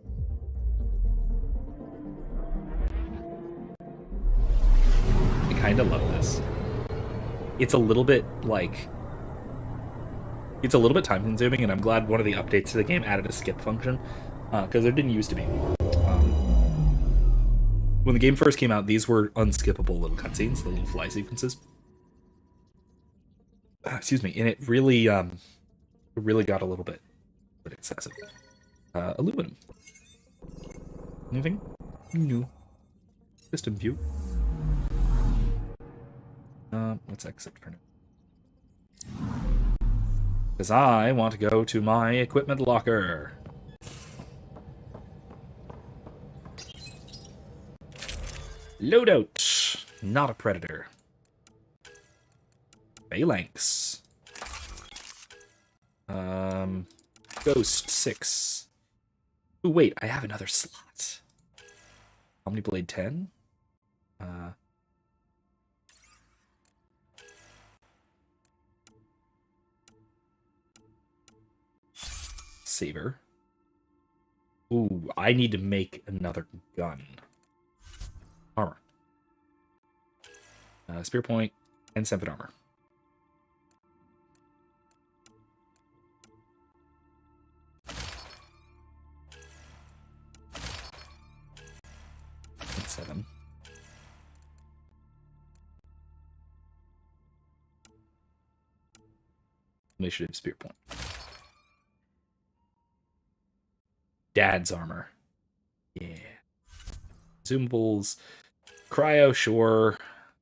I kind of love this. It's a little bit, like... It's a little bit time consuming, and I'm glad one of the updates to the game added a skip function, because there didn't used to be. When the game first came out, these were unskippable little cutscenes, the little fly sequences. Excuse me, and it really got a little bit excessive. Aluminum. Anything? No. System view. let's exit for now. Because I want to go to my equipment locker. Loadout. Not a predator. Phalanx. Ghost 6. Ooh, wait, I have another slot. Omniblade 10? Saber. Ooh, I need to make another gun. Armor. Spear point and Sempit armor. And 7. Initiative spear point. Dad's armor. Yeah. Zoomables. Cryo, sure.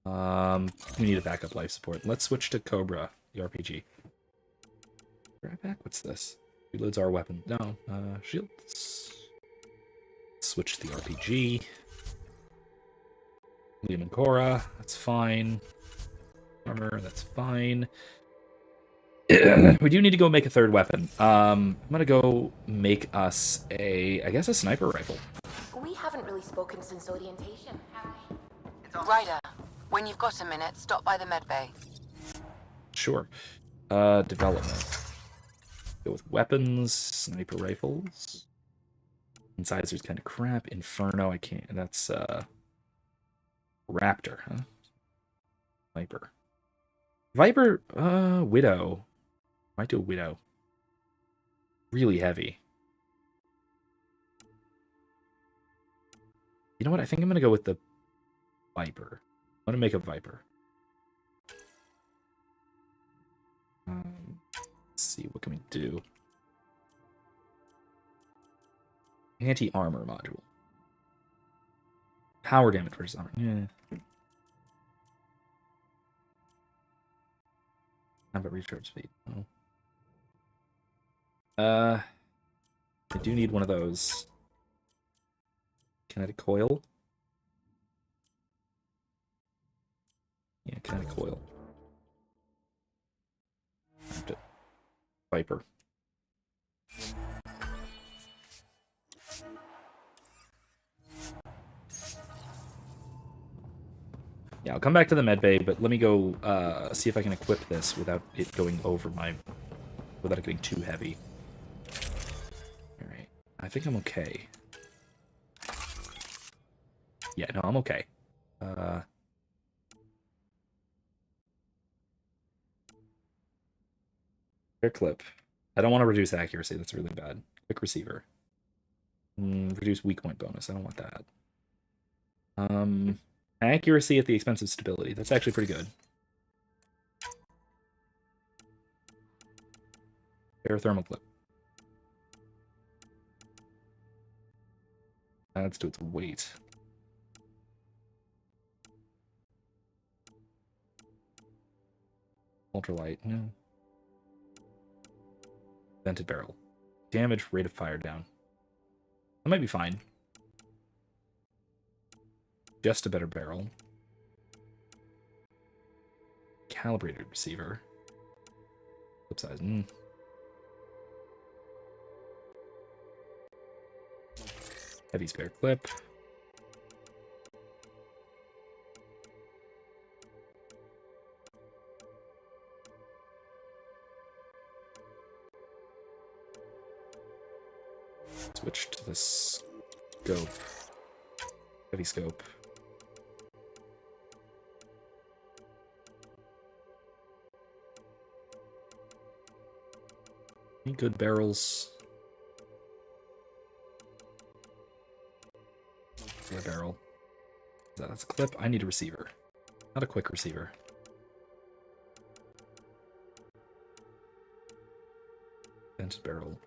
We need a backup life support. Let's switch to Cobra, the RPG. Right back? What's this? Reloads our weapon. No, shields. Switch to the RPG. Liam and Cora, that's fine. Armor, that's fine. We do need to go make a third weapon. I'm gonna go make us I guess a sniper rifle. We haven't really spoken since orientation, have we? Ryder, when you've got a minute, stop by the medbay. Sure. Development. Go with weapons, sniper rifles. Incisors kind of crap. Inferno, I can't. That's Raptor, huh? Viper. Viper, Widow. Might do a Widow. Really heavy. You know what? I think I'm gonna go with the Viper. I'm gonna make a Viper. Let's see, what can we do? Anti-armor module. Power damage versus armor. Yeah. How about recharge speed? Oh. I do need one of those. Kinetic coil. Yeah, kinetic coil. Viper. Yeah, I'll come back to the medbay, but let me go see if I can equip this without it going over without it getting too heavy. Alright, I think I'm okay. Yeah, no, I'm okay. Air clip. I don't want to reduce accuracy, that's really bad. Quick receiver. Reduce weak point bonus, I don't want that. Accuracy at the expense of stability. That's actually pretty good. Aerothermal clip. Adds to its weight. Ultralight. No. Vented barrel. Damage, rate of fire down. That might be fine. Just a better barrel. Calibrated receiver. Clip size. Heavy spare clip. Switch to the scope. Heavy scope. Any good barrels? A barrel. That's a clip. I need a receiver. Not a quick receiver. Vented barrel.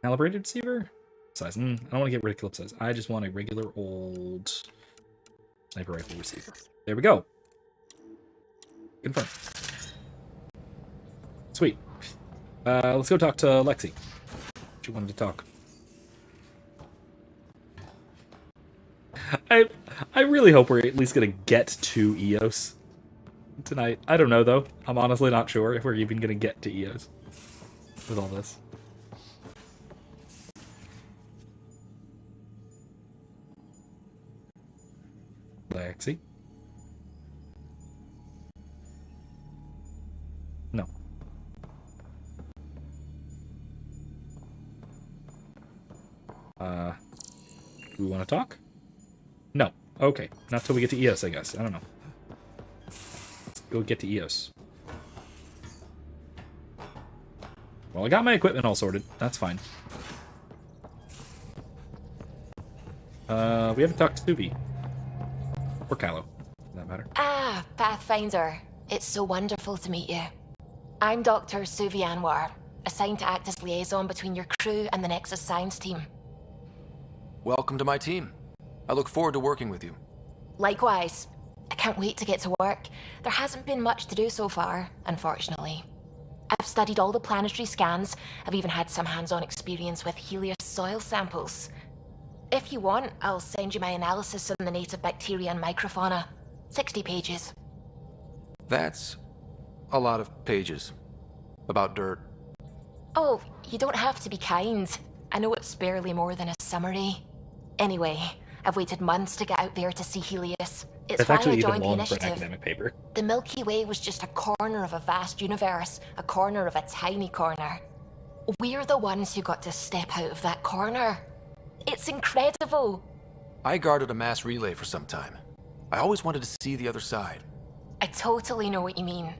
Calibrated receiver? Size. I don't want to get rid of clip size. I just want a regular old sniper rifle receiver. There we go. Confirm. Sweet. Let's go talk to Lexi. She wanted to talk. I really hope we're at least gonna get to EOS tonight. I don't know though. I'm honestly not sure if we're even gonna get to EOS with all this. Lexi? No. Do we want to talk? No. Okay. Not till we get to EOS, I guess. I don't know. Let's go get to EOS. Well, I got my equipment all sorted. That's fine. We haven't talked to Suvi. Or Callow, for that matter. Ah, Pathfinder. It's so wonderful to meet you. I'm Dr. Suvi Anwar, assigned to act as liaison between your crew and the Nexus science team. Welcome to my team. I look forward to working with you. Likewise. I can't wait to get to work. There hasn't been much to do so far, unfortunately. I've studied all the planetary scans. I've even had some hands-on experience with Helios soil samples. If you want, I'll send you my analysis on the native bacteria and microfauna. 60 pages. That's a lot of pages. About dirt. Oh, you don't have to be kind. I know it's barely more than a summary. Anyway, I've waited months to get out there to see Helios. It's That's why actually I even joined the long for an initiative. academic paper. The Milky Way was just a corner of a vast universe, a corner of a tiny corner. We're the ones who got to step out of that corner. It's incredible. I guarded a mass relay for some time. I always wanted to see the other side. I totally know what you mean.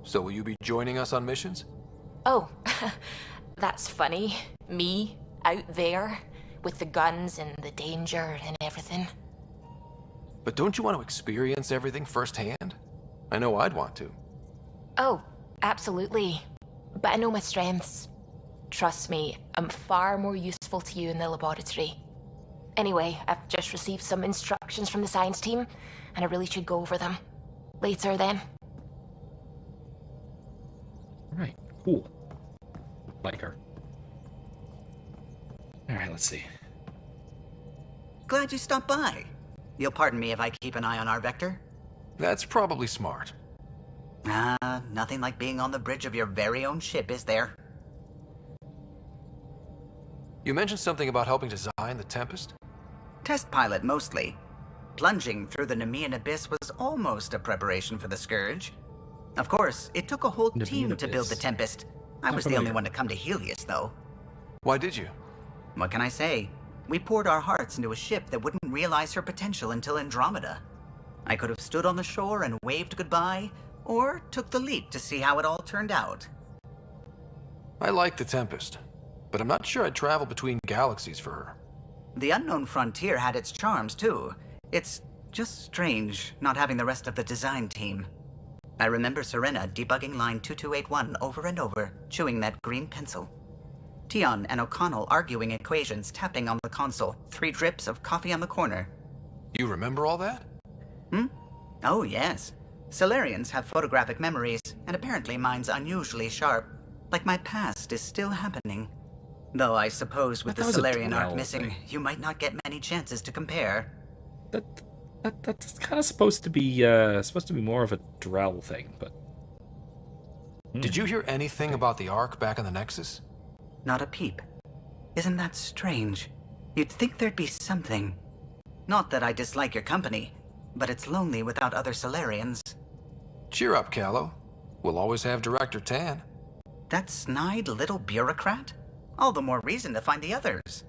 So will you be joining us on missions? Oh, that's funny. Me, out there, with the guns and the danger and everything. But don't you want to experience everything firsthand? I know I'd want to. Oh, absolutely. But I know my strengths. Trust me, I'm far more useful to you in the laboratory. Anyway, I've just received some instructions from the science team, and I really should go over them. Later, then. Alright, cool. Like her. Alright, let's see. Glad you stopped by. You'll pardon me if I keep an eye on our vector? That's probably smart. Nothing like being on the bridge of your very own ship, is there? You mentioned something about helping design the Tempest? Test pilot, mostly. Plunging through the Nemean abyss was almost a preparation for the Scourge. Of course, it took a whole team to build the Tempest. I was the only one to come to Helios, though. Why did you? What can I say? We poured our hearts into a ship that wouldn't realize her potential until Andromeda. I could have stood on the shore and waved goodbye, or took the leap to see how it all turned out. I like the Tempest, but I'm not sure I'd travel between galaxies for her. The unknown frontier had its charms, too. It's just strange not having the rest of the design team. I remember Serena debugging line 2281 over and over, chewing that green pencil. Tion and O'Connell arguing equations, tapping on the console, 3 drips of coffee on the corner. You remember all that? Oh, yes. Solarians have photographic memories, and apparently mine's unusually sharp. Like my past is still happening. Though I suppose with the Solarian arc missing, you might not get many chances to compare. That's kind of supposed to be more of a Drell thing, but. Did you hear anything about the Ark back in the Nexus? Not a peep. Isn't that strange? You'd think there'd be something. Not that I dislike your company, but it's lonely without other Solarians. Cheer up, Callow. We'll always have Director Tan. That snide little bureaucrat? All the more reason to find the others.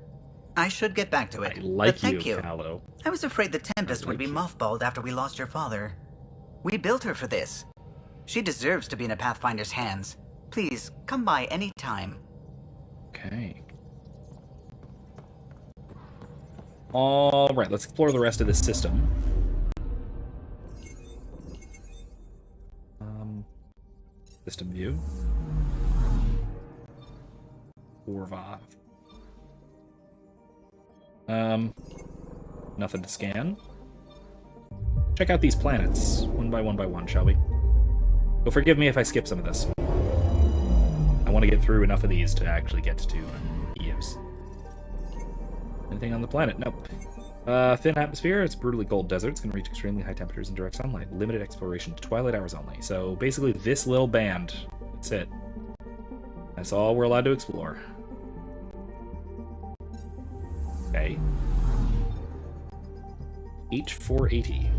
I should get back to it. Like but thank you. Callow. I was afraid the Tempest would be mothballed after we lost your father. We built her for this. She deserves to be in a Pathfinder's hands. Please, come by any time. Okay. Alright, let's explore the rest of this system. System view. Orvav. Nothing to scan. Check out these planets, one by one, shall we? You'll forgive me if I skip some of this. I want to get through enough of these to actually get to Eos. Anything on the planet? Nope. Thin atmosphere, it's a brutally cold desert. It's going to reach extremely high temperatures and direct sunlight. Limited exploration to twilight hours only. So basically this little band, that's it. That's all we're allowed to explore. Okay. H480.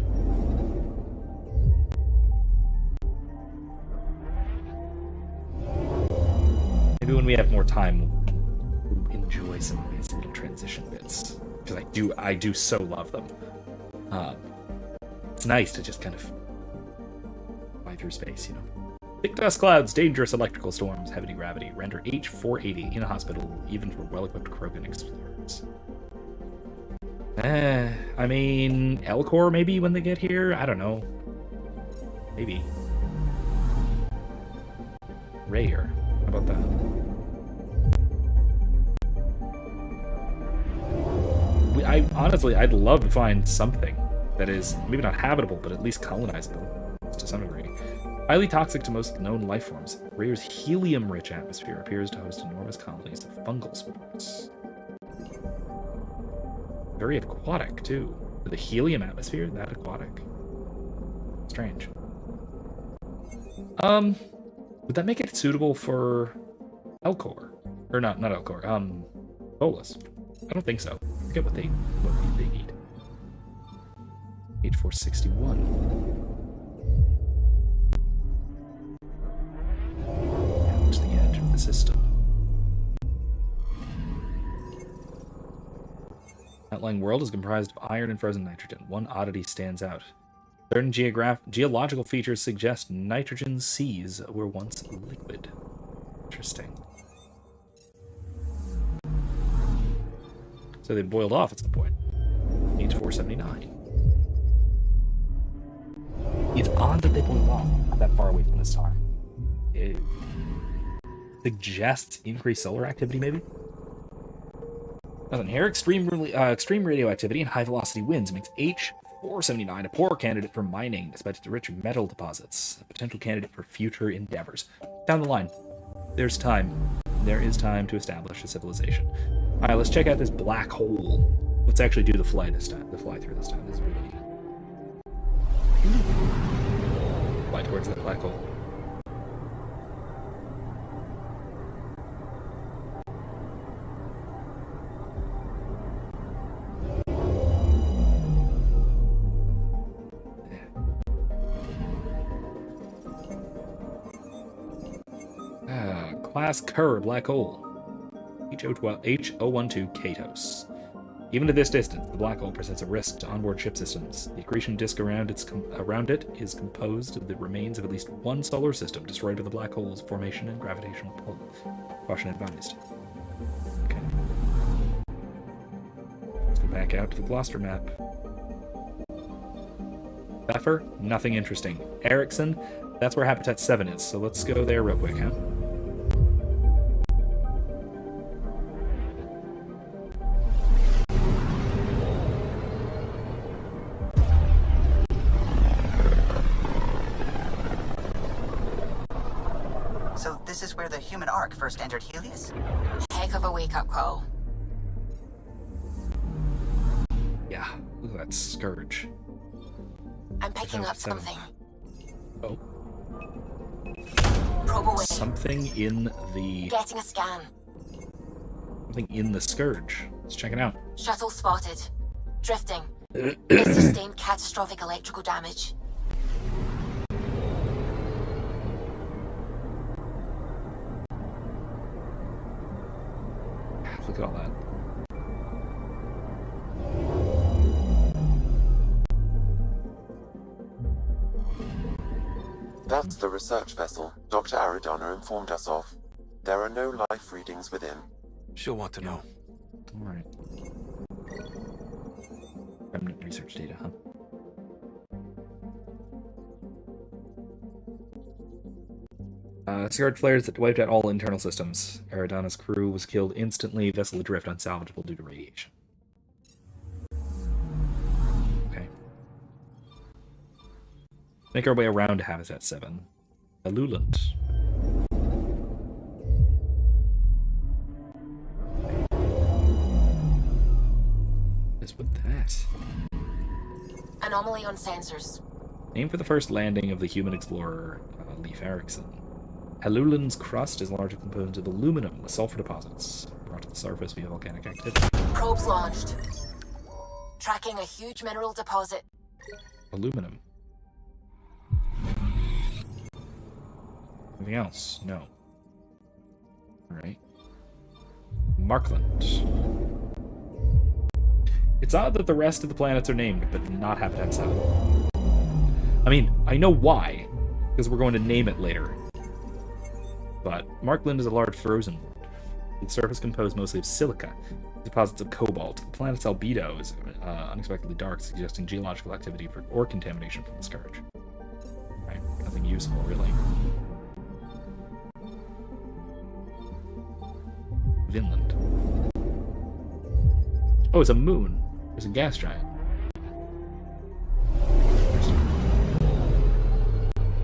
Maybe when we have more time, we'll enjoy some of these little transition bits. Because I do so love them. It's nice to just kind of fly through space, you know. Thick dust clouds, dangerous electrical storms, heavy gravity, render H480 inhospitable even for well-equipped Krogan explorers. I mean, Elcor maybe when they get here? I don't know. Maybe. Rare. How about that? Honestly, I'd love to find something that is maybe not habitable, but at least colonizable to some degree. Highly toxic to most known life forms, Rare's helium-rich atmosphere appears to host enormous colonies of fungal spores. Very aquatic, too. The helium atmosphere, that aquatic. Strange. Would that make it suitable for Elcor? Or not Elcor, Bolus. I don't think so. I forget what they need. H461. Down to the edge of the system. Outlying world is comprised of iron and frozen nitrogen. One oddity stands out. Certain geological features suggest nitrogen seas were once liquid. Interesting. So they boiled off at some point. H479. It's odd that they boiled off that far away from the star. It suggests increased solar activity, maybe? Nothing here. Extreme radioactivity and high-velocity winds makes H479 a poor candidate for mining, despite its rich metal deposits. A potential candidate for future endeavors. Down the line. There's time. There is time to establish a civilization. Alright, let's check out this black hole. Let's actually do the fly this time. The fly through this time. This is really neat. Fly towards that black hole. Class Kerr black hole. H012 Katos. Even at this distance, the black hole presents a risk to onboard ship systems. The accretion disk around it is composed of the remains of at least one solar system destroyed by the black hole's formation and gravitational pull. Caution advised. Okay. Let's go back out to the Gloucester map. Buffer, nothing interesting. Erickson, that's where Habitat 7 is, so let's go there real quick, huh? So this is where the human ark first entered Helios? Heck of a wake-up call. Yeah, look at that scourge. I'm picking up something. Oh. Probe away. Something in the... Getting a scan. Something in the scourge. Let's check it out. Shuttle spotted. Drifting. It sustained catastrophic electrical damage. Look at all that. That's the research vessel Dr. Aridana informed us of. There are no life readings within. She'll want to know. Alright. Remnant research data, huh? Scourge flares that wiped out all internal systems. Aridana's crew was killed instantly, vessel adrift, unsalvageable due to radiation. Okay. Make our way around to Habitat 7. Aluland. What's with that? Anomaly on sensors. Name for the first landing of the human explorer, Leif Erikson. Haluland's crust is largely composed of aluminum with sulfur deposits brought to the surface via volcanic activity. Probes launched. Tracking a huge mineral deposit. Aluminum. Anything else? No. Alright. Markland. It's odd that the rest of the planets are named, but not Habitat 7. I mean, I know why, because we're going to name it later. But Markland is a large frozen world. Its surface composed mostly of silica, deposits of cobalt. The planet's albedo is unexpectedly dark, suggesting geological activity or contamination from the Scourge. Right, nothing useful, really. Vinland. Oh, it's a moon. There's a gas giant.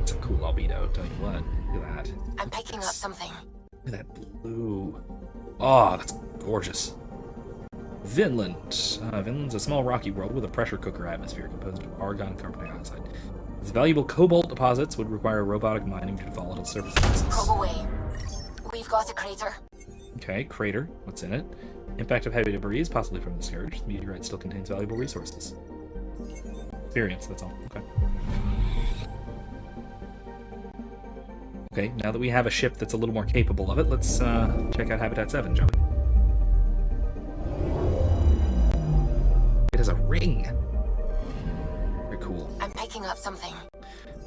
It's a cool albedo, I'll tell you what. Look at that. I'm picking up something. Look at that blue. Oh, that's gorgeous. Vinland. Vinland's a small rocky world with a pressure cooker atmosphere composed of argon and carbon dioxide. Its valuable cobalt deposits would require robotic mining to volatile surfaces. Probe away. We've got a crater. Okay, crater. What's in it? Impact of heavy debris, possibly from the Scourge. The meteorite still contains valuable resources. Experience, that's all. Okay. Okay, now that we have a ship that's a little more capable of it, let's check out Habitat 7, shall we? It has a ring! Very cool. I'm picking up something.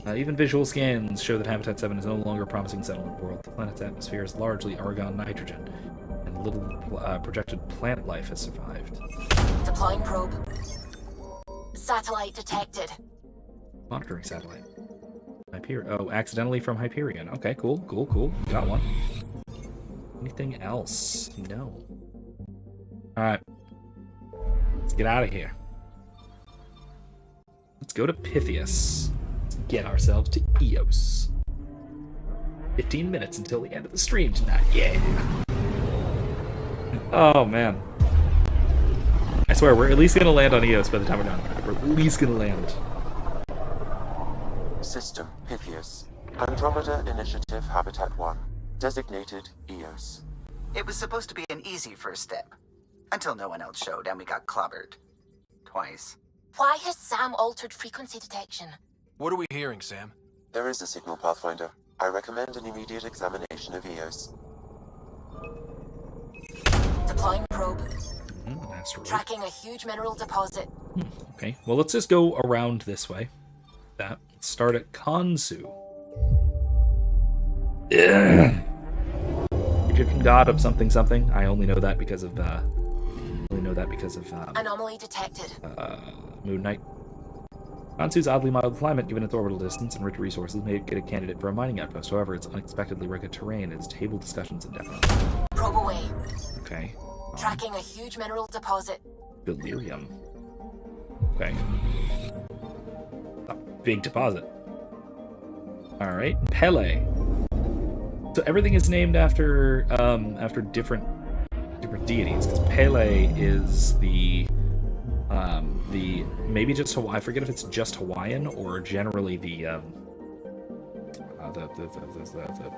Even visual scans show that Habitat 7 is no longer a promising settlement world. The planet's atmosphere is largely argon-nitrogen, and little projected plant life has survived. Deploying probe. Satellite detected. Monitoring satellite. Oh, accidentally from Hyperion. Okay, cool. Got one. Anything else? No. Alright. Let's get out of here. Let's go to Pythias. Let's get ourselves to Eos. 15 minutes until the end of the stream tonight. Yeah! Oh, man. I swear, we're at least gonna land on Eos by the time we're done. We're at least gonna land. System Pythias. Andromeda Initiative Habitat 1. Designated Eos. It was supposed to be an easy first step. Until no one else showed and we got clobbered. Twice. Why has Sam altered frequency detection? What are we hearing, Sam? There is a signal, Pathfinder. I recommend an immediate examination of Eos. Deploying probe. Asteroid. Tracking a huge mineral deposit. Okay, well, let's just go around this way. Let's start at Khonsu. Egyptian god of something something. I only know that because of Anomaly detected. Moon Knight. Khonsu's oddly mild climate, given its orbital distance and rich resources, made it a candidate for a mining outpost. However, its unexpectedly rugged terrain is table discussions indefinite. Probe away. Okay. Tracking a huge mineral deposit. Delirium. Okay. A big deposit. Alright. Pele. So everything is named after different deities, because Pele is the maybe just Hawaii. I forget if it's just Hawaiian or generally the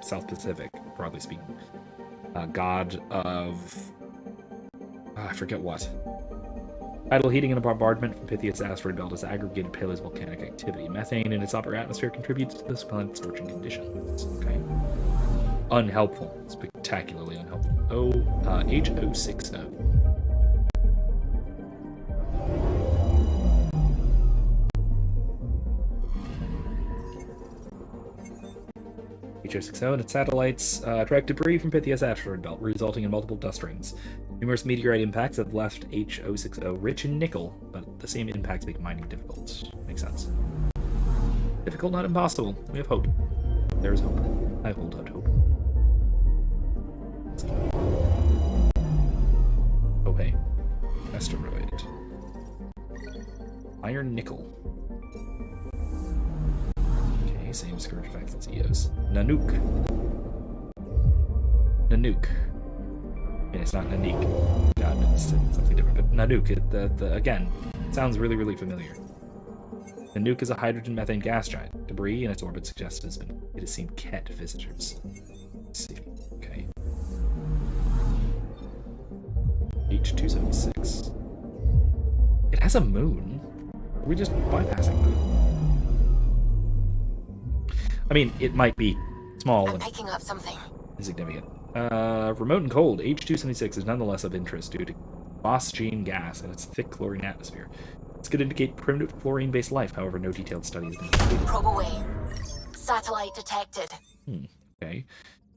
South Pacific, broadly speaking. God of I forget what. Tidal heating and a bombardment from Pythias asteroid belt has aggregated Pele's volcanic activity. Methane in its upper atmosphere contributes to this planet's scorching conditions. Okay. Unhelpful. Spectacularly unhelpful. H060. H060 and its satellites track debris from Pythias asteroid belt, resulting in multiple dust rings. Numerous meteorite impacts have left H060 rich in nickel, but the same impacts make mining difficult. Makes sense. Difficult, not impossible. We have hope. There is hope. I hold out hope. Oh, hey. Asteroid. Iron nickel. Okay. any same scourge effects as EOS. Nanook. I mean, it's not Nanique. God, it's something different. But Nanook, again, sounds really, really familiar. Nanook is a hydrogen methane gas giant. Debris in its orbit suggests it has seen Ket visitors. Let's see. Okay. H276. It has a moon. Are we just bypassing that? I mean, it might be small I'm and picking up something. insignificant. Remote and cold. H276 is nonetheless of interest due to phosgene gas and its thick chlorine atmosphere. This could indicate primitive chlorine-based life, however, no detailed study has been completed. Probe away. Satellite detected. Okay.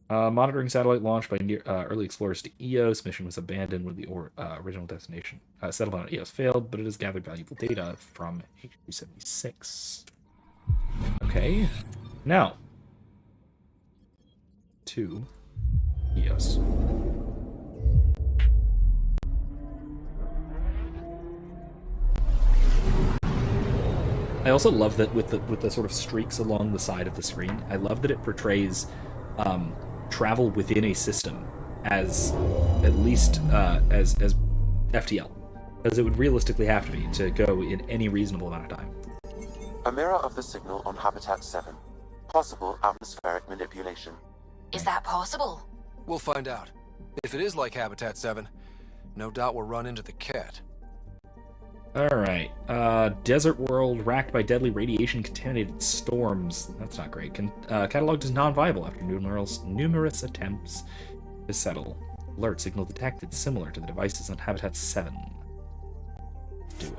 Monitoring satellite launched by early explorers to EOS. Mission was abandoned when the original destination settled on EOS failed, but it has gathered valuable data from H276. Okay. Now, to EOS. I also love that with the sort of streaks along the side of the screen. I love that it portrays travel within a system as at least as FTL, as it would realistically have to be to go in any reasonable amount of time. A mirror of the signal on Habitat 7. Possible atmospheric manipulation. Is that possible? We'll find out. If it is like Habitat 7, no doubt we'll run into the Ket. Alright. Desert world racked by deadly radiation-contaminated storms. That's not great. Cataloged as non-viable after numerous attempts to settle. Alert signal detected, similar to the devices on Habitat 7. Do it.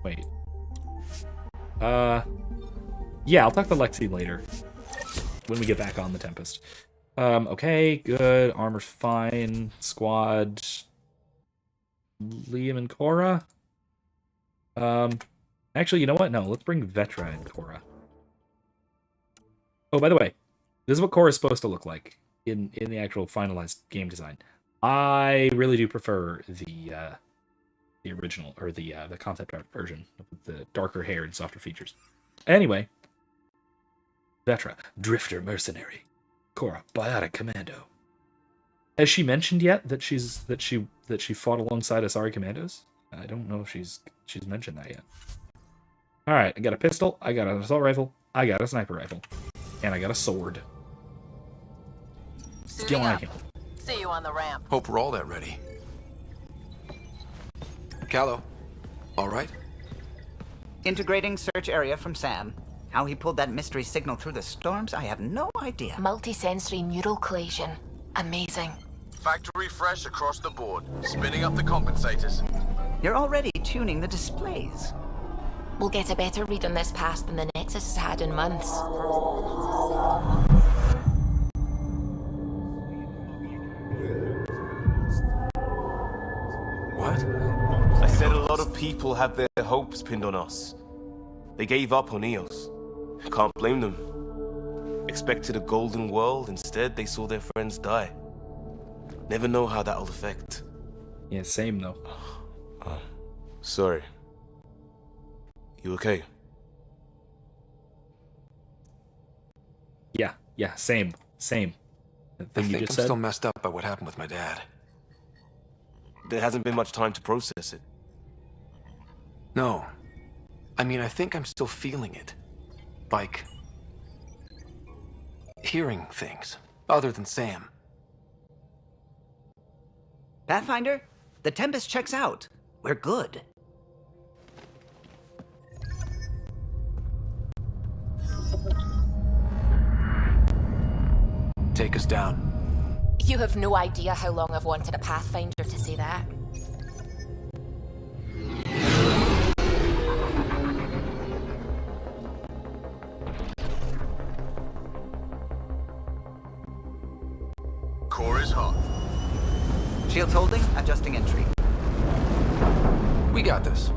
Wait. Yeah, I'll talk to Lexi later. When we get back on the Tempest. Okay, good. Armor's fine. Squad... Liam and Cora? Actually, you know what? No, let's bring Vetra and Cora. Oh, by the way, this is what Cora's supposed to look like in the actual finalized game design. I really do prefer the original, or the concept art version with the darker hair and softer features. Anyway, Vetra, Drifter Mercenary. Cora, Biotic Commando. Has she mentioned yet that she fought alongside Asari Commandos? I don't know if she's mentioned that yet. All right, I got a pistol, I got an assault rifle, I got a sniper rifle, and I got a sword. See you on the ramp. Hope we're all that ready. Callow, all right? Integrating search area from Sam. How he pulled that mystery signal through the storms, I have no idea. Multisensory neural collation. Amazing. Factory fresh across the board. Spinning up the compensators. You're already tuning the displays. We'll get a better read on this pass than the Nexus has had in months. What? I said a lot of people have their hopes pinned on us. They gave up on EOS. Can't blame them. Expected a golden world, instead they saw their friends die. Never know how that'll affect. Yeah, same though. Sorry. You okay? Yeah, same. The thing I you think just I'm said. still messed up by what happened with my dad. There hasn't been much time to process it. No. I mean, I think I'm still feeling it. Like... hearing things. Other than Sam. Pathfinder, the Tempest checks out. We're good. Take us down. You have no idea how long I've wanted a Pathfinder to say that. Core is hot. Shields holding, adjusting entry. We got this,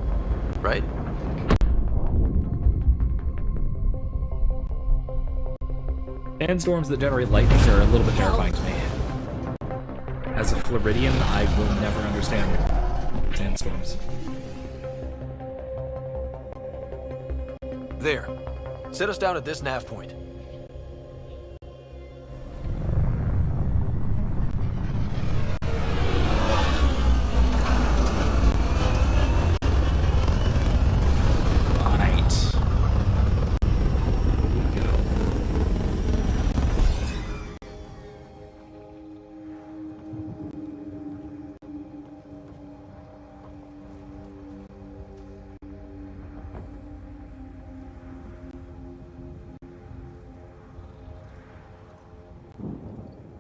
right? Sandstorms that generate lightning are a little bit terrifying to me. As a Floridian, I will never understand sandstorms. There. Set us down at this nav point.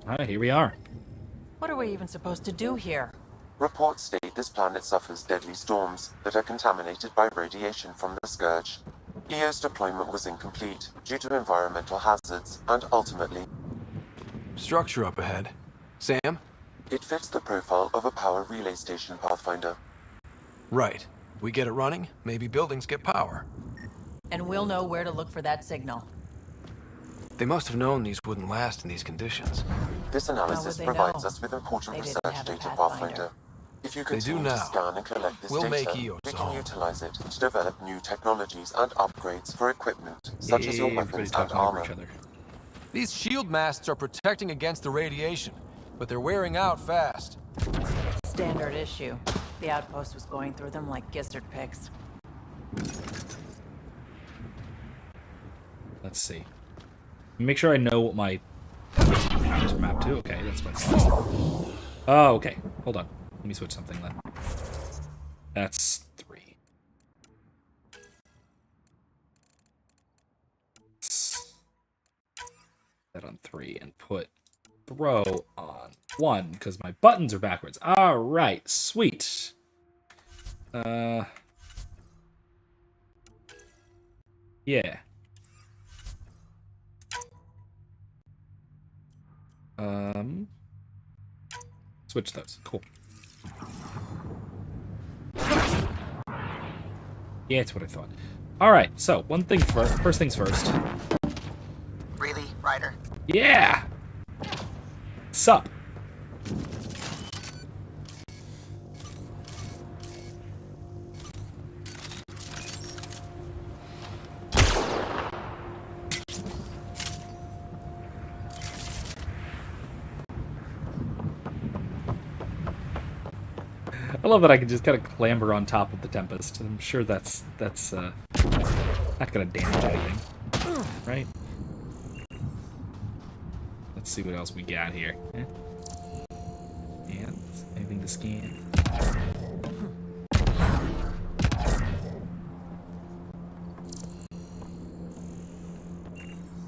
Alright, here we are. What are we even supposed to do here? Reports state this planet suffers deadly storms that are contaminated by radiation from the Scourge. EO's deployment was incomplete due to environmental hazards and ultimately... Structure up ahead. Sam? It fits the profile of a power relay station, Pathfinder. Right. We get it running, maybe buildings get power. And we'll know where to look for that signal. They must have known these wouldn't last in these conditions. This analysis provides us with important They research didn't have a data, Pathfinder. Pathfinder. If you They do continue to now. scan and collect this We'll data, make EOS we can home. utilize it to develop new technologies and upgrades for equipment, such as your weapons and armor. These shield masts are protecting against the radiation, but they're wearing out fast. Standard issue. The outpost was going through them like gizzard picks. Let's see. Make sure I know what my powers are mapped to. Okay, that's what I thought. Oh, okay. Hold on. Let me switch something then. That's 3. Set on 3 and put throw on 1 because my buttons are backwards. All right, sweet. Yeah. Switch those. Cool. Yeah, it's what I thought. All right, so first things first. Really, Ryder? Yeah. Sup? I love that I can just kind of clamber on top of the Tempest. I'm sure that's not gonna damage anything, right? Let's see what else we got here. Hands, anything to scan?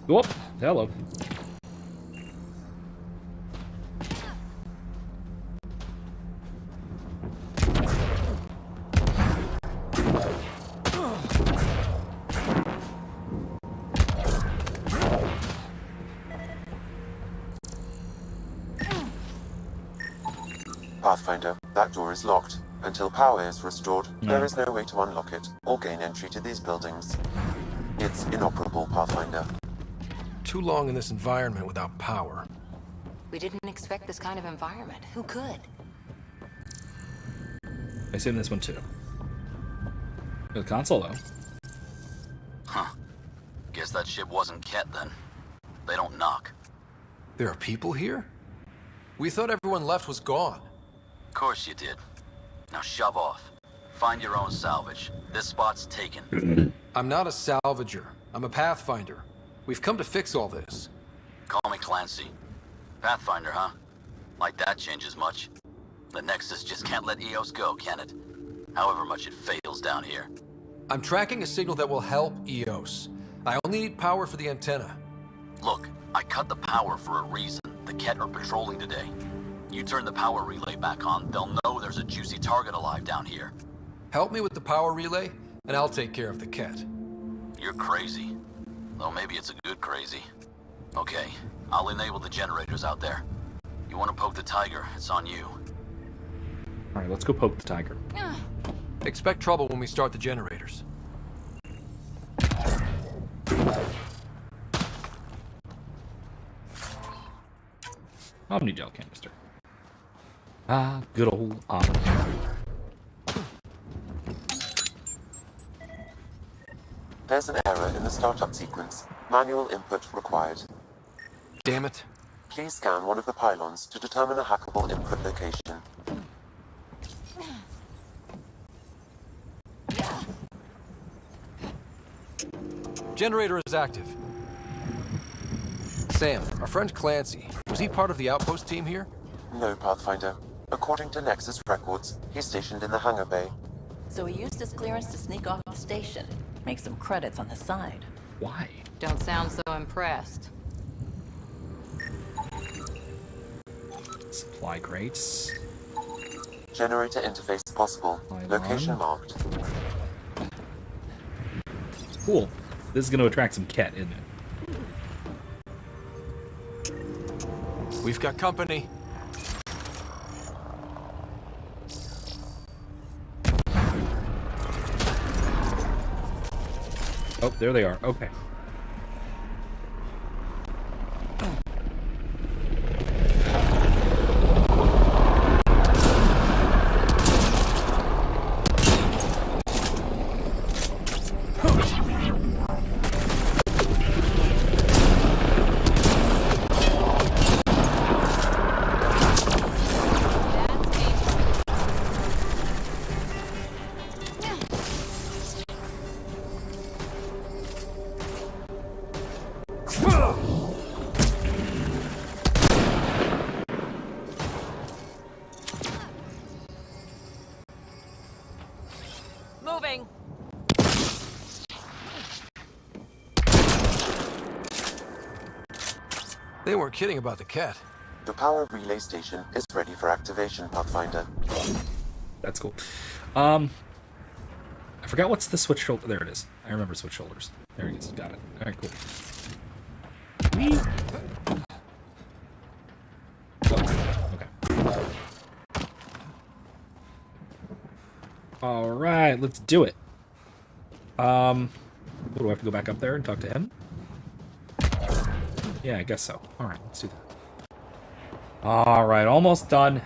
Whoop! Hello. Pathfinder, that door is locked. Until power is restored, there is no way to unlock it or gain entry to these buildings. It's inoperable, Pathfinder. Too long in this environment without power. We didn't expect this kind of environment. Who could? I assume this one too. The console though. Huh. Guess that ship wasn't Ket then. They don't knock. There are people here? We thought everyone left was gone. Of course you did. Now shove off. Find your own salvage. This spot's taken. I'm not a salvager. I'm a Pathfinder. We've come to fix all this. Call me Clancy. Pathfinder, huh? Like that changes much. The Nexus just can't let EOS go, can it? However much it fails down here. I'm tracking a signal that will help EOS. I only need power for the antenna. Look, I cut the power for a reason. The Ket are patrolling today. You turn the power relay back on, they'll know there's a juicy target alive down here. Help me with the power relay, and I'll take care of the Ket. You're crazy. Though maybe it's a good crazy. Okay, I'll enable the generators out there. You want to poke the tiger, it's on you. Alright, let's go poke the tiger. Expect trouble when we start the generators. Omnigel canister. Ah, good old Omnigel. There's an error in the startup sequence. Manual input required. Damn it. Please scan one of the pylons to determine a hackable input location. Generator is active. Sam, our friend Clancy, was he part of the outpost team here? No, Pathfinder. According to Nexus records, he's stationed in the hangar bay. So he used his clearance to sneak off the station. Make some credits on the side. Why? Don't sound so impressed. Supply crates. Generator interface possible. Location marked. Cool. This is going to attract some cat, isn't it? We've got company. Oh, there they are. Okay. Moving. They weren't kidding about the cat. The power relay station is ready for activation, Pathfinder. That's cool. I forgot what's the switch shoulder. There it is. I remember switch shoulders. There it is. Got it. All right, cool. Okay. All right, let's do it. Do I have to go back up there and talk to him? Yeah, I guess so. All right, let's do that. All right, almost done.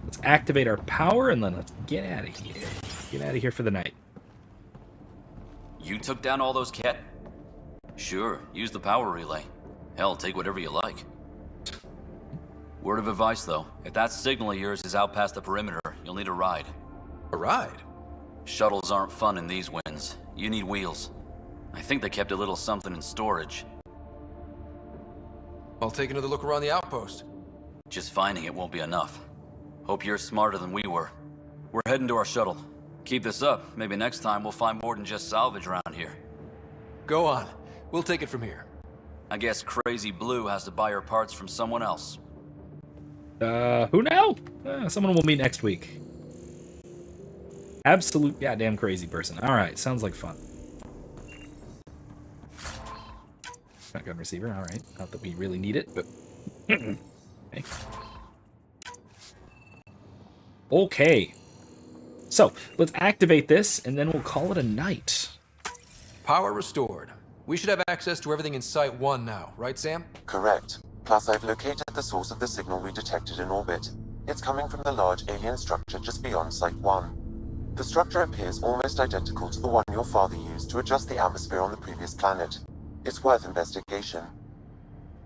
Let's activate our power and then let's get out of here. Get out of here for the night. You took down all those cat? Sure, use the power relay. Hell, take whatever you like. Word of advice, though. If that signal of yours is out past the perimeter, you'll need a ride. A ride? Shuttles aren't fun in these winds. You need wheels. I think they kept a little something in storage. I'll take another look around the outpost. Just finding it won't be enough. Hope you're smarter than we were. We're heading to our shuttle. Keep this up. Maybe next time we'll find more than just salvage around here. Go on. We'll take it from here. I guess Crazy Blue has to buy her parts from someone else. Who now? Someone we'll meet next week. Absolute goddamn crazy person. All right, sounds like fun. Shotgun receiver. All right, not that we really need it, but okay. Okay. So let's activate this, and then we'll call it a night. Power restored. We should have access to everything in Site 1 now, right, Sam? Correct. Plus, I've located the source of the signal we detected in orbit. It's coming from the large alien structure just beyond Site 1. The structure appears almost identical to the one your father used to adjust the atmosphere on the previous planet. It's worth investigation.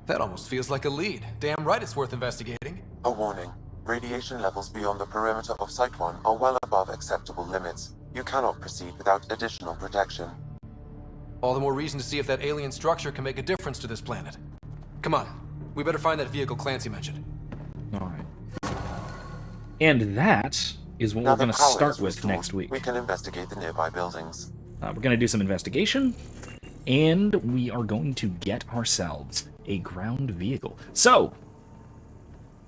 That almost feels like a lead. Damn right it's worth investigating. A warning. Radiation levels beyond the perimeter of Site 1 are well above acceptable limits. You cannot proceed without additional protection. All the more reason to see if that alien structure can make a difference to this planet. Come on. We better find that vehicle Clancy mentioned. All right. And that is what we're going to start with next week. We can investigate the nearby buildings. We're going to do some investigation, and we are going to get ourselves a ground vehicle. So,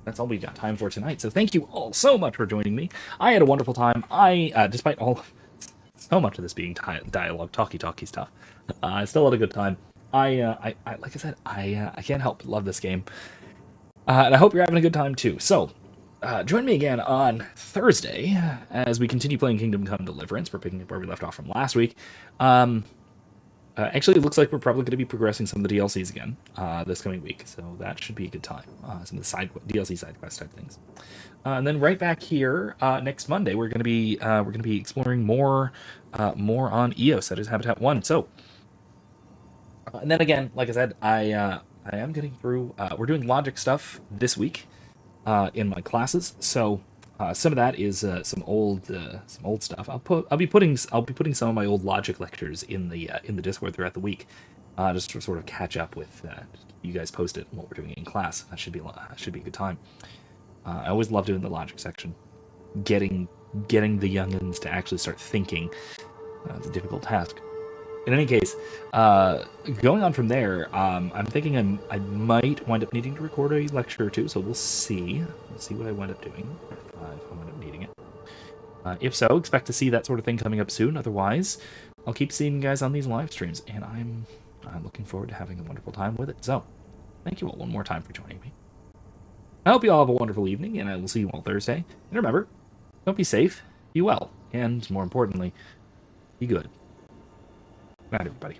that's all we got time for tonight. So thank you all so much for joining me. I had a wonderful time. Despite all, so much of this being dialogue, talky stuff, I still had a good time. Like I said, I can't help but love this game. And I hope you're having a good time too. So, join me again on Thursday as we continue playing Kingdom Come Deliverance. We're picking up where we left off from last week. Actually, it looks like we're probably going to be progressing some of the DLCs again this coming week, so that should be a good time. Some of the DLC side quest type things, and then right back here next Monday, we're going to be exploring more on EOS, that is Habitat 1. So, and then again, like I said, I am getting through. We're doing logic stuff this week in my classes, so. Some of that is some old stuff. I'll be putting some of my old logic lectures in the Discord throughout the week, just to sort of catch up with you guys posted what we're doing in class. That should be a good time. I always love doing the logic section, getting the youngins to actually start thinking. It's a difficult task. In any case, going on from there, I'm thinking I might wind up needing to record a lecture or two, so we'll see. We'll see what I wind up doing, if I wind up needing it. If so, expect to see that sort of thing coming up soon. Otherwise, I'll keep seeing you guys on these live streams, and I'm looking forward to having a wonderful time with it. So, thank you all one more time for joining me. I hope you all have a wonderful evening, and I will see you all Thursday. And remember, don't be safe, be well, and more importantly, be good. Good night, everybody.